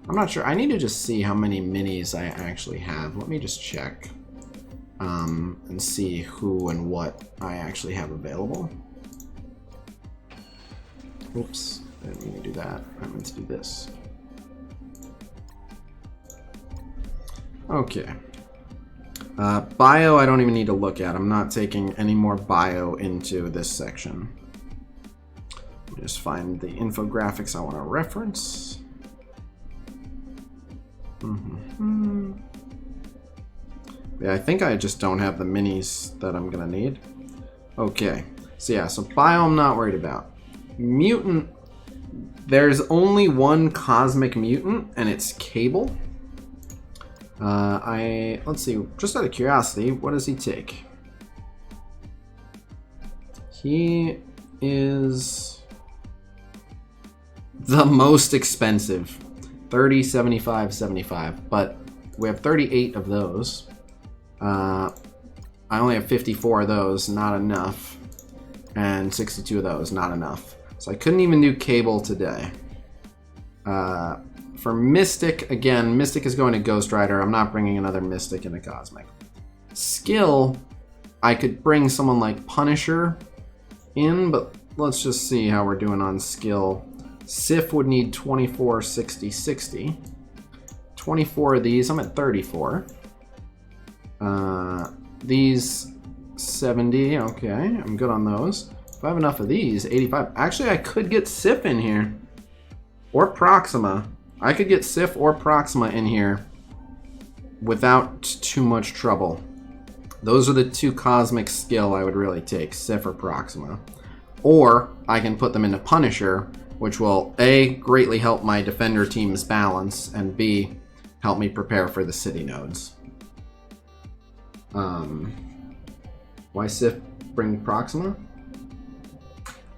I'm not sure. I need to just see how many minis I actually have. Let me just check and see who and what I actually have available. Oops, I didn't mean to do that. I meant to do this. Okay. Bio, I don't even need to look at. I'm not taking any more bio into this section. Just find the infographics I want to reference. Yeah, I think I just don't have the minis that I'm gonna need. Okay, so yeah, so bio I'm not worried about. Mutant, there's only one Cosmic Mutant, and it's Cable. Let's see, just out of curiosity, what does he take? He is the most expensive. 30, 75, 75, but we have 38 of those. I only have 54 of those, not enough. And 62 of those, not enough. So I couldn't even do Cable today. For Mystic, again, Mystic is going to Ghost Rider. I'm not bringing another Mystic into Cosmic. Skill, I could bring someone like Punisher in, but let's just see how we're doing on skill. Sif would need 24, 60, 60. 24 of these, I'm at 34. These 70, okay, I'm good on those. If I have enough of these, 85. Actually, I could get Sif in here. Or Proxima. I could get Sif or Proxima in here without too much trouble. Those are the two cosmic skill I would really take, Sif or Proxima. Or I can put them into Punisher, which will A, greatly help my defender team's balance, and B, help me prepare for the city nodes. Why Sif bring Proxima?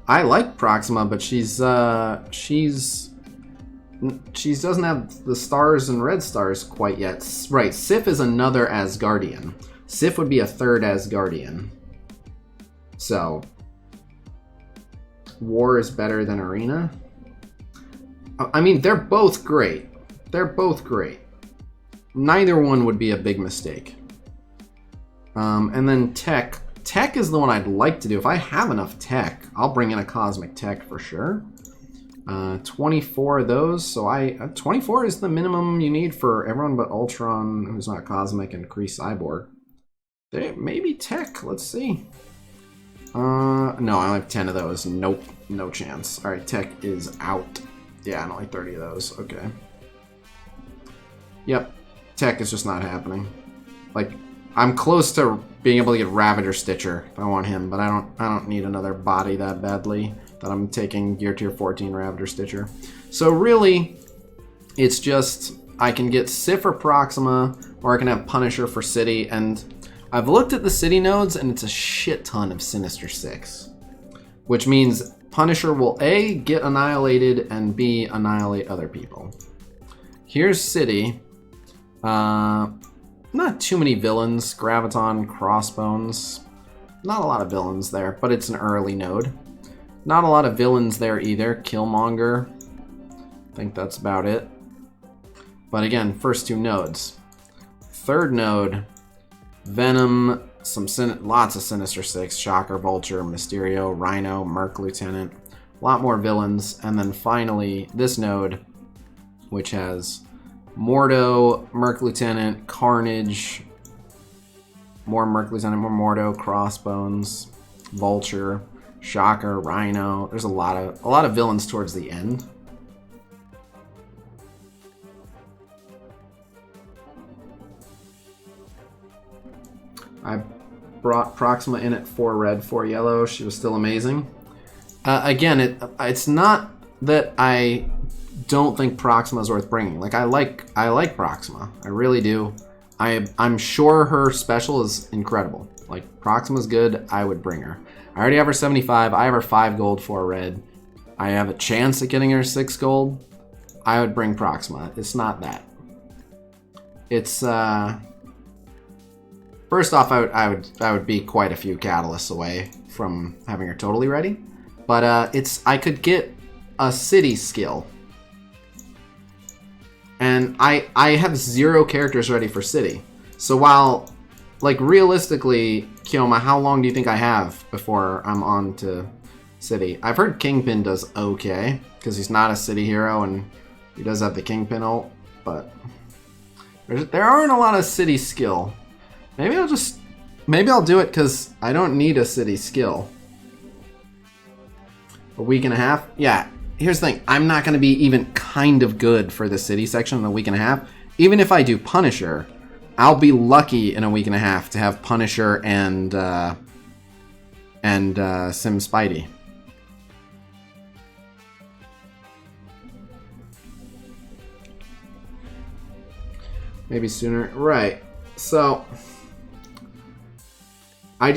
I like Proxima, but she doesn't have the stars and red stars quite yet. Right, Sif is another Asgardian. Sif would be a third Asgardian. So, War is better than Arena. I mean, they're both great. They're both great. Neither one would be a big mistake. And then Tech. Tech is the one I'd like to do. If I have enough Tech, I'll bring in a Cosmic Tech for sure. 24 of those, so 24 is the minimum you need for everyone but Ultron, who's not Cosmic, and Kree Cyborg. Maybe Tech, let's see. No, I only have 10 of those. Nope, no chance. Alright, Tech is out. Yeah, and only 30 of those, okay. Yep, Tech is just not happening. Like, I'm close to being able to get Ravager Stitcher if I want him, but I don't need another body that badly that I'm taking Gear Tier 14 Ravager Stitcher. So really, it's just I can get Sif or Proxima, or I can have Punisher for City, and I've looked at the City nodes, and it's a shit ton of Sinister Six. Which means Punisher will A, get annihilated, and B, annihilate other people. Here's City. Not too many villains. Graviton, Crossbones. Not a lot of villains there, but it's an early node. Not a lot of villains there either. Killmonger. I think that's about it. But again, first two nodes. Third node, Venom, lots of Sinister Six, Shocker, Vulture, Mysterio, Rhino, Merc Lieutenant. A lot more villains. And then finally, this node, which has Mordo, Merc Lieutenant, Carnage, more Merc Lieutenant, more Mordo, Crossbones, Vulture, Shocker, Rhino. There's a lot of villains towards the end. I brought Proxima in at 4 red, 4 yellow. She was still amazing. Again, it's not that I don't think Proxima is worth bringing. Like I like Proxima. I really do. I'm sure her special is incredible. Like Proxima's good. I would bring her. I already have her 75. I have her 5 gold, 4 red. I have a chance at getting her 6 gold. I would bring Proxima. It's not that. It's first off, I would be quite a few catalysts away from having her totally ready. But I could get a city skill. And I have 0 characters ready for city. So while, like, realistically, Kioma, how long do you think I have before I'm on to city? I've heard Kingpin does okay, because he's not a city hero, and he does have the Kingpin ult, but there aren't a lot of city skill. Maybe I'll do it because I don't need a city skill. A week and a half? Yeah. Here's the thing, I'm not going to be even kind of good for the city section in a week and a half. Even if I do Punisher, I'll be lucky in a week and a half to have Punisher and Sim Spidey. Maybe sooner. Right. So I'll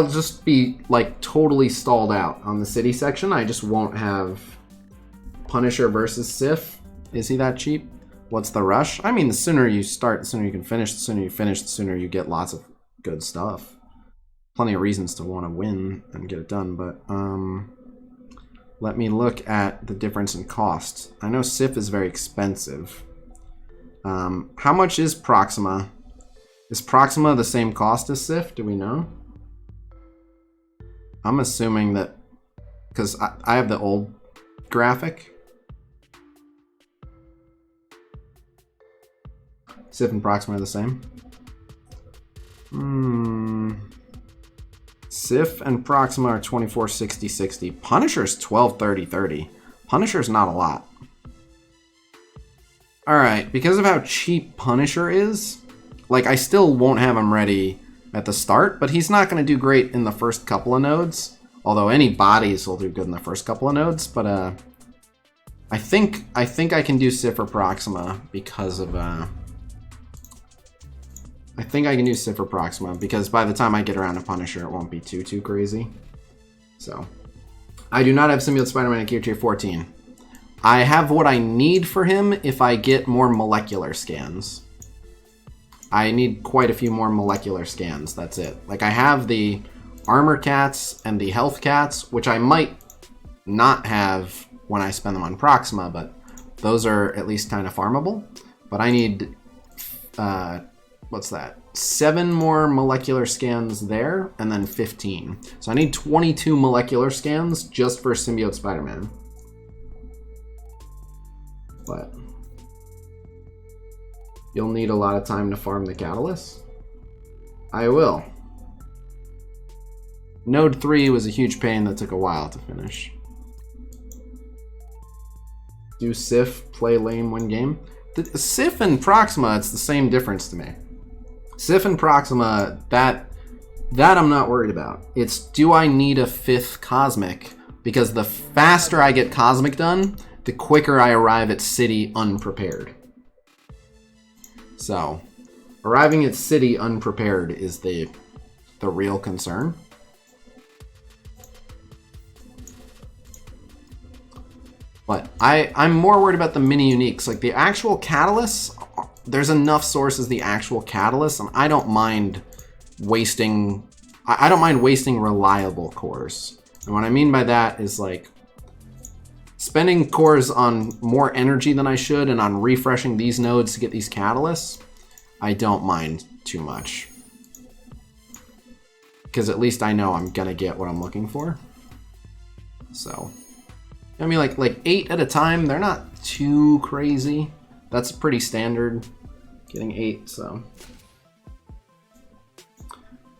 just be like totally stalled out on the city section. I just won't have Punisher versus Sif. Is he that cheap? What's the rush? I mean, the sooner you start, the sooner you can finish. The sooner you finish, the sooner you get lots of good stuff. Plenty of reasons to want to win and get it done, but let me look at the difference in cost. I know Sif is very expensive. How much is Proxima? Is Proxima the same cost as Sif? Do we know? I'm assuming that because I have the old graphic. Sif and Proxima are the same. Sif and Proxima are 24, 60, 60. Punisher's 12, 30, 30. Punisher's not a lot. Alright, because of how cheap Punisher is, like, I still won't have him ready at the start, but he's not going to do great in the first couple of nodes. Although any bodies will do good in the first couple of nodes, but I think I can do Sif or Proxima because of I think I can do Sif or Proxima because by the time I get around to Punisher, it won't be too crazy. So, I do not have Symbiote Spider-Man at gear tier 14. I have what I need for him if I get more molecular scans. I need quite a few more molecular scans, that's it. Like, I have the armor cats and the health cats, which I might not have when I spend them on Proxima, but those are at least kind of farmable. But I need, what's that? 7 more molecular scans there, and then 15. So I need 22 molecular scans just for Symbiote Spider-Man. But you'll need a lot of time to farm the catalyst. I will. Node 3 was a huge pain that took a while to finish. Do Sif, play lame, win game? Sif and Proxima, it's the same difference to me. Sif and Proxima, that I'm not worried about. It's, do I need a 5th Cosmic? Because the faster I get Cosmic done, the quicker I arrive at City unprepared. So, arriving at City unprepared is the real concern. But I'm more worried about the mini uniques. Like the actual catalysts, there's enough sources the actual catalysts, and I don't mind wasting reliable cores. And what I mean by that is like spending cores on more energy than I should and on refreshing these nodes to get these catalysts, I don't mind too much. Because at least I know I'm gonna get what I'm looking for. So, I mean, like 8 at a time, they're not too crazy. That's pretty standard, getting 8, so.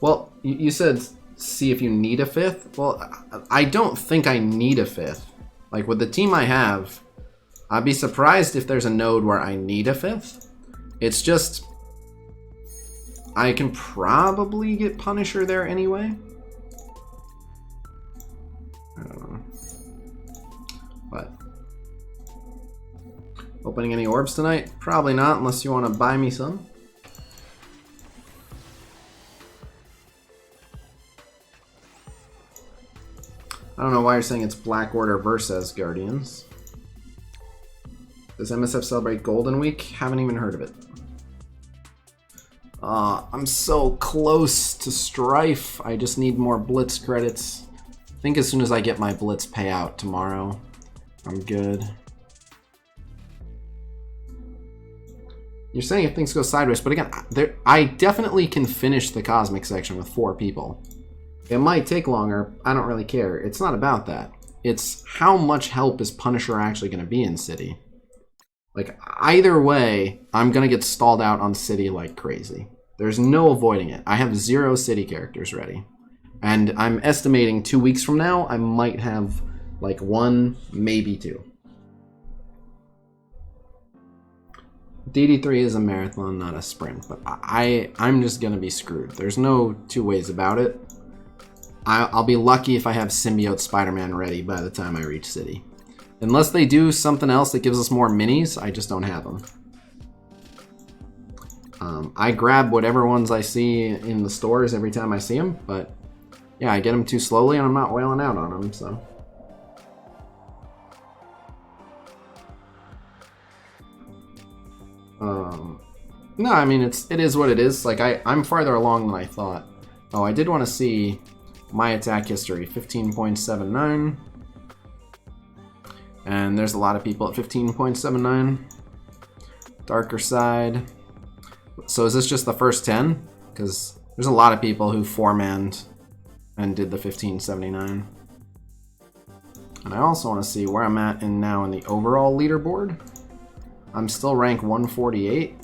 Well, you said see if you need a 5th. Well, I don't think I need a 5th. Like with the team I have, I'd be surprised if there's a node where I need a 5th. It's just, I can probably get Punisher there anyway. I don't know. But opening any orbs tonight? Probably not, unless you want to buy me some. I don't know why you're saying it's Black Order versus Guardians. Does MSF celebrate Golden Week? Haven't even heard of it. I'm so close to Strife. I just need more Blitz credits. I think as soon as I get my Blitz payout tomorrow, I'm good. You're saying if things go sideways, but again, I definitely can finish the Cosmic section with 4 people. It might take longer, I don't really care. It's not about that. It's how much help is Punisher actually going to be in City. Like, either way, I'm going to get stalled out on City like crazy. There's no avoiding it. I have 0 City characters ready. And I'm estimating 2 weeks from now, I might have like 1, maybe 2. DD3 is a marathon, not a sprint, but I'm just gonna be screwed. There's no 2 ways about it. I'll be lucky if I have Symbiote Spider-Man ready by the time I reach City. Unless they do something else that gives us more minis, I just don't have them. I grab whatever ones I see in the stores every time I see them, but yeah, I get them too slowly and I'm not wailing out on them, so. No, I mean, it is what it is. Like, I'm farther along than I thought. Oh, I did want to see my attack history, 15.79. And there's a lot of people at 15.79. Darker side. So is this just the first 10? Because there's a lot of people who 4-manned and did the 1579. And I also want to see where I'm at now in the overall leaderboard. I'm still rank 148.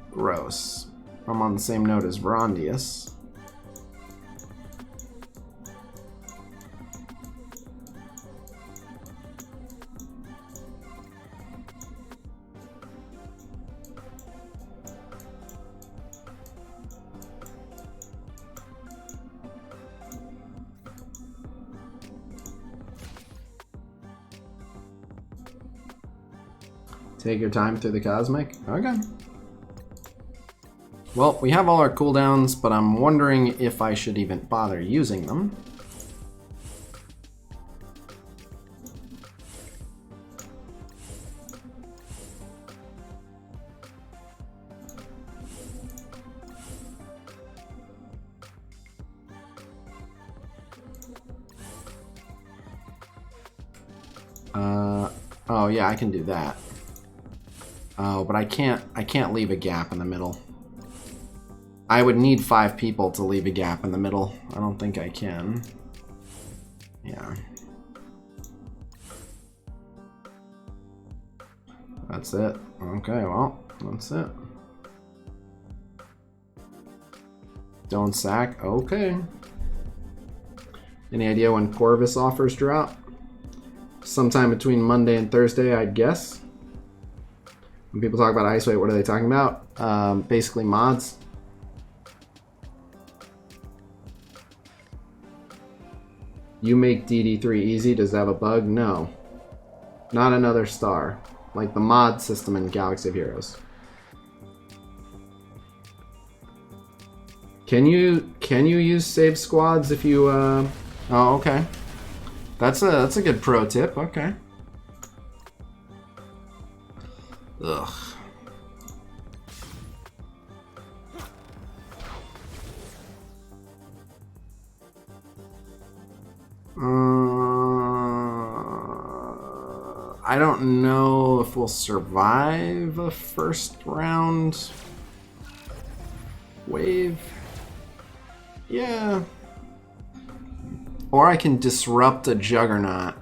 Gross. I'm on the same note as Verondius. Take your time through the cosmic? Okay. Well, we have all our cooldowns, but I'm wondering if I should even bother using them. Oh yeah, I can do that. Oh, but I can't leave a gap in the middle. I would need 5 people to leave a gap in the middle. I don't think I can. Yeah. That's it. Okay, well, that's it. Don't sack. Okay. Any idea when Corvus offers drop? Sometime between Monday and Thursday, I'd guess. When people talk about Ice Weight, what are they talking about? Basically mods. You make DD3 easy. Does that have a bug? No. Not another star. Like the mod system in Galaxy of Heroes. Can you use save squads if you Oh, okay. That's a good pro tip. Okay. Ugh. I don't know if we'll survive a first round wave. Yeah. Or I can disrupt a Juggernaut.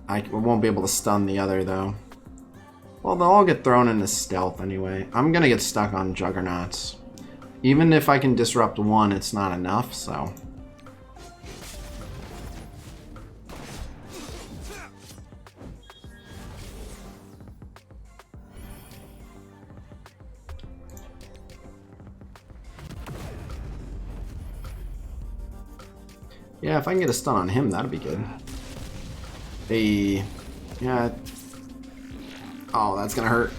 I won't be able to stun the other, though. Well, they'll all get thrown into stealth anyway. I'm gonna get stuck on Juggernauts. Even if I can disrupt one, it's not enough, so... Yeah, if I can get a stun on him, that'd be good. Hey, yeah. Oh, that's gonna hurt.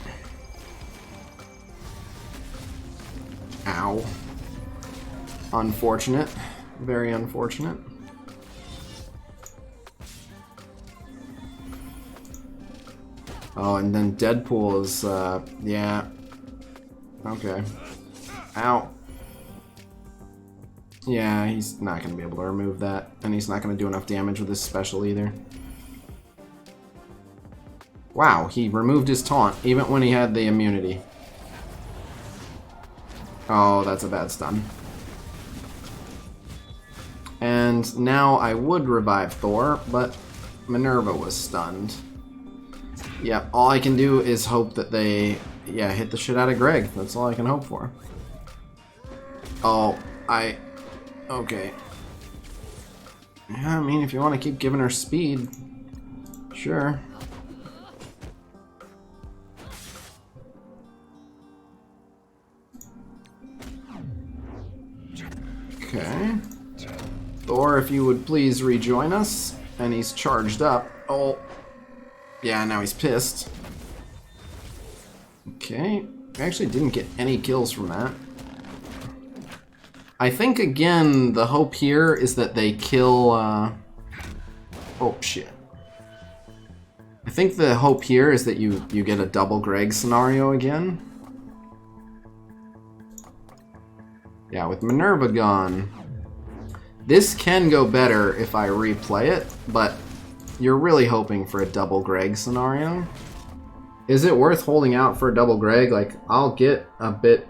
Ow. Unfortunate. Very unfortunate. Oh, and then Deadpool is, yeah. Okay. Ow. Yeah, he's not going to be able to remove that, and he's not going to do enough damage with his special either. Wow, he removed his taunt, even when he had the immunity. Oh, that's a bad stun. And now I would revive Thor, but Minerva was stunned. Yeah, all I can do is hope that they, yeah, hit the shit out of Greg. That's all I can hope for. Oh, okay. Yeah, I mean, if you want to keep giving her speed, sure. Okay. Thor, if you would please rejoin us. And he's charged up. Oh. Yeah, now he's pissed. Okay. I actually didn't get any kills from that. I think, again, the hope here is that they kill, oh, shit. I think the hope here is that you get a double Greg scenario again. Yeah, with Minerva gone. This can go better if I replay it, but you're really hoping for a double Greg scenario. Is it worth holding out for a double Greg? Like, I'll get a bit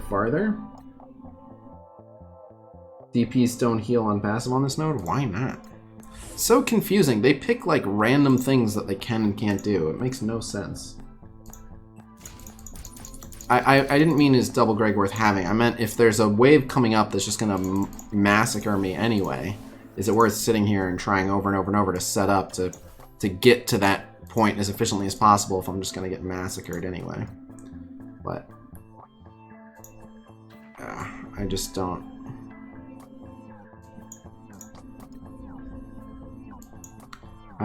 farther. DPs don't heal on passive on this node? Why not? So confusing. They pick like random things that they can and can't do. It makes no sense. I didn't mean is double Greg worth having. I meant if there's a wave coming up that's just gonna massacre me anyway, is it worth sitting here and trying over and over and over to set up to get to that point as efficiently as possible if I'm just gonna get massacred anyway? But I just don't.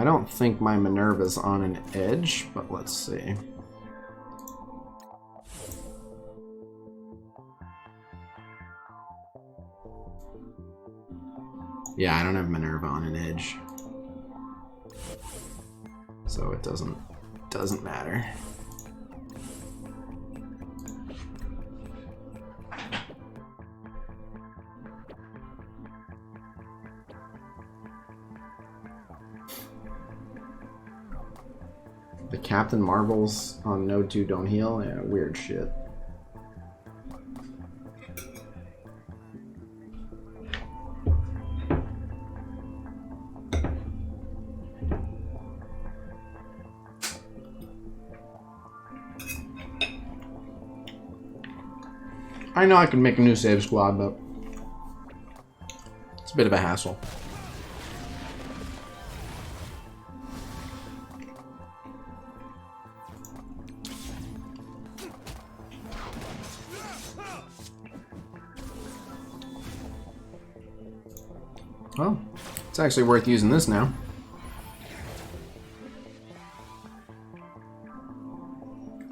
I don't think my Minerva's on an edge, but let's see. Yeah, I don't have Minerva on an edge. So it doesn't matter. The Captain Marvels on Node 2 don't heal? Yeah, weird shit. I know I can make a new save squad, but it's a bit of a hassle. Well, it's actually worth using this now.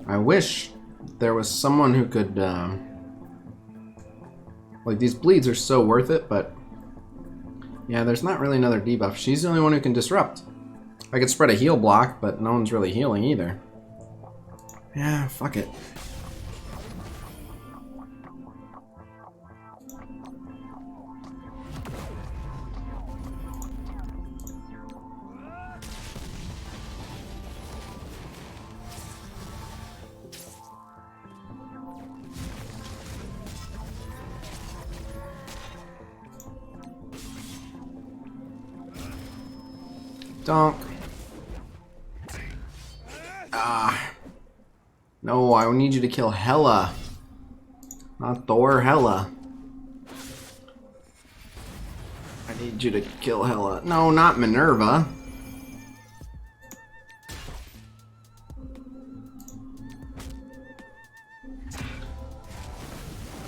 I wish there was someone who could, like, these bleeds are so worth it, but yeah, there's not really another debuff. She's the only one who can disrupt. I could spread a heal block, but no one's really healing either. Yeah, fuck it. Donk. Ah. No, I need you to kill Hela. Not Thor, Hela. I need you to kill Hela. No, not Minerva.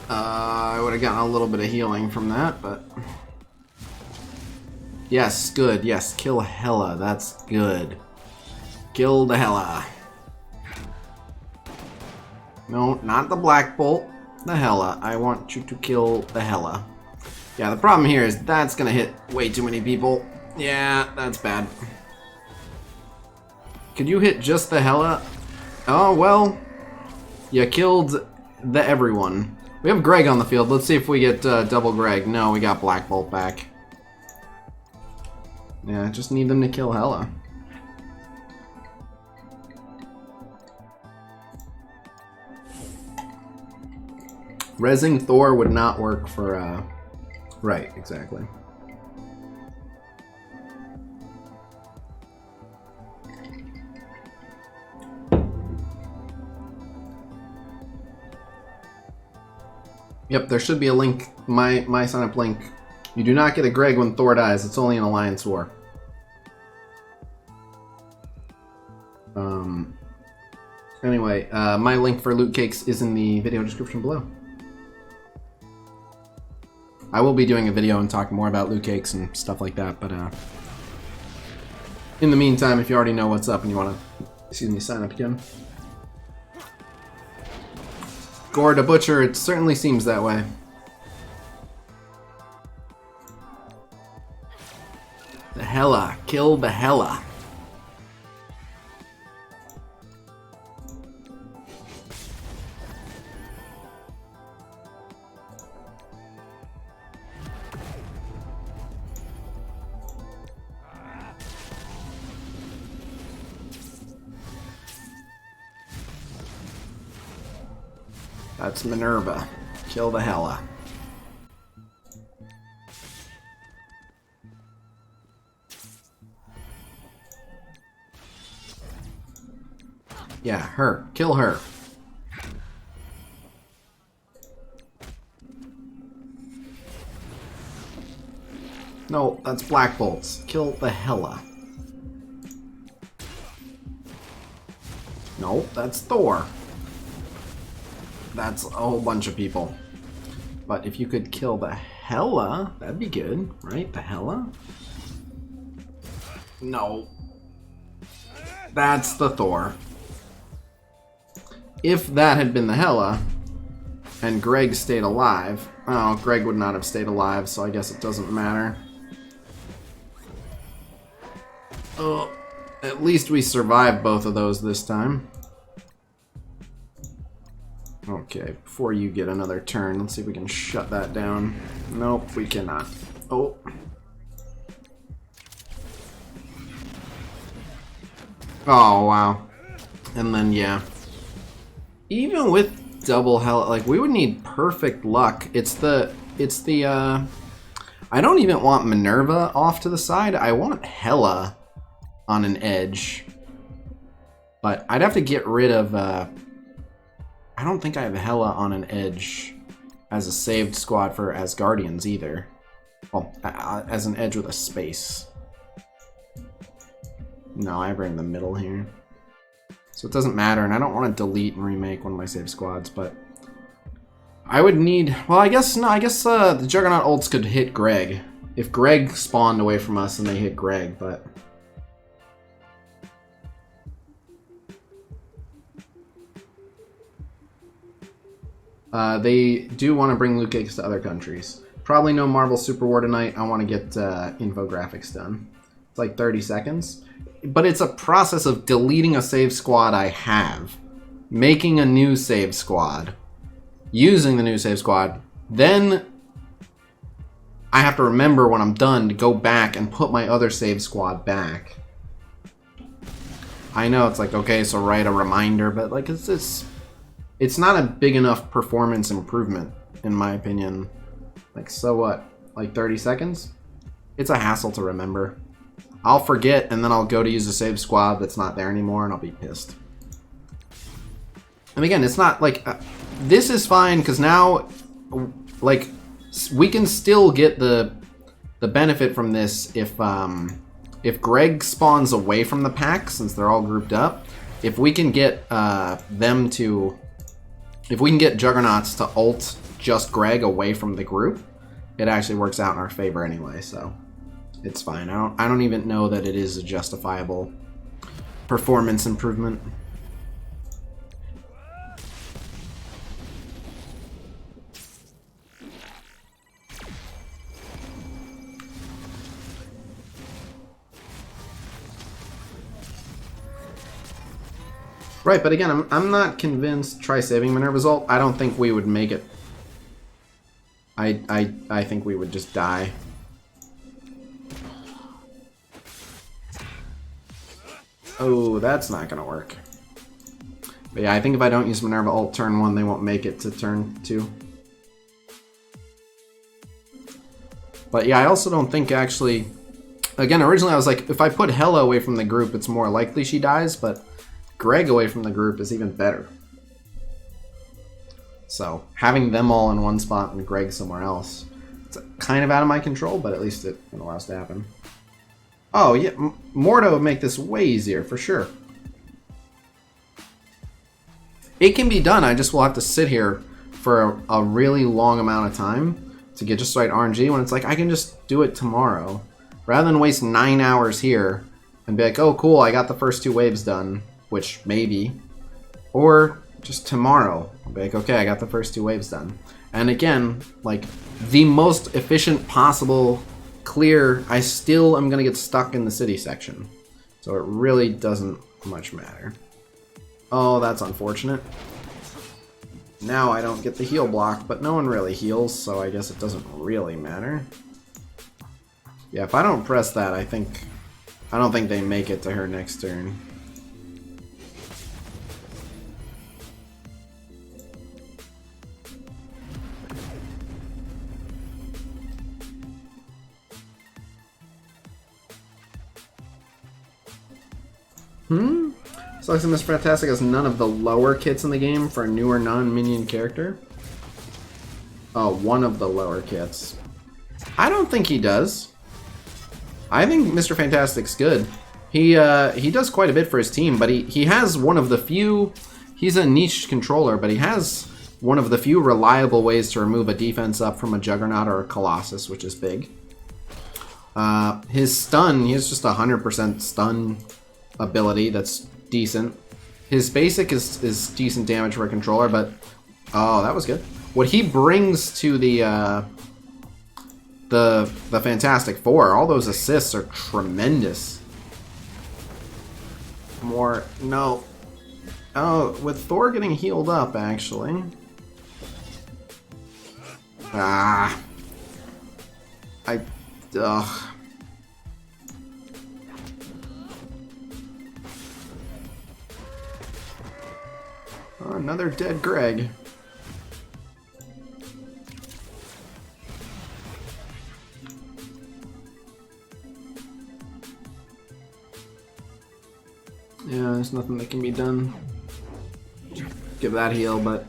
I would have gotten a little bit of healing from that, but... Yes, good. Yes, kill Hela. That's good. Kill the Hela. No, not the Black Bolt. The Hela. I want you to kill the Hela. Yeah, the problem here is that's gonna hit way too many people. Yeah, that's bad. Could you hit just the Hela? Oh, well. You killed the everyone. We have Greg on the field. Let's see if we get double Greg. No, we got Black Bolt back. Yeah, I just need them to kill Hela. Rezzing Thor would not work for, right, exactly. Yep, there should be a link, my sign-up link. You do not get a Greg when Thor dies. It's only an Alliance War. Anyway, my link for Lootcakes is in the video description below. I will be doing a video and talking more about Lootcakes and stuff like that, but in the meantime, if you already know what's up and you want to, excuse me, sign up again. Gore to Butcher, it certainly seems that way. The Hela. Kill the Hela. That's Minerva. Kill the Hela. Yeah, her. Kill her. No, that's Black Bolts. Kill the Hela. No, that's Thor. That's a whole bunch of people. But if you could kill the Hela, that'd be good, right? The Hela? No. That's the Thor. If that had been the Hela, and Greg stayed alive... Oh, Greg would not have stayed alive, so I guess it doesn't matter. Oh, at least we survived both of those this time. Okay, before you get another turn, let's see if we can shut that down. Nope, we cannot. Oh. Oh, wow. And then, yeah. Even with double hell, like, we would need perfect luck. It's the, I don't even want Minerva off to the side. I want Hela on an edge. But I'd have to get rid of, I don't think I have Hela on an edge as a saved squad for Asgardians either. Well, as an edge with a space. No, I have her in the middle here. So it doesn't matter, and I don't want to delete and remake one of my saved squads, but I would need... Well, I guess, no, I guess the Juggernaut ults could hit Greg. If Greg spawned away from us and they hit Greg, but... they do want to bring Lootcakes to other countries. Probably no Marvel Super War tonight. I want to get infographics done. It's like 30 seconds. But it's a process of deleting a save squad I have, making a new save squad, using the new save squad, then I have to remember when I'm done to go back and put my other save squad back. I know it's like, okay, so write a reminder, but like it's not a big enough performance improvement, in my opinion. Like, so what? Like 30 seconds? It's a hassle to remember. I'll forget, and then I'll go to use a save squad that's not there anymore, and I'll be pissed. And again, it's not like... this is fine, because now, like, we can still get the benefit from this if Greg spawns away from the pack, since they're all grouped up. If we can get them to... If we can get Juggernauts to ult just Greg away from the group, it actually works out in our favor anyway, so... It's fine. I don't even know that it is a justifiable performance improvement. Right, but again, I'm not convinced. Try saving Minerva's ult. I don't think we would make it. I think we would just die. Oh, that's not gonna work. But yeah, I think if I don't use Minerva ult turn 1, they won't make it to turn 2. But yeah, I also don't think actually... Again, originally I was like, if I put Hela away from the group, it's more likely she dies, but Greg away from the group is even better. So, having them all in one spot and Greg somewhere else, it's kind of out of my control, but at least it allows to happen. Oh, yeah, Mordo would make this way easier, for sure. It can be done, I just will have to sit here for a really long amount of time to get just right RNG, when it's like, I can just do it tomorrow. Rather than waste 9 hours here and be like, oh cool, I got the first 2 waves done, which maybe. Or just tomorrow, I'll be like, okay, I got the first 2 waves done. And again, like, the most efficient possible clear, I still am going to get stuck in the city section. So it really doesn't much matter. Oh, that's unfortunate. Now I don't get the heal block, but no one really heals, so I guess it doesn't really matter. Yeah, if I don't press that, I don't think they make it to her next turn. Sucks and Miss Fantastic has none of the lower kits in the game for a newer non-minion character. Oh, one of the lower kits. I don't think he does. I think Mr. Fantastic's good. He does quite a bit for his team, but he has one of the few... He's a niche controller, but he has one of the few reliable ways to remove a defense up from a Juggernaut or a Colossus, which is big. His stun, he has just 100% stun ability that's decent. His basic is decent damage for a controller, but oh, that was good. What he brings to the Fantastic Four, all those assists are tremendous. More, no. Oh, with Thor getting healed up, actually. Ugh. Oh, another dead Greg. Yeah, there's nothing that can be done. Give that heal, but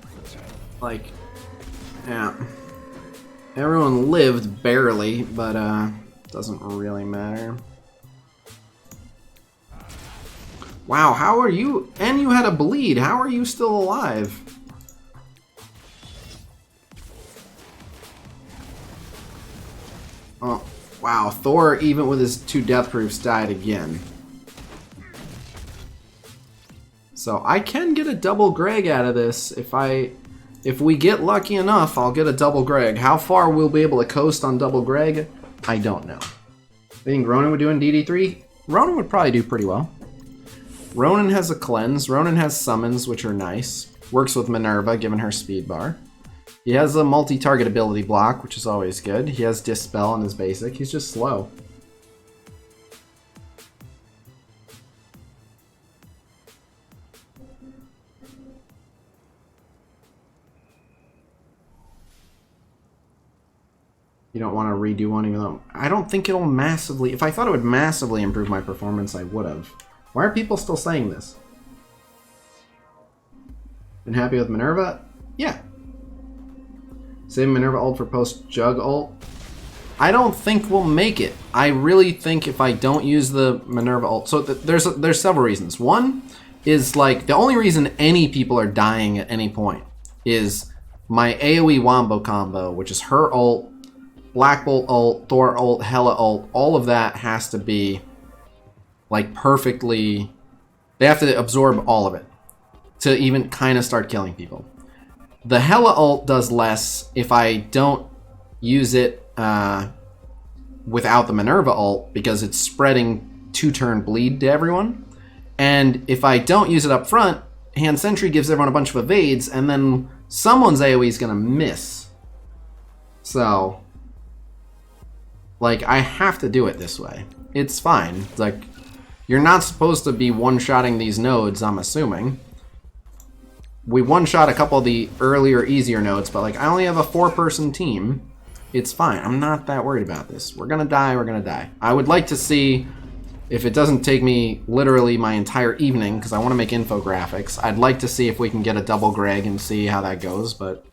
like, yeah. Everyone lived barely, but doesn't really matter. Wow, how are you? And you had a bleed. How are you still alive? Oh, wow. Thor, even with his 2 death proofs, died again. So I can get a double Greg out of this. If we get lucky enough, I'll get a double Greg. How far we'll be able to coast on double Greg, I don't know. I think Ronan would do in DD3? Ronan would probably do pretty well. Ronan has a cleanse. Ronan has summons, which are nice. Works with Minerva, given her speed bar. He has a multi-target ability block, which is always good. He has Dispel in his basic. He's just slow. You don't want to redo one, even though I don't think it'll massively... If I thought it would massively improve my performance, I would have. Why are people still saying this? Been happy with Minerva? Yeah. Save Minerva ult for post-Jug ult? I don't think we'll make it. I really think if I don't use the Minerva ult... So there's several reasons. One is, like, the only reason any people are dying at any point is my AoE Wombo combo, which is her ult, Black Bolt ult, Thor ult, Hela ult. All of that has to be... like perfectly, they have to absorb all of it to even kind of start killing people. The Hela ult does less if I don't use it without the Minerva ult because it's spreading 2-turn bleed to everyone. And if I don't use it up front, Hand Sentry gives everyone a bunch of evades and then someone's AoE is going to miss. So, like, I have to do it this way. It's fine. It's like, you're not supposed to be one-shotting these nodes, I'm assuming. We one-shot a couple of the earlier, easier nodes, but like I only have a 4-person team. It's fine. I'm not that worried about this. We're gonna die, we're gonna die. I would like to see, if it doesn't take me literally my entire evening, because I want to make infographics, I'd like to see if we can get a double Greg and see how that goes, but...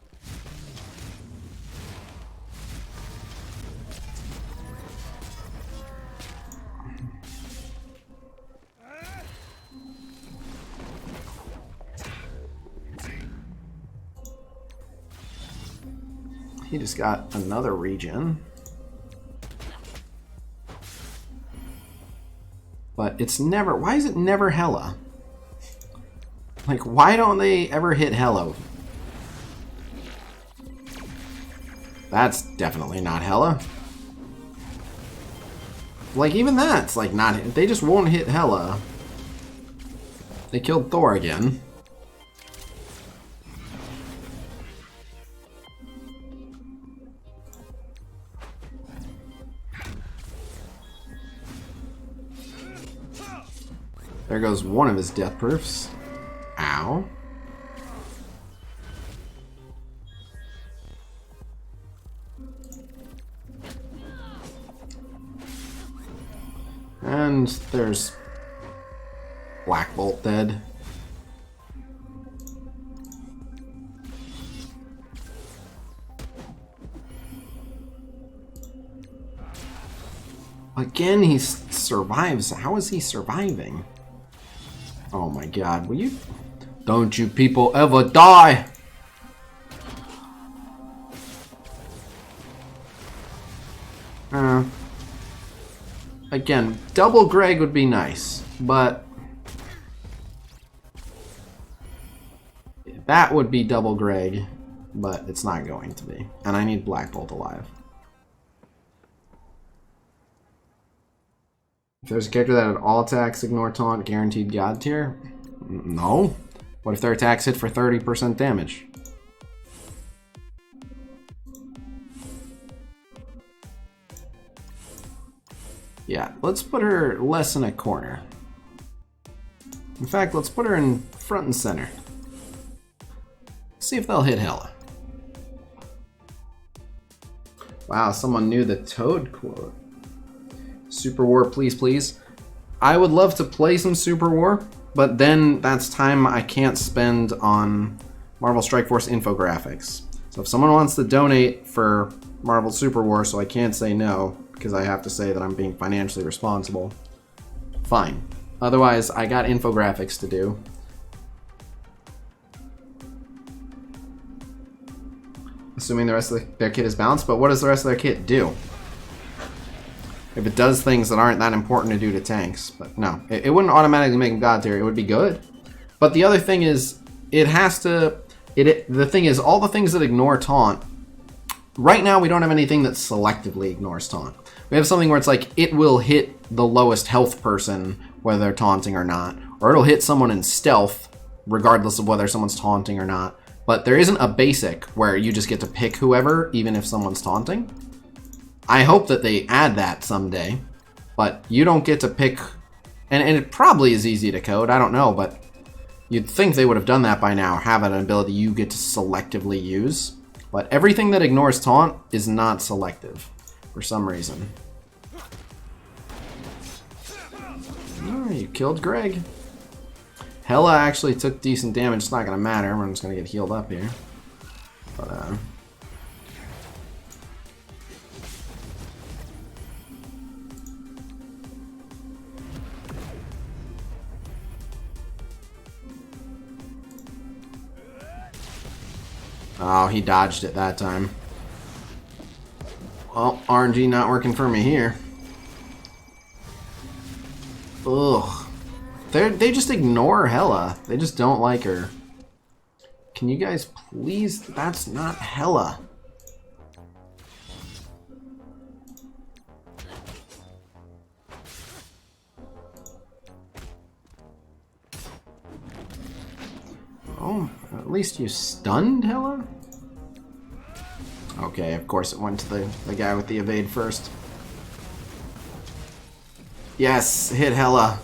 He just got another regen. But it's never... Why is it never Hela? Like, why don't they ever hit Hela? That's definitely not Hela. Like, even that's, like, not... They just won't hit Hela. They killed Thor again. There goes one of his death proofs. Ow. And there's Black Bolt dead. Again, he survives. How is he surviving? Oh my god, will you... Don't you people ever die! Again, double Greg would be nice, but That would be double Greg, but it's not going to be. And I need Black Bolt alive. If there's a character that had all attacks, ignore taunt, guaranteed god tier? No. What if their attacks hit for 30% damage? Yeah, let's put her less in a corner. In fact, let's put her in front and center. See if they'll hit Hela. Wow, someone knew the Toad quote. Super War, please, please. I would love to play some Super War, but then that's time I can't spend on Marvel Strike Force infographics. So if someone wants to donate for Marvel Super War, so I can't say no, because I have to say that I'm being financially responsible, fine. Otherwise, I got infographics to do. Assuming the rest of their kit is balanced, but what does the rest of their kit do? If it does things that aren't that important to do to tanks. But no, it wouldn't automatically make them god tier. It would be good. But the other thing is, it has to... the thing is, all the things that ignore taunt, right now we don't have anything that selectively ignores taunt. We have something where it's like, it will hit the lowest health person, whether they're taunting or not. Or it'll hit someone in stealth, regardless of whether someone's taunting or not. But there isn't a basic where you just get to pick whoever, even if someone's taunting. I hope that they add that someday. But you don't get to pick... And it probably is easy to code, I don't know, but... You'd think they would have done that by now, have an ability you get to selectively use. But everything that ignores taunt is not selective, for some reason. Oh, you killed Greg. Hela actually took decent damage. It's not going to matter. I'm just going to get healed up here. But, oh, he dodged it that time. Well, RNG not working for me here. Ugh. They just ignore Hela. They just don't like her. Can you guys please? That's not Hela. Oh, at least you stunned Hela? Okay, of course it went to the guy with the evade first. Yes, hit Hela.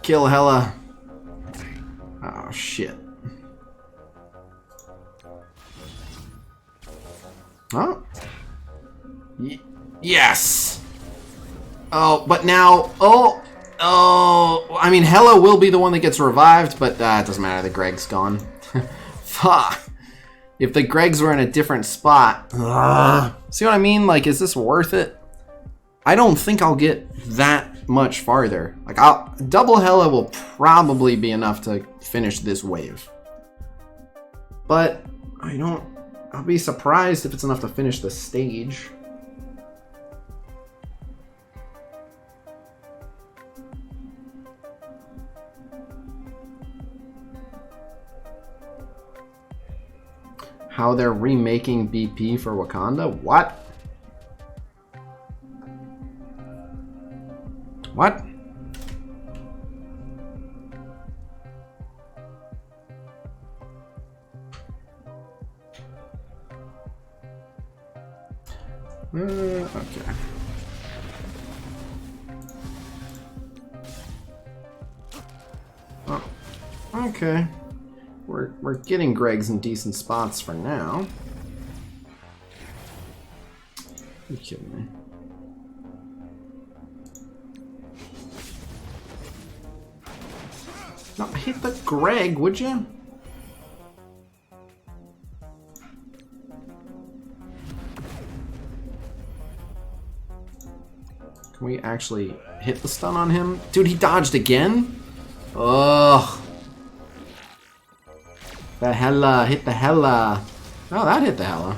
Kill Hela. Oh, shit. Oh. Yes! Oh, but now... Oh! Oh! I mean, Hela will be the one that gets revived, but it doesn't matter. The Greg's gone. Fuck. If the Gregs were in a different spot... See what I mean? Like, is this worth it? I don't think I'll get that much farther. Like, double Hela will probably be enough to finish this wave. But I'll be surprised if it's enough to finish the stage. How they're remaking BP for Wakanda? What? What? Okay. Oh, okay. We're getting Gregs in decent spots for now. You kidding me? No, hit the Greg, would you? Can we actually hit the stun on him? Dude, he dodged again? Ugh. The Hela, hit the Hela. Oh, that hit the Hela.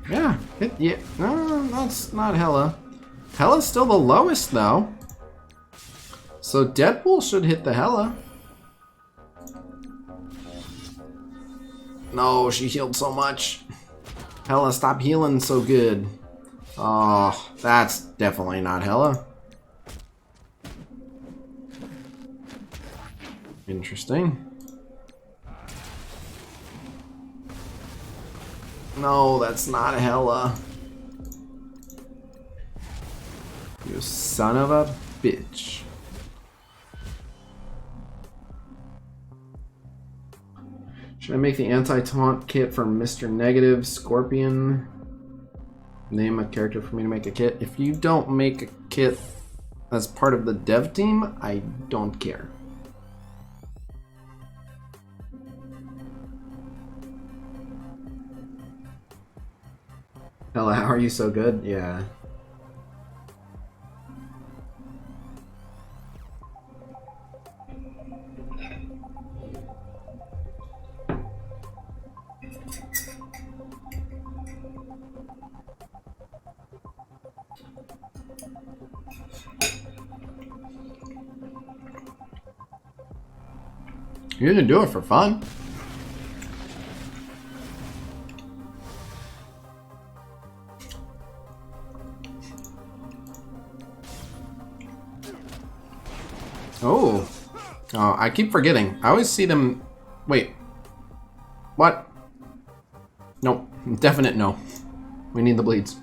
Yeah, yeah. No, that's not Hela. Hela's still the lowest, though. So Deadpool should hit the Hela. No, she healed so much. Hella, stop healing so good. Oh, that's definitely not Hella. Interesting. No, that's not Hella. You son of a bitch. Should I make the anti-taunt kit for Mr. Negative Scorpion? Name a character for me to make a kit. If you don't make a kit as part of the dev team, I don't care. Hella, how are you so good? Yeah. You didn't do it for fun. Oh. Oh, I keep forgetting. I always see them... Wait. What? Nope. Definite no. We need the bleeds.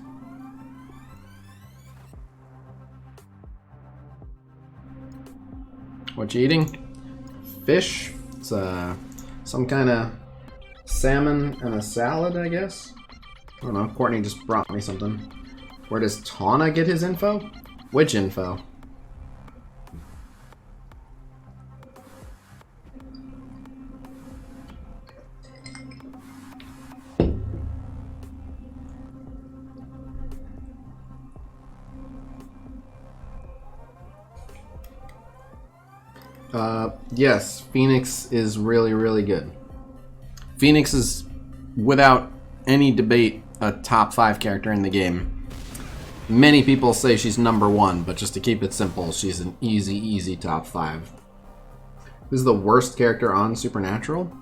What you eating? Fish. It's some kind of salmon and a salad, I guess. I don't know. Courtney just brought me something. Where does Tawna get his info? Which info? Yes, Phoenix is really, really good. Phoenix is, without any debate, a top 5 character in the game. Many people say she's number 1, but just to keep it simple, she's an easy, easy top 5. Who's the worst character on Supernatural?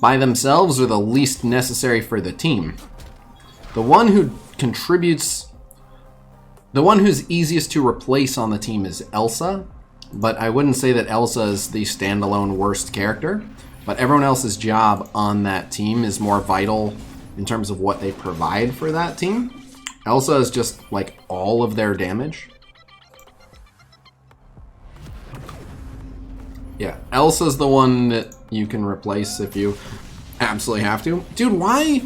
By themselves or the least necessary for the team? The one who contributes... The one who's easiest to replace on the team is Elsa. But I wouldn't say that Elsa is the standalone worst character. But everyone else's job on that team is more vital in terms of what they provide for that team. Elsa is just like all of their damage. Yeah, Elsa's the one that you can replace if you absolutely have to. Dude, why?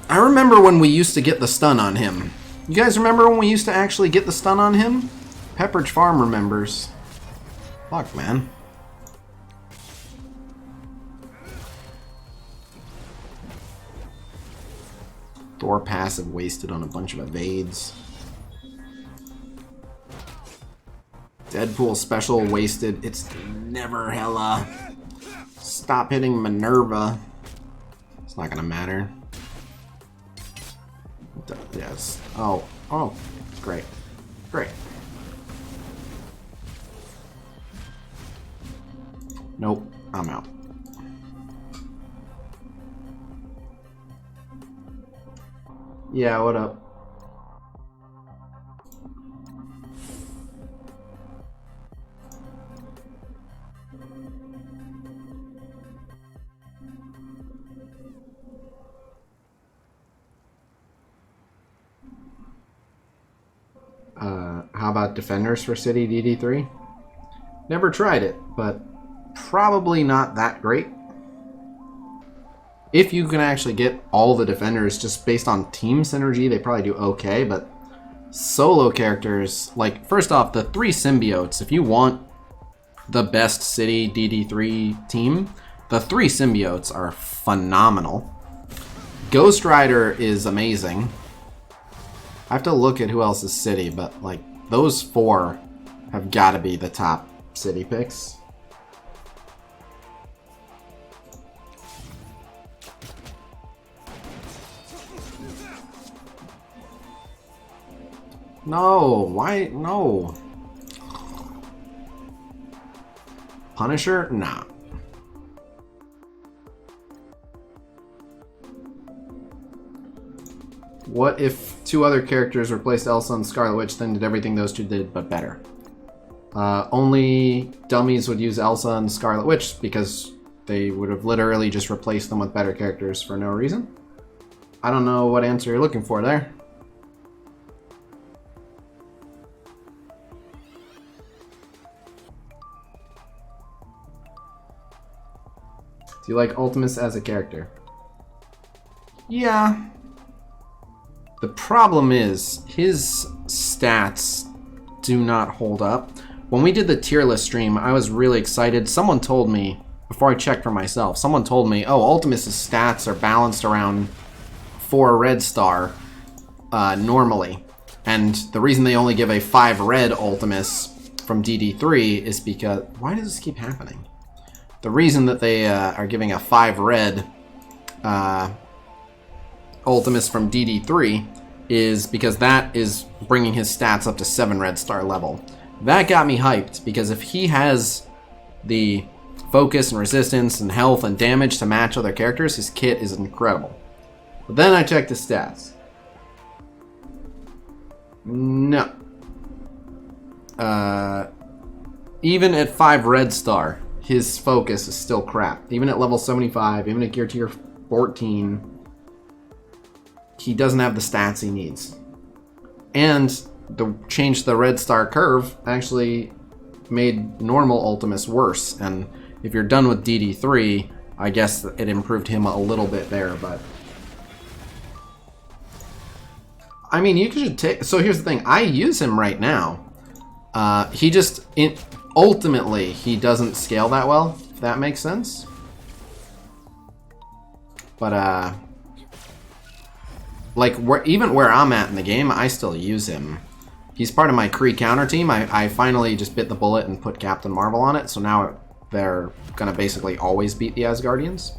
I remember when we used to get the stun on him. You guys remember when we used to actually get the stun on him? Pepperidge Farm remembers. Fuck, man. Thor passive wasted on a bunch of evades. Deadpool special wasted. It's never Hella. Stop hitting Minerva. It's not gonna matter. Yes. Oh. Oh. Great. Great. Nope, I'm out. Yeah, what up? How about Defenders for City DD3? Never tried it, but probably not that great. If you can actually get all the defenders just based on team synergy, they probably do okay, but solo characters, like, first off, the 3 symbiotes, if you want the best City DD3 team, the 3 symbiotes are phenomenal. Ghost Rider is amazing. I have to look at who else is City, but, like, those 4 have got to be the top City picks. No, why? No. Punisher? Nah. What if two other characters replaced Elsa and Scarlet Witch, then did everything those two did, but better? Only dummies would use Elsa and Scarlet Witch because they would have literally just replaced them with better characters for no reason. I don't know what answer you're looking for there. Do you like Ultimus as a character? Yeah. The problem is, his stats do not hold up. When we did the tier list stream, I was really excited. Someone told me, before I checked for myself, someone told me, oh, Ultimus's stats are balanced around 4 red star normally. And the reason they only give a 5 red Ultimus from DD3 is because... Why does this keep happening? The reason that they are giving a 5 red Ultimus from DD3 is because that is bringing his stats up to 7 red star level. That got me hyped, because if he has the focus and resistance and health and damage to match other characters, his kit is incredible. But then I checked his stats. No. Even at 5 red star, his focus is still crap. Even at level 75, even at gear tier 14, he doesn't have the stats he needs. And the change to the red star curve actually made normal Ultimus worse. And if you're done with DD3, I guess it improved him a little bit there, but... I mean, you should take... So here's the thing. I use him right now. He just... Ultimately, he doesn't scale that well, if that makes sense. But, like, even where I'm at in the game, I still use him. He's part of my Kree counter team. I finally just bit the bullet and put Captain Marvel on it, so now they're gonna basically always beat the Asgardians.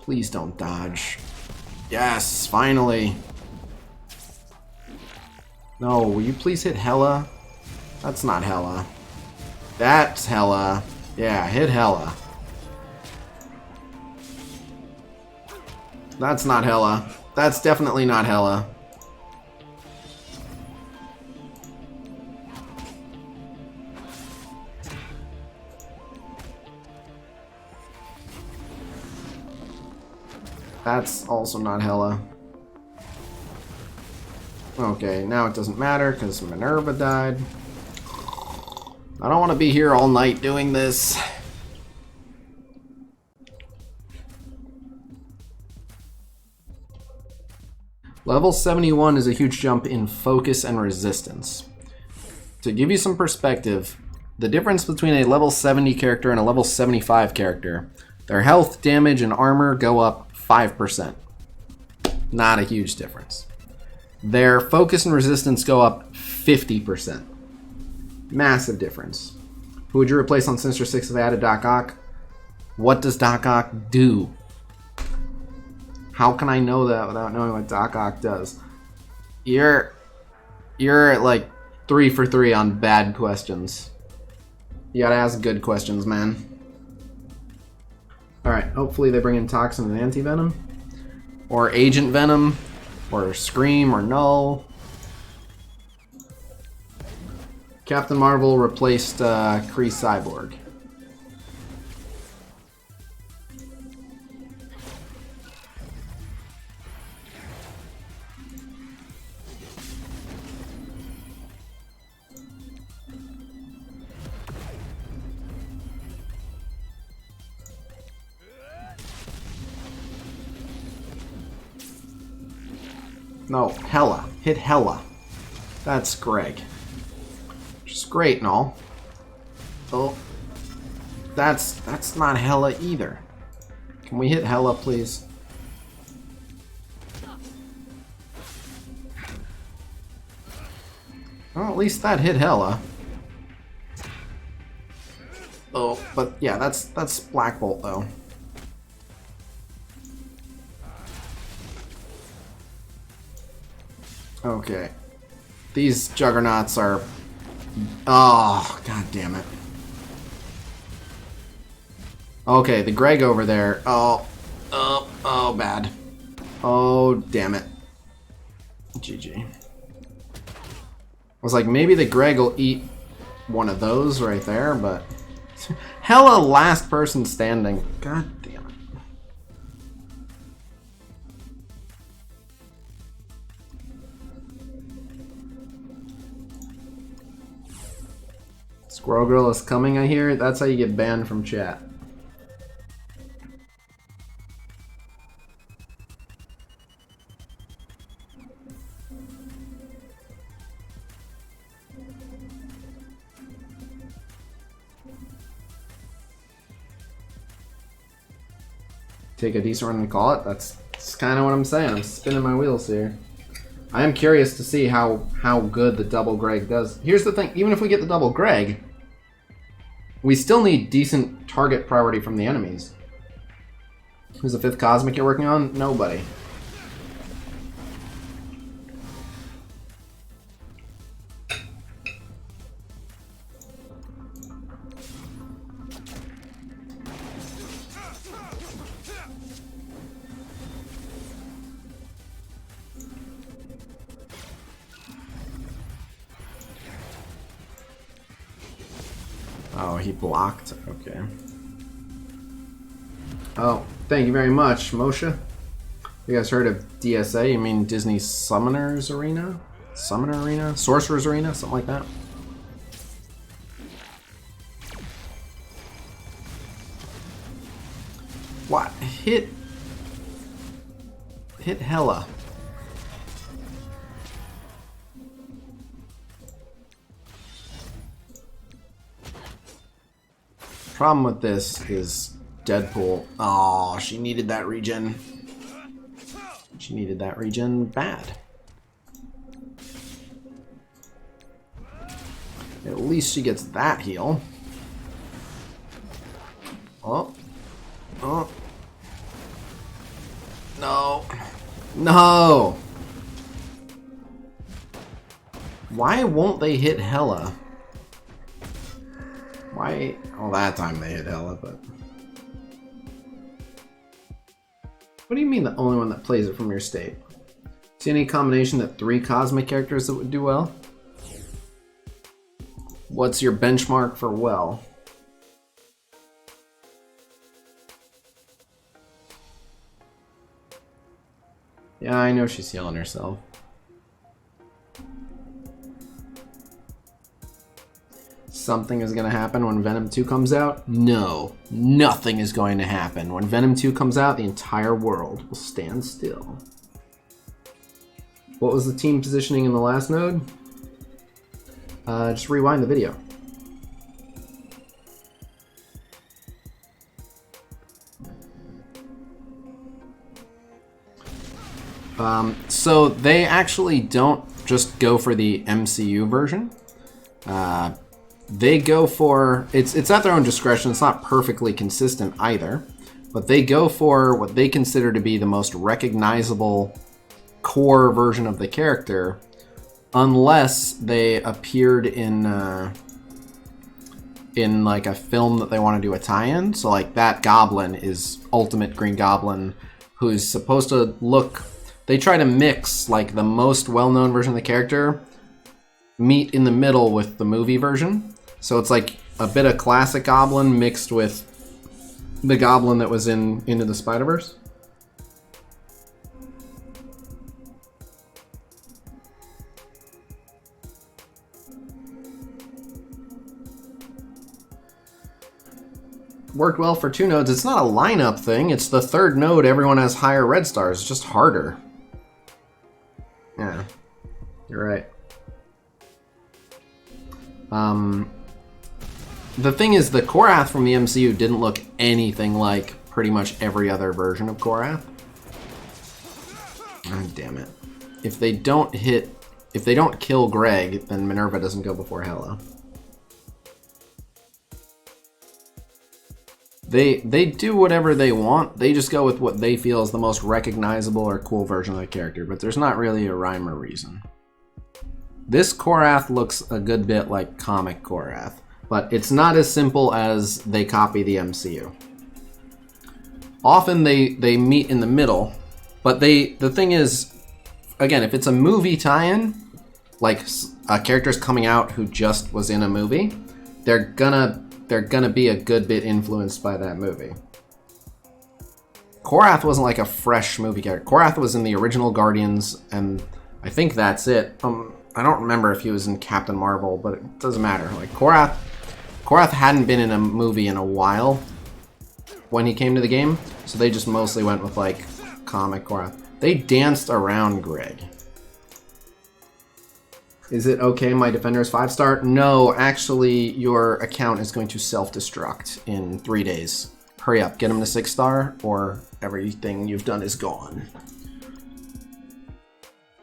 Please don't dodge. Yes, finally. No, will you please hit Hela? That's not Hela. That's Hela. Yeah, hit Hela. That's not Hela. That's definitely not Hela. That's also not Hela. Okay, now it doesn't matter because Minerva died. I don't want to be here all night doing this. Level 71 is a huge jump in focus and resistance. To give you some perspective, the difference between a level 70 character and a level 75 character, their health, damage, and armor go up 5%. Not a huge difference. Their focus and resistance go up 50%. Massive difference. Who would you replace on Sinister 6 if they added Doc Ock? What does Doc Ock do? How can I know that without knowing what Doc Ock does? You're at like 3 for 3 on bad questions. You gotta ask good questions, man. Alright, hopefully they bring in Toxin and Anti-Venom. Or Agent Venom. Or Scream or Null. Captain Marvel replaced Kree Cyborg. No, Hela. Hit Hela. That's Greg. Which is great and all. Oh. That's not Hela either. Can we hit Hela, please? Well, at least that hit Hela. Oh, but yeah, that's Black Bolt though. Okay. These juggernauts are... Oh, god damn it. Okay, the Greg over there. Oh, bad. Oh, damn it. GG. I was like, maybe the Greg will eat one of those right there, but hella last person standing. God damn it. Squirrel Girl is coming, I hear. That's how you get banned from chat. Take a decent run and call it. That's kind of what I'm saying. I'm spinning my wheels here. I am curious to see how good the double Greg does. Here's the thing, even if we get the double Greg, we still need decent target priority from the enemies. Who's the 5th Cosmic you're working on? Nobody. Oh, he blocked. Okay. Oh, thank you very much, Moshe. You guys heard of DSA? You mean Disney Summoners Arena? Summoner Arena? Sorcerer's Arena? Something like that. What? Hit hella. Problem with this is Deadpool. Oh, she needed that regen. She needed that regen bad. At least she gets that heal. Oh. Oh. No. No. Why won't they hit Hela? Why? Oh, that time they hit Hela, but... What do you mean the only one that plays it from your state? See any combination that 3 cosmic characters that would do well? What's your benchmark for well? Yeah, I know she's healing herself. Something is going to happen when Venom 2 comes out? No, nothing is going to happen. When Venom 2 comes out, the entire world will stand still. What was the team positioning in the last node? Just rewind the video. So they actually don't just go for the MCU version. They go for, it's at their own discretion, it's not perfectly consistent either, but they go for what they consider to be the most recognizable core version of the character, unless they appeared in like a film that they want to do a tie-in. So like that Goblin is Ultimate Green Goblin, who's supposed to look, they try to mix like the most well-known version of the character, meet in the middle with the movie version. So it's like a bit of classic Goblin mixed with the Goblin that was in Into the Spider-Verse. Worked well for 2 nodes. It's not a lineup thing. It's the 3rd node. Everyone has higher red stars. It's just harder. Yeah, you're right. The thing is, the Korath from the MCU didn't look anything like pretty much every other version of Korath. God damn it. If they don't kill Greg, then Minerva doesn't go before Hela. They do whatever they want. They just go with what they feel is the most recognizable or cool version of the character, but there's not really a rhyme or reason. This Korath looks a good bit like comic Korath, but it's not as simple as they copy the MCU. Often they meet in the middle, but the thing is, again, if it's a movie tie-in, like a character's coming out who just was in a movie, they're gonna be a good bit influenced by that movie. Korath wasn't like a fresh movie character. Korath was in the original Guardians, and I think that's it. I don't remember if he was in Captain Marvel, but it doesn't matter. Like Korath hadn't been in a movie in a while when he came to the game, so they just mostly went with like comic Korath. They danced around Greg. Is it okay my defender is 5-star? No, actually your account is going to self-destruct in 3 days. Hurry up, get him to 6-star or everything you've done is gone.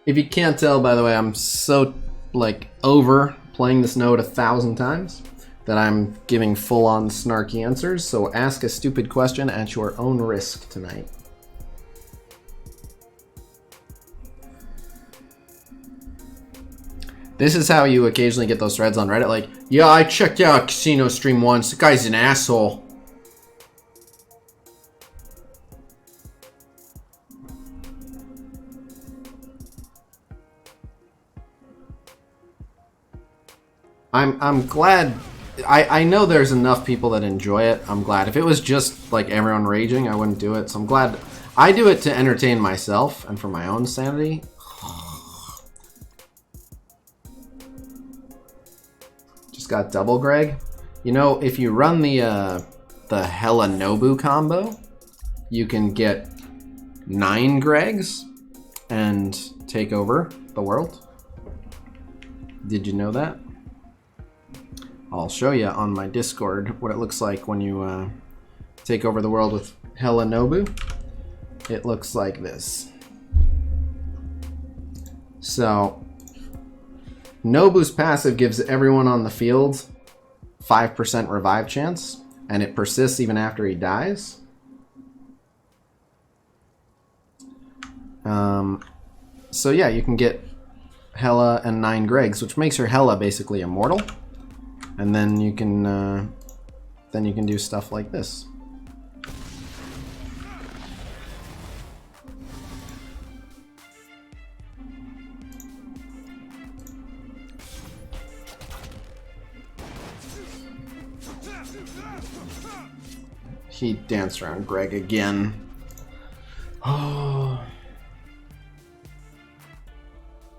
If you can't tell, by the way, I'm so like over playing this node 1,000 times that I'm giving full-on snarky answers, so ask a stupid question at your own risk tonight. This is how you occasionally get those threads on Reddit, like, yeah, I checked out a casino stream once, the guy's an asshole. I'm glad. I know there's enough people that enjoy it. I'm glad. If it was just like everyone raging, I wouldn't do it. So I'm glad. I do it to entertain myself and for my own sanity. Just got double Greg. You know, if you run the Hella Nobu combo, you can get 9 Gregs and take over the world. Did you know that? I'll show you on my Discord what it looks like when you take over the world with Hella Nobu. It looks like this. So, Nobu's passive gives everyone on the field 5% revive chance, and it persists even after he dies. So yeah, you can get Hella and 9 Gregs, which makes your Hella basically immortal. And then you can do stuff like this. He danced around Greg again. Oh.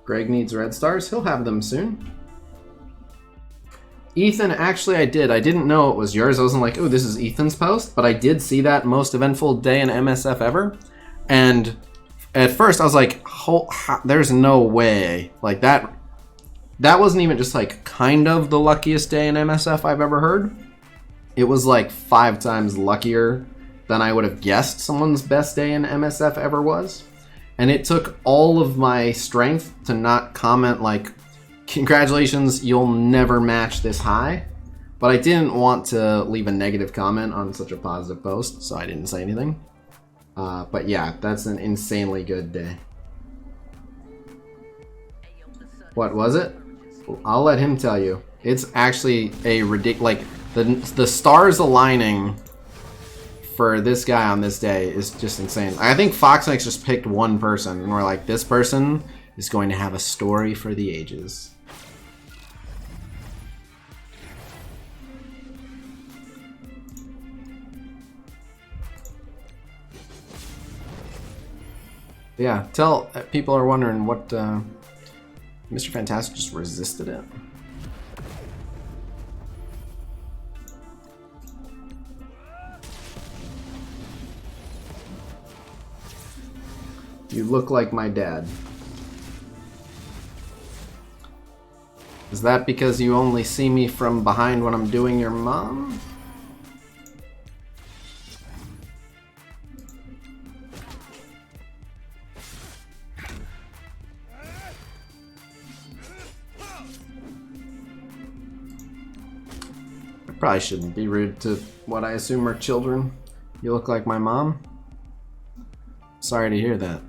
Greg needs red stars. He'll have them soon. Ethan, actually I did. I didn't know it was yours. I wasn't like, oh, this is Ethan's post, but I did see that most eventful day in MSF ever. And at first I was like, there's no way. Like that wasn't even just like kind of the luckiest day in MSF I've ever heard. It was like 5 times luckier than I would have guessed someone's best day in MSF ever was. And it took all of my strength to not comment like, congratulations, you'll never match this high. But I didn't want to leave a negative comment on such a positive post, so I didn't say anything. But yeah, that's an insanely good day. What was it? I'll let him tell you. It's actually a ridiculous, like, the stars aligning for this guy on this day is just insane. I think Foxnex just picked one person, and we're like, this person is going to have a story for the ages. Yeah, people are wondering what Mr. Fantastic just resisted it. You look like my dad. Is that because you only see me from behind when I'm doing your mom? I probably shouldn't be rude to what I assume are children. You look like my mom. Sorry to hear that.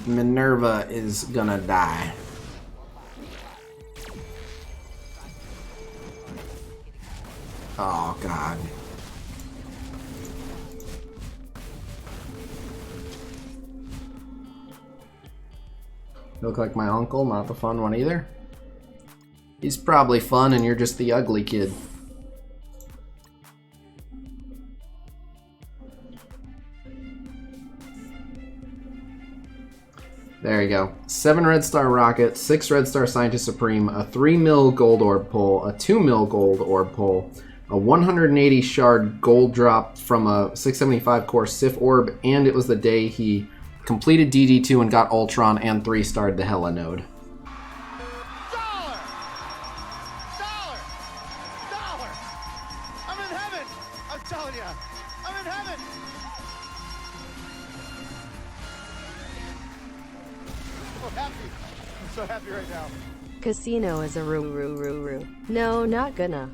Minerva is gonna die. Oh, God. You look like my uncle, not the fun one either. He's probably fun and you're just the ugly kid. There you go. 7 Red Star Rocket, 6 Red Star Scientist Supreme, a 3 mil gold orb pull, a 2 mil gold orb pull, a 180 shard gold drop from a 675 core Sif orb, and it was the day he completed DD2 and got Ultron and 3-starred the Hela node. Dollar! Dollar! Dollar! I'm in heaven! I'm telling you, I'm in heaven! I'm so happy. I'm so happy right now. Casino is a roo. No, not gonna.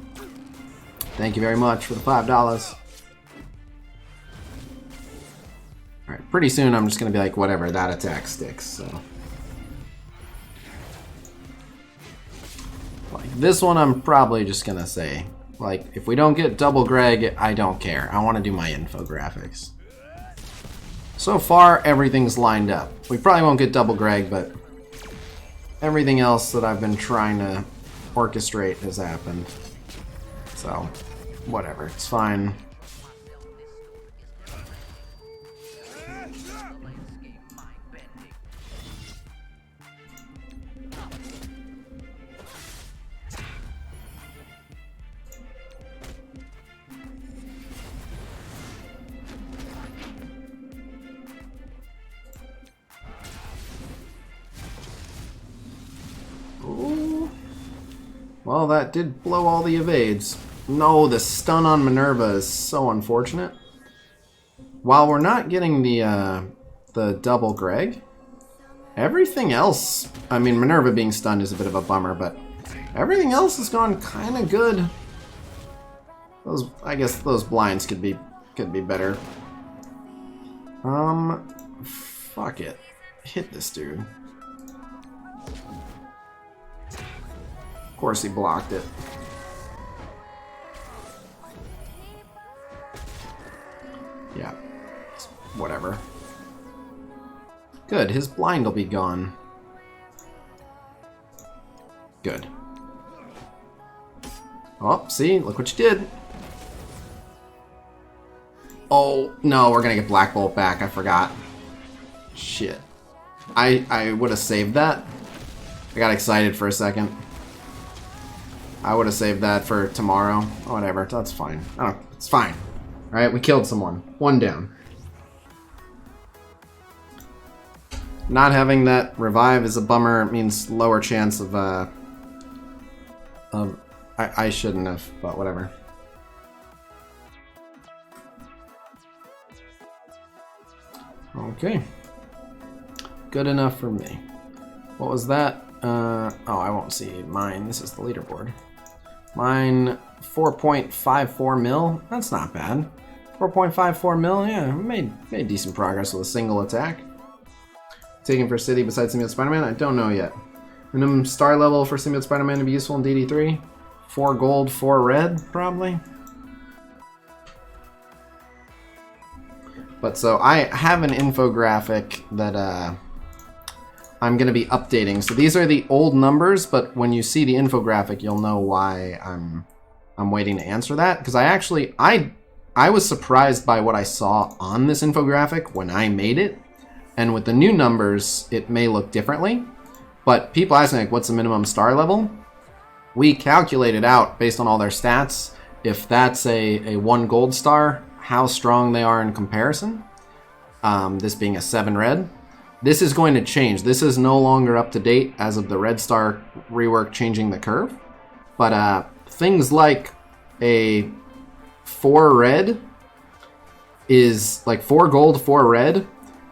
Thank you very much for the $5. Alright, pretty soon I'm just gonna be like, whatever, that attack sticks, so. Like, this one I'm probably just gonna say, like, if we don't get double Greg, I don't care. I want to do my infographics. So far, everything's lined up. We probably won't get double Greg, but everything else that I've been trying to orchestrate has happened. So, whatever, it's fine. Ooh. Well, that did blow all the evades. No, the stun on Minerva is so unfortunate. While we're not getting the double Greg, everything else, I mean, Minerva being stunned is a bit of a bummer, but everything else has gone kind of good. Those, I guess those blinds could be better. Fuck it. Hit this dude. Of course he blocked it. Yeah, whatever. Good, his blind will be gone. Good. Oh, see? Look what you did. Oh, no, we're gonna get Black Bolt back. I forgot. Shit. I would have saved that. I got excited for a second. I would have saved that for tomorrow. Oh, whatever, that's fine. Oh, it's fine. Alright, we killed someone. 1 down. Not having that revive is a bummer. It means lower chance of I shouldn't have, but whatever. Okay. Good enough for me. What was that? Oh, I won't see mine. This is the leaderboard. Mine, 4.54 mil. That's not bad. 4.54 mil, yeah, we made decent progress with a single attack. Taken for City besides Symbiote Spider-Man? I don't know yet. Minimum star level for Symbiote Spider-Man to be useful in DD3? 4 gold, 4 red, probably. But so I have an infographic that I'm going to be updating. So these are the old numbers, but when you see the infographic, you'll know why I'm waiting to answer that. Because I was surprised by what I saw on this infographic when I made it. And with the new numbers, it may look differently. But people ask me, like, what's the minimum star level? We calculated out, based on all their stats, if that's a 1 gold star, how strong they are in comparison. This being a 7 red. This is going to change. This is no longer up to date as of the Red Star rework changing the curve. But things like a 4 red is, like 4 gold, 4 red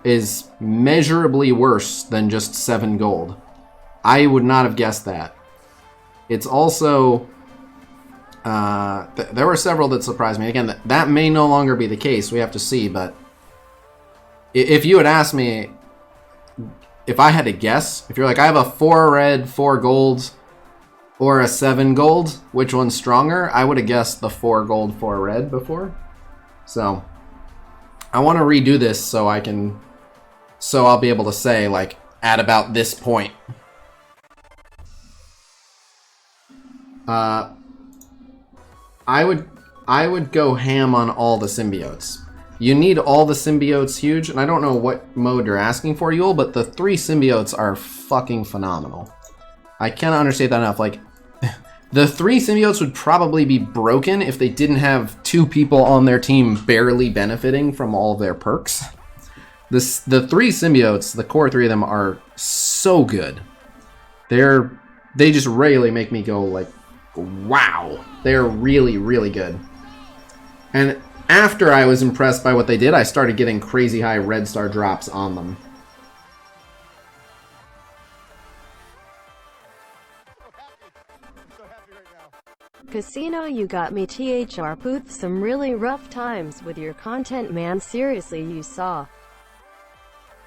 is measurably worse than just 7 gold. I would not have guessed that. It's also, there were several that surprised me. Again, that may no longer be the case. We have to see, but if you had asked me, if I had to guess, if you're like, I have a 4 red, 4 gold, or a 7 gold, which one's stronger? I would have guessed the 4 gold, 4 red before. So, I want to redo this so I'll be able to say, like, at about this point. I would go ham on all the symbiotes. You need all the symbiotes huge, and I don't know what mode you're asking for, Yule, but the 3 symbiotes are fucking phenomenal. I cannot understate that enough. Like, the 3 symbiotes would probably be broken if they didn't have 2 people on their team barely benefiting from all of their perks. The 3 symbiotes, the core 3 of them, are so good. They just really make me go like, wow. They're really, really good. And after I was impressed by what they did, I started getting crazy high red star drops on them. Casino, you got me THR Pooth. Some really rough times with your content, man. Seriously, you saw.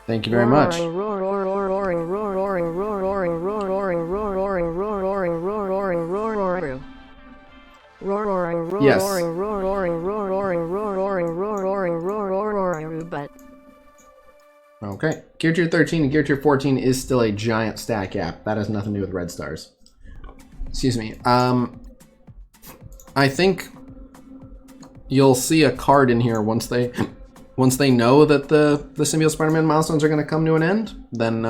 Thank you very much. Yes. Okay. Gear Tier 13 and Gear Tier 14 is still a giant stack gap. That has nothing to do with red stars. Excuse me. I think you'll see a card in here once they know that the Symbiote Spider-Man milestones are going to come to an end. Then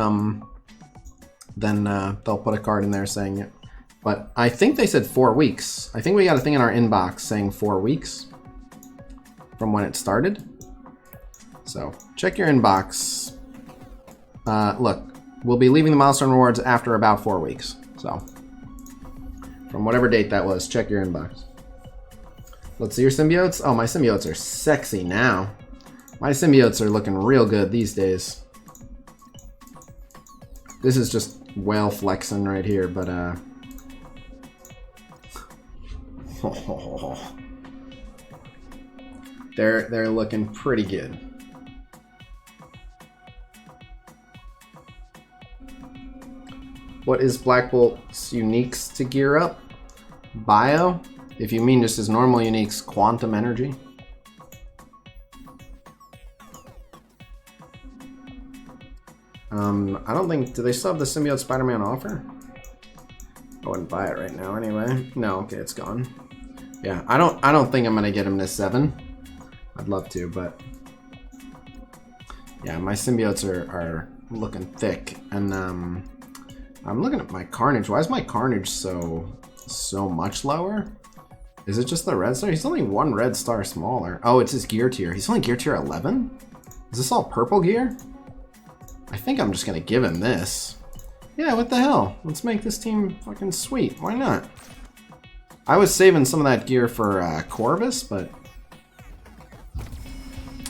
they'll put a card in there saying it. But I think they said 4 weeks. I think we got a thing in our inbox saying 4 weeks from when it started. So check your inbox. Look, we'll be leaving the milestone rewards after about 4 weeks. So from whatever date that was, check your inbox. Let's see your symbiotes. Oh, my symbiotes are sexy now. My symbiotes are looking real good these days. This is just whale flexing right here, but they're looking pretty good. What is Black Bolt's uniques to gear up? Bio? If you mean just his normal uniques, quantum energy. I don't think, do they still have the Symbiote Spider-Man offer? I wouldn't buy it right now anyway. No, okay, it's gone. Yeah, I don't think I'm gonna get him to 7. I'd love to, but yeah, my symbiotes are looking thick, and I'm looking at my Carnage. Why is my Carnage so much lower? Is it just the red star? He's only 1 red star smaller. Oh, it's his gear tier. He's only gear tier 11? Is this all purple gear? I think I'm just gonna give him this. Yeah, what the hell? Let's make this team fucking sweet. Why not? I was saving some of that gear for Corvus, but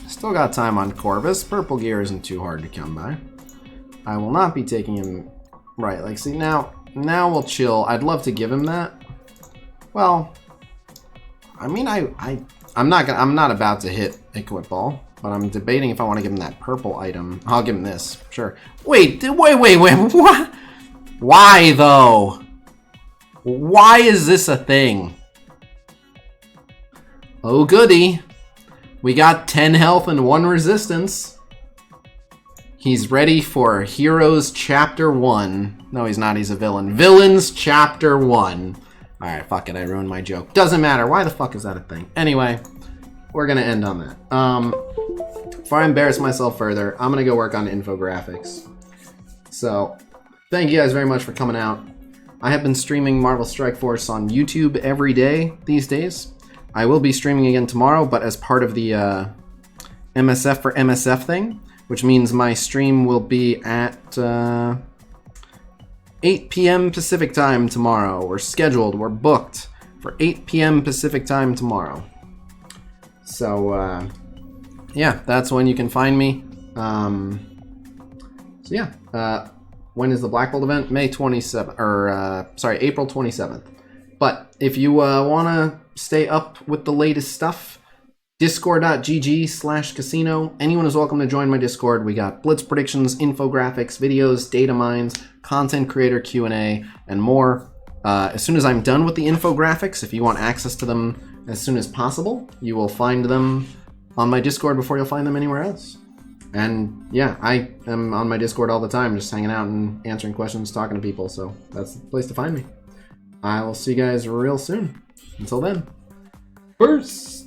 still got time on Corvus. Purple gear isn't too hard to come by. I will not be taking him. Right, like, see, now we'll chill. I'd love to give him that. Well, I mean, I'm not about to hit Equip Ball, but I'm debating if I want to give him that purple item. I'll give him this, sure. Wait, what? Why, though? Why is this a thing? Oh, goody. We got 10 health and 1 resistance. He's ready for Heroes Chapter 1. No, he's not. He's a villain. Villains Chapter 1. Alright, fuck it. I ruined my joke. Doesn't matter. Why the fuck is that a thing? Anyway, we're going to end on that. Before I embarrass myself further, I'm going to go work on infographics. So, thank you guys very much for coming out. I have been streaming Marvel Strike Force on YouTube every day these days. I will be streaming again tomorrow, but as part of the MSF for MSF thing, which means my stream will be at 8 p.m. Pacific time tomorrow. We're scheduled, we're booked for 8 p.m. Pacific time tomorrow. So, yeah, that's when you can find me. So yeah, when is the Black Bolt event? May 27th, or sorry, April 27th. But if you want to stay up with the latest stuff, discord.gg/casino. Anyone is welcome to join my Discord. We got Blitz predictions, infographics, videos, data mines, content creator Q&A, and more. As soon as I'm done with the infographics, if you want access to them as soon as possible, you will find them on my Discord before you'll find them anywhere else. And yeah, I am on my Discord all the time, just hanging out and answering questions, talking to people, so that's the place to find me. I will see you guys real soon. Until then, peace!